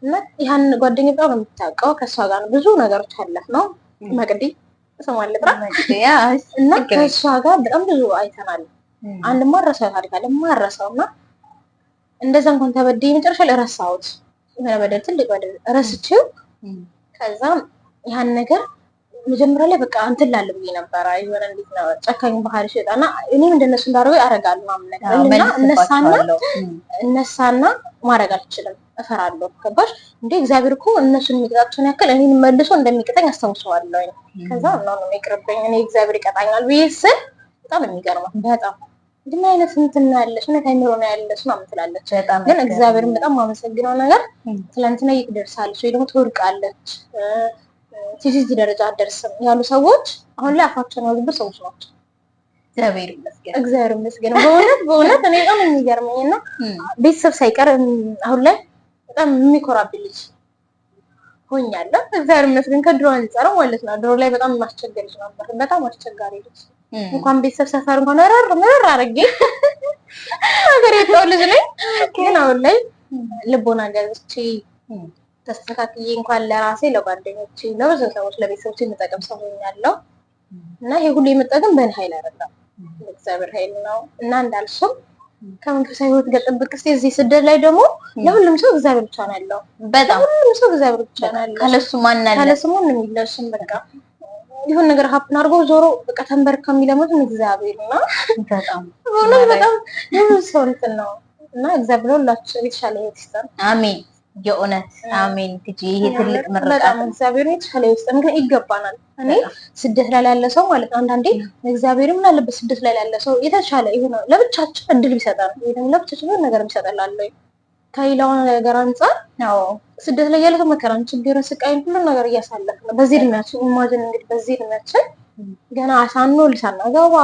እና ያን ጓደኛዬ በጣም ነው የምታውቀው። ከሷ ጋር ብዙ ነገሮች አለፍ ነው መቅዲ ሰማለጥራ እና ከሷ ጋር በጣም ብዙ አይተናል። አንድ ማረሳው ታሪክ አለ ማረሳውና እንደዛ እንኳን ተበደይ መጨረሻ ላይ ረሳሁት። በደል ትልቅ በደል ረስቼው ከዛ ያን ነገር መጀመሪያ ላይ በቃ እንትን ላልብኝ ነበር። የሆነ እንዴት ነው ጨካኝ ባህሪ ሸጣና እኔም እንደነሱ እንዳደረገው አረጋለሁ ምናምን ነገር እነሳና ማረግ አልችልም እፈራለሁ። ገባሽ እንዴ? እግዚአብሔር እኮ እነሱን የሚቀጣቸውን ያክል እኔን መልሶ እንደሚቀጣኝ አስታውሰዋለሁ። ከዛ ነው የሚቀርበኝ እኔ እግዚአብሔር ይቀጣኛል ብዬ ስል በጣም የሚገርማት በጣም ምን አይነት እንትን ያለሽ ምን አይነት ነው ያለሽ ነው ምትላለች። ግን እግዚአብሔርን በጣም ማመሰግነው ነገር ትላንትና ይደርሳለች ወይ ደግሞ ትወርቃለች ትይዝ ደረጃ አደርስም ያሉ ሰዎች አሁን ላይ አፋቸውን ያሉበት ሰዎች ናቸው። እግዚአብሔር ይመስገን በእውነት እኔ በጣም የሚገርመኝና ቤተሰብ ሳይቀር አሁን ላይ በጣም የሚኮራብኝ ልጅ ሆኛለሁ። እግዚአብሔር ይመስገን ከድሮ አንፃር ማለት ነው። ድሮ ላይ በጣም ማስቸገር ነበር። በጣም አስቸጋሪ ልጅ እንኳን ቤተሰብ ሰፈር እንኳን ምርር አድርጌ ነገር የጠው ልጅ ነኝ። ግን አሁን ላይ ልቦና ገዝቼ ተስተካክዬ እንኳን ለራሴ ለጓደኞቼ ለብዙ ሰዎች ለቤተሰቦቼ የምጠቅም ሰው ሆኛለሁ። እና ይሄ ሁሉ የመጠቀም በእኔ ኃይል አይደለም እግዚአብሔር ኃይል ነው። እና እንዳልሽው ከመንፈሳዊ ህይወት ገጠብቅ እስቲ እዚህ ስደት ላይ ደግሞ ለሁሉም ሰው እግዚአብሔር ብቻ ነው ያለው። በጣም ሁሉም ሰው እግዚአብሔር ብቻ ነው ያለው። ከለሱ ማን አለ? ከለሱ ማንም የለሽም። በቃ ይሁን ነገር ሀፕን አድርጎ ዞሮ በቃ ተንበርካ የሚለሙት እግዚአብሔር እና በጣም ሰው እንትን ነው እና እግዚአብሔር ሁላችሁ የተሻለ ህይወት ይስጠን። አሜን። የእውነት አሜን። ትጂ ይሄ ትልቅ ምርቃት ነው። እግዚአብሔር የተሻለ ይስጠን። ግን ይገባናል። እኔ ስደት ላይ ያለ ሰው ማለት አንዳንዴ እግዚአብሔር ምን አለበት ስደት ላይ ያለ ሰው የተሻለ ይሁን ለብቻችን እድል ቢሰጣን ወይ ደግሞ ለብቻችን ነገር ቢሰጣላለው ከሌላው ነገር አንፃር ነው። ስደት ላይ ያለ ሰው መከራን፣ ችግርን፣ ስቃይን ሁሉ ነገር እያሳለፈ ነው። በዚህ እድሜያችን ኢማጂን እንግዲህ በዚህ እድሜያችን ገና አሳኖ ልሳናገባ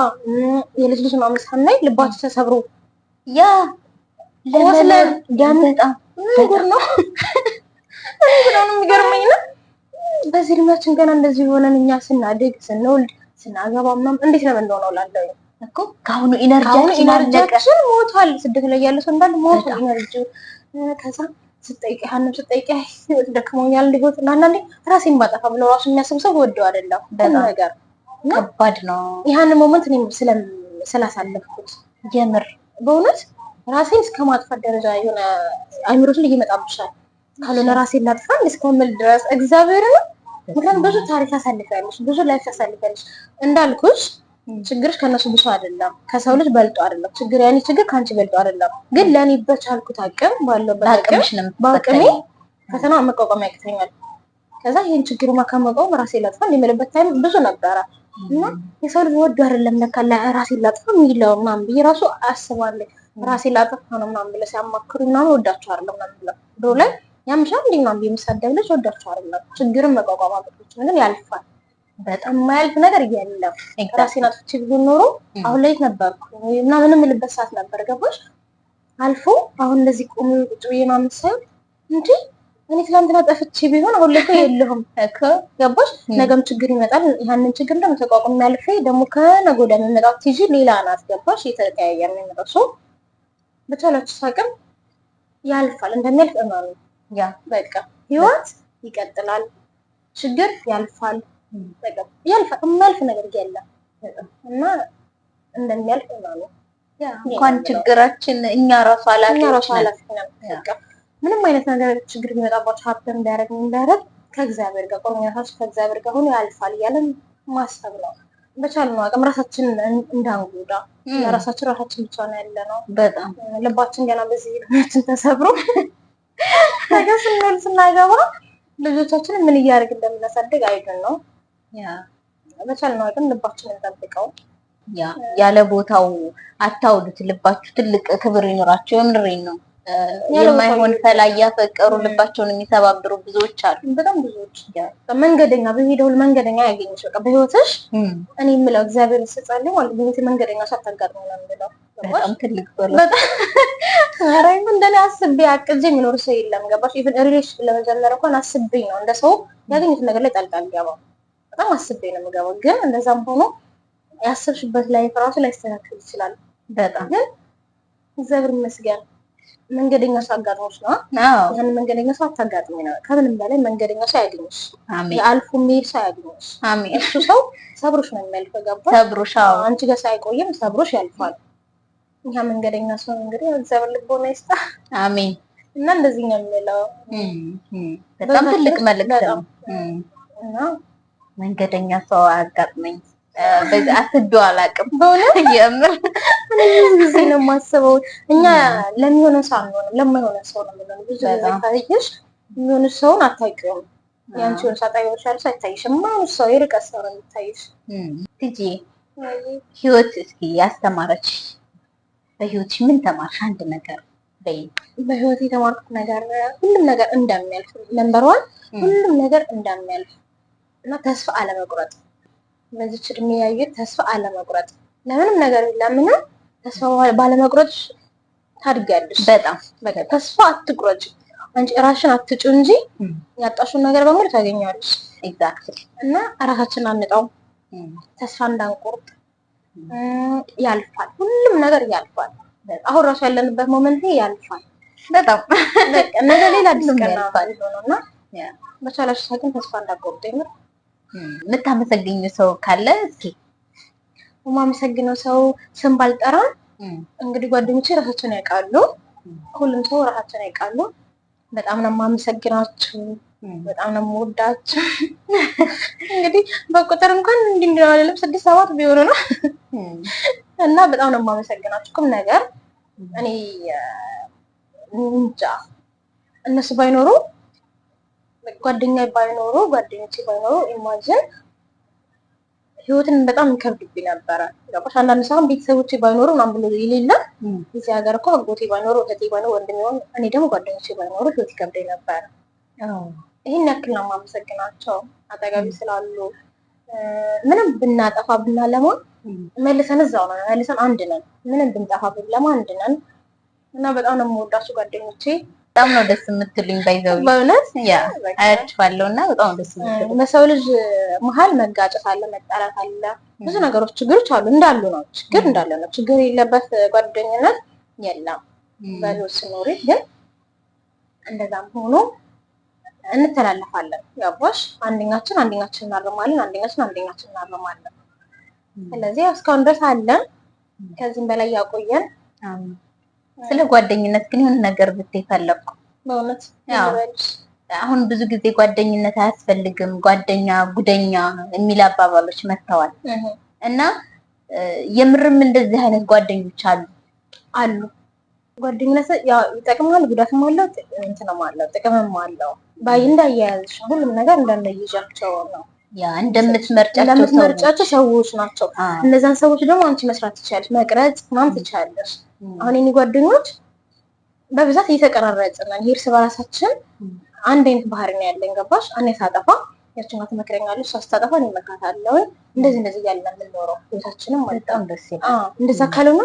የልጅ ልጅ ማምስ ሳናይ ልባችን ተሰብሮ ያ ለወስለ ደም በጣም ጉር ነው በጣም የሚገርመኝ ነው። በዚህ እድሜያችን ገና እንደዚህ ሆነን እኛ ስናድግ ስንወልድ ስናገባ ምናምን እንዴት ነው እንደሆነው ላለው እኮ ካሁኑ ኢነርጂያችን ሞቷል። ስደት ላይ ያለ ሰው እንዳለ ሞቷል ኢነርጂው። ከዛ ስጠይቅ ሀንም ስጠይቅ ደክሞኛል ልጎት እና አንዳንዴ ራሴን ባጠፋ ብለው ራሱ የሚያስብ ሰው ወደው አይደለም ነገር ከባድ ነው። ያን ሞመንት እኔ ስላሳለፍኩት የምር በእውነት ራሴን እስከማጥፋት ደረጃ የሆነ አይምሮት ላይ ይመጣብሻል። ካልሆነ ራሴን ላጥፋ እስከምል ድረስ እግዚአብሔርን ምክንያቱም ብዙ ታሪክ አሳልፋለሽ፣ ብዙ ላይፍ አሳልፋለሽ። እንዳልኩሽ ችግርሽ ከነሱ ብቻ አይደለም፣ ከሰው ልጅ በልጦ አይደለም ችግር። ያኔ ችግር ካንቺ በልጦ አይደለም፣ ግን ለኔ በቻልኩት አቅም ባለው በአቅሜ ፈተና መቋቋም ያቅተኛል። ከዛ ይሄን ችግር ማከመቀው ራሴ ላጥፋ እንደምልበት ታይም ብዙ ነበረ እና የሰው ልጅ ወዶ አይደለም ለካ ራሴ ላጥፋ የሚለው ምናምን ብዬ ራሱ አስባለሁ። ራሴ ላጥፋ ነው ምናምን ብለው ሲያማክሩ ምናምን ወዳቸው አይደለም ምናምን ብለው ድሮ ላይ ያምሻል እንዴ ምናምን የሚሳደብ ልጅ ወዳቸው አይደለም። ችግርን መቋቋም አቅቶች ግን ያልፋል። በጣም የማያልፍ ነገር የለም። ራሴን አጥፍቼ ቢሆን ኖሮ አሁን ላይ ነበርኩ እና ምንም ልበት ሰዓት ነበር ገባሽ። አልፎ አሁን እንደዚህ ቆሞ ቁጭ ብዬ ምናምን ሳይሆን እንዴ እኔ ትላንትና ጠፍቼ ቢሆን አሁን ላይ የለሁም እኮ ገባሽ። ነገም ችግር ይመጣል። ያንን ችግር ደግሞ ተቋቁሞ ያልፈ ደግሞ ከነገ ወዲያ የሚመጣው ትጂ ሌላ ናት ገባሽ። የተቀያየረ ነው የሚመጣው ሰው በቻላችሁ ሳቅም ያልፋል። እንደሚያልፍ እመኑ። ያ በቃ ህይወት ይቀጥላል። ችግር ያልፋል። በቃ ያልፋል። የማያልፍ ነገር የለም እና እንደሚያልፍ እመኑ። እንኳን ችግራችን እኛ ራሱ ኃላፊዎች ነን። ምንም አይነት ነገር ችግር ቢመጣባችሁ ሀብተን እንዳያደርግ ከእግዚአብሔር ጋር ቆርኛታችሁ ከእግዚአብሔር ጋር ሆኖ ያልፋል እያለን ማሰብ ነው። በቻልነው አቅም ራሳችንን እንዳንጎዳ ለራሳችን ብቻ ነው ያለ ነው። በጣም ልባችን ገና በዚህ ልባችን ተሰብሮ ነገ ስናገባ ልጆቻችንን ምን እያደረግ እንደምናሳድግ አይደል ነው። በቻልነው አቅም ልባችንን እንጠብቀው። ያለ ቦታው አታውሉት። ልባችሁ ትልቅ ክብር ይኖራቸው። የምንሬን ነው። የማይሆን ፈላይ ያፈቀሩ ልባቸውን የሚሰባብሩ ብዙዎች አሉ። በጣም ብዙዎች መንገደኛ በሄደው መንገደኛ ያገኝሽ በቃ በህይወትሽ እኔ የምለው እግዚአብሔር ስጸልይ ማለት በህይወቴ መንገደኛ ሳታጋጥመው ነው የምለው። በጣም ትልቅ በለ አራይ እንደኔ አስቤ አቅጄ የሚኖር ሰው የለም። ገባሽ? ኢቭን ሪሌሽን ለመጀመር እንኳን አስቤ ነው እንደ ሰው ያገኙት ነገር ላይ ጣልቃ አልገባም። በጣም አስቤ ነው የምገባው። ግን እንደዛም ሆኖ ያሰብሽበት ላይ ራሱ ላይስተካከል ይችላል። በጣም ግን እግዚአብሔር ይመስገን መንገደኛ ሰው አጋጥሞሽ ነው። ያን መንገደኛ ሰው አታጋጥሚ ነው። ከምንም በላይ መንገደኛ ሰው ያገኝሽ። የአልፎ የሚሄድ ሰው ያገኝሽ። አሜን። እሱ ሰው ሰብሮሽ ነው የሚያልፈው። ገባሽ? ሰብሮሽ አንቺ ጋር ሳይቆይም ሰብሮሽ ያልፋል። እኛ መንገደኛ ሰው እንግዲህ እግዚአብሔር ልቦና ይስጣ። አሜን። እና እንደዚህ ነው የምለው። በጣም ትልቅ መልእክት ነው። እና መንገደኛ ሰው አጋጥመኝ በዚህ አስቤው አላውቅም። በእውነት የምር ምን ጊዜ ነው የማስበው። እኛ ለሚሆነው ሰው አንሆንም፣ ለማይሆነው ሰው ነው የምንሆነው። ብዙ ጊዜ ታይሽ የሚሆነው ሰውን አታውቂውም። ያንቺውን ሳታውቂው ሻልሽ አይታይሽም። ማን ሰው የርቀት ሰው ነው የሚታይሽ። ትጂ ህይወት እስኪ ያስተማረች በህይወትሽ ምን ተማርሽ? አንድ ነገር በይ። በህይወት የተማርኩት ነገር ሁሉም ነገር እንደሚያልፍ ነምበር 1 ሁሉም ነገር እንደሚያልፍ እና ተስፋ አለመቁረጥ። በዚህ እድሜ ያየሁት ተስፋ አለመቁረጥ። ለምንም ነገር ለምንም ተስፋ ባለመቁረጥ ታድጊያለሽ። በጣም በቃ ተስፋ አትቁረጭ። አንቺ ራስሽን አትጩ እንጂ ያጣሽውን ነገር በሙሉ ታገኛለሽ። ኤግዛክትሊ። እና ራሳችንን አንጣው፣ ተስፋ እንዳንቆርጥ። ያልፋል፣ ሁሉም ነገር ያልፋል። አሁን ራሱ ያለንበት ሞመንት ያልፋል። በጣም በቃ ነገ ሌላ አዲስ ቀን ነውና በቻላሽ ሳይሆን ተስፋ እንዳትቆርጡ። የምታመሰግኘው ሰው ካለ እስኪ? የማመሰግነው ሰው ስም ባልጠራ እንግዲህ ጓደኞቼ ራሳቸውን ያውቃሉ። ሁሉም ሰው ራሳቸውን ያውቃሉ። በጣም ነው የማመሰግናችሁ። በጣም ነው የምወዳችሁ። እንግዲህ በቁጥር እንኳን እንዲህ አይደለም 6-7 ቢሆኑ ነው። እና በጣም ነው የማመሰግናችሁ። ቁም ነገር እኔ እንጃ እነሱ ባይኖሩ ጓደኞቼ ባይኖሩ ኢማጂን ህይወትን በጣም ይከብድብኝ ነበረ። ገባሽ? አንዳንድ ሰው ቤተሰቦቼ ባይኖሩ ምናምን ብሎ የሌለ እዚህ ሀገር እኮ አጎቴ ባይኖሩ እህቴ ባይኖሩ ወንድሜ ሆን እኔ ደግሞ ጓደኞቼ ባይኖሩ ህይወት ይከብደኝ ነበረ። ይሄን ያክል ነው የማመሰግናቸው አጠገቤ ስላሉ። ምንም ብናጠፋ ብናለማ መልሰን እዛው ነው፣ መልሰን አንድ ነን። ምንም ብንጠፋ ብንለማ አንድ ነን። እና በጣም ነው የምወዳቸው ጓደኞቼ። በጣም ነው ደስ የምትሉኝ። ባይዘው በእውነት አያችኋለሁና በጣም ደስ የምትሉኝ። በሰው ልጅ መሀል መጋጨት አለ፣ መጣላት አለ፣ ብዙ ነገሮች ችግሮች አሉ። እንዳሉ ነው፣ ችግር እንዳለ ነው። ችግር የሌለበት ጓደኝነት የለም በህይወት ስኖሪ። ግን እንደዛም ሆኖ እንተላለፋለን። ያባሽ አንደኛችን እናርማለን፣ አንደኛችን እናርማለን። ስለዚህ እስካሁን ድረስ አለን። ከዚህም በላይ ያቆየን። ስለ ጓደኝነት ግን የሆነ ነገር ብትይ ፈለኩ። በእውነት አሁን ብዙ ጊዜ ጓደኝነት አያስፈልግም፣ ጓደኛ ጉደኛ የሚል አባባሎች መጥተዋል እና የምርም እንደዚህ አይነት ጓደኞች አሉ። ጓደኝነት ያው ይጠቅማል፣ ጉዳትም አለው፣ እንትንም አለው፣ ጥቅምም አለው። ባይ እንዳያያዝሽ ሁሉም ነገር እንደነይጃቸው ነው። ያ እንደምትመርጫቸው ሰዎች ናቸው። እነዛን ሰዎች ደግሞ አንቺ መስራት ትችያለሽ፣ መቅረጽ ምናምን ትችያለሽ። አሁን የኔ ጓደኞች በብዛት እየተቀራረጽን ነን። እርስ በራሳችን አንድ አይነት ባህሪ ነው ያለን። ገባሽ? እኔ ሳጠፋ ያቺን ትመክረኛለሽ፣ እሷ ስታጠፋ እኔ እመክራታለሁ። እንደዚህ እያልን ነው የምንኖረው ህይወታችንም ማለት ነው። ደስ ይላል። እንደዛ ካልሆነ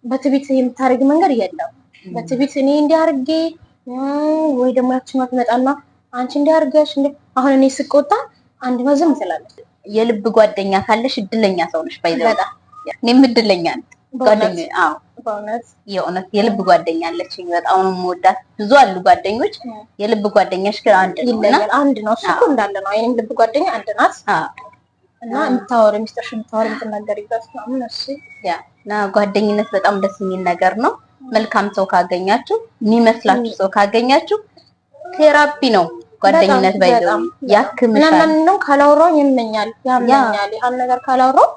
በትዕቢት የምታደርጊ መንገድ የለም። በትዕቢት እኔ እንዲያርጌ ወይ ደግሞ ያቺን ትመጣና አንቺ እንዲያርገሽ አሁን እኔ ስቆጣ አንድ ማዘም ትላለች። የልብ ጓደኛ ካለሽ እድለኛ ሰው ነሽ። ባይዘው እኔም እድለኛ ነኝ። ጓደኛ በእውነት የልብ ጓደኛ አለችኝ። በጣም ነው የምወዳት። ብዙ አሉ ጓደኞች፣ የልብ ጓደኛሽ ግን አንድ ነው። አንድ ነው። እሱ እኮ እንዳለ ነው። የኔም ልብ ጓደኛ አንድ ናት። እና የምታወሪ ሚስጥርሽ የምታወሪ የምትናገሪበት ምናምን እሺ። ያ እና ጓደኝነት በጣም ደስ የሚል ነገር ነው። መልካም ሰው ካገኛችሁ የሚመስላችሁ ሰው ካገኛችሁ ቴራፒ ነው ጓደኝነት። ባይዘው ያክምሻል። እና ካላወራው ያመኛል ያን ነገር ካላወራው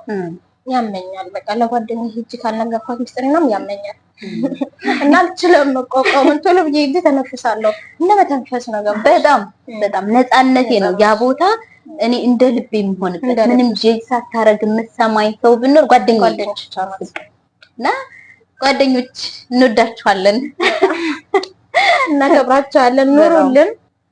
ያመኛል። በቃ ለጓደኛዬ ሂጂ ካልነገርኳት ሚስጥሬንም ያመኛል እና አልችልም መቋቋም። ቶሎ ብዬ ሂጂ ተነፍሳለሁ እና መተንፈስ ነገር በጣም ነፃነቴ ነው ያ ቦታ። እኔ እንደ ልቤ የምሆንበት ምንም ጄል ሳታረግ የምትሰማኝ ሰው ብኖር ጓደኞች እና ጓደኞች እንወዳችኋለን፣ እናከብራችኋለን። ኑሩልን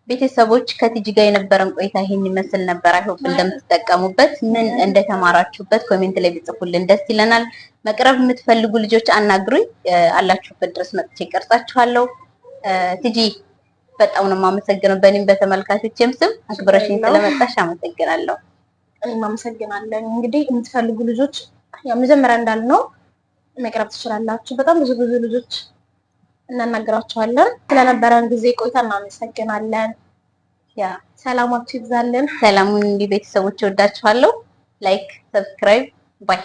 ቤተሰቦች። ከቲጂ ጋር የነበረን ቆይታ ይሄን ይመስል ነበር። አይሆፕ እንደምትጠቀሙበት፣ ምን እንደተማራችሁበት ኮሜንት ላይ ቢጽፉልን ደስ ይለናል። መቅረብ የምትፈልጉ ልጆች አናግሩኝ፣ አላችሁበት ድረስ መጥቼ ቀርጻችኋለሁ። ቲጂ በጣም ነው የማመሰግነው። በእኔም በተመልካቾችም ስም አክብረሽኝ ስለመጣሽ አመሰግናለሁ። እኔም አመሰግናለሁ። እንግዲህ የምትፈልጉ ልጆች ያው መጀመሪያ እንዳልነው መቅረብ ትችላላችሁ። በጣም ብዙ ልጆች እናናግራችኋለን። ስለነበረን ጊዜ ቆይታ እናመሰግናለን። ያ ሰላማችሁ ይብዛልን። ሰላሙን እንዲህ ቤተሰቦች ወዳችኋለሁ። ላይክ፣ ሰብስክራይብ ባይ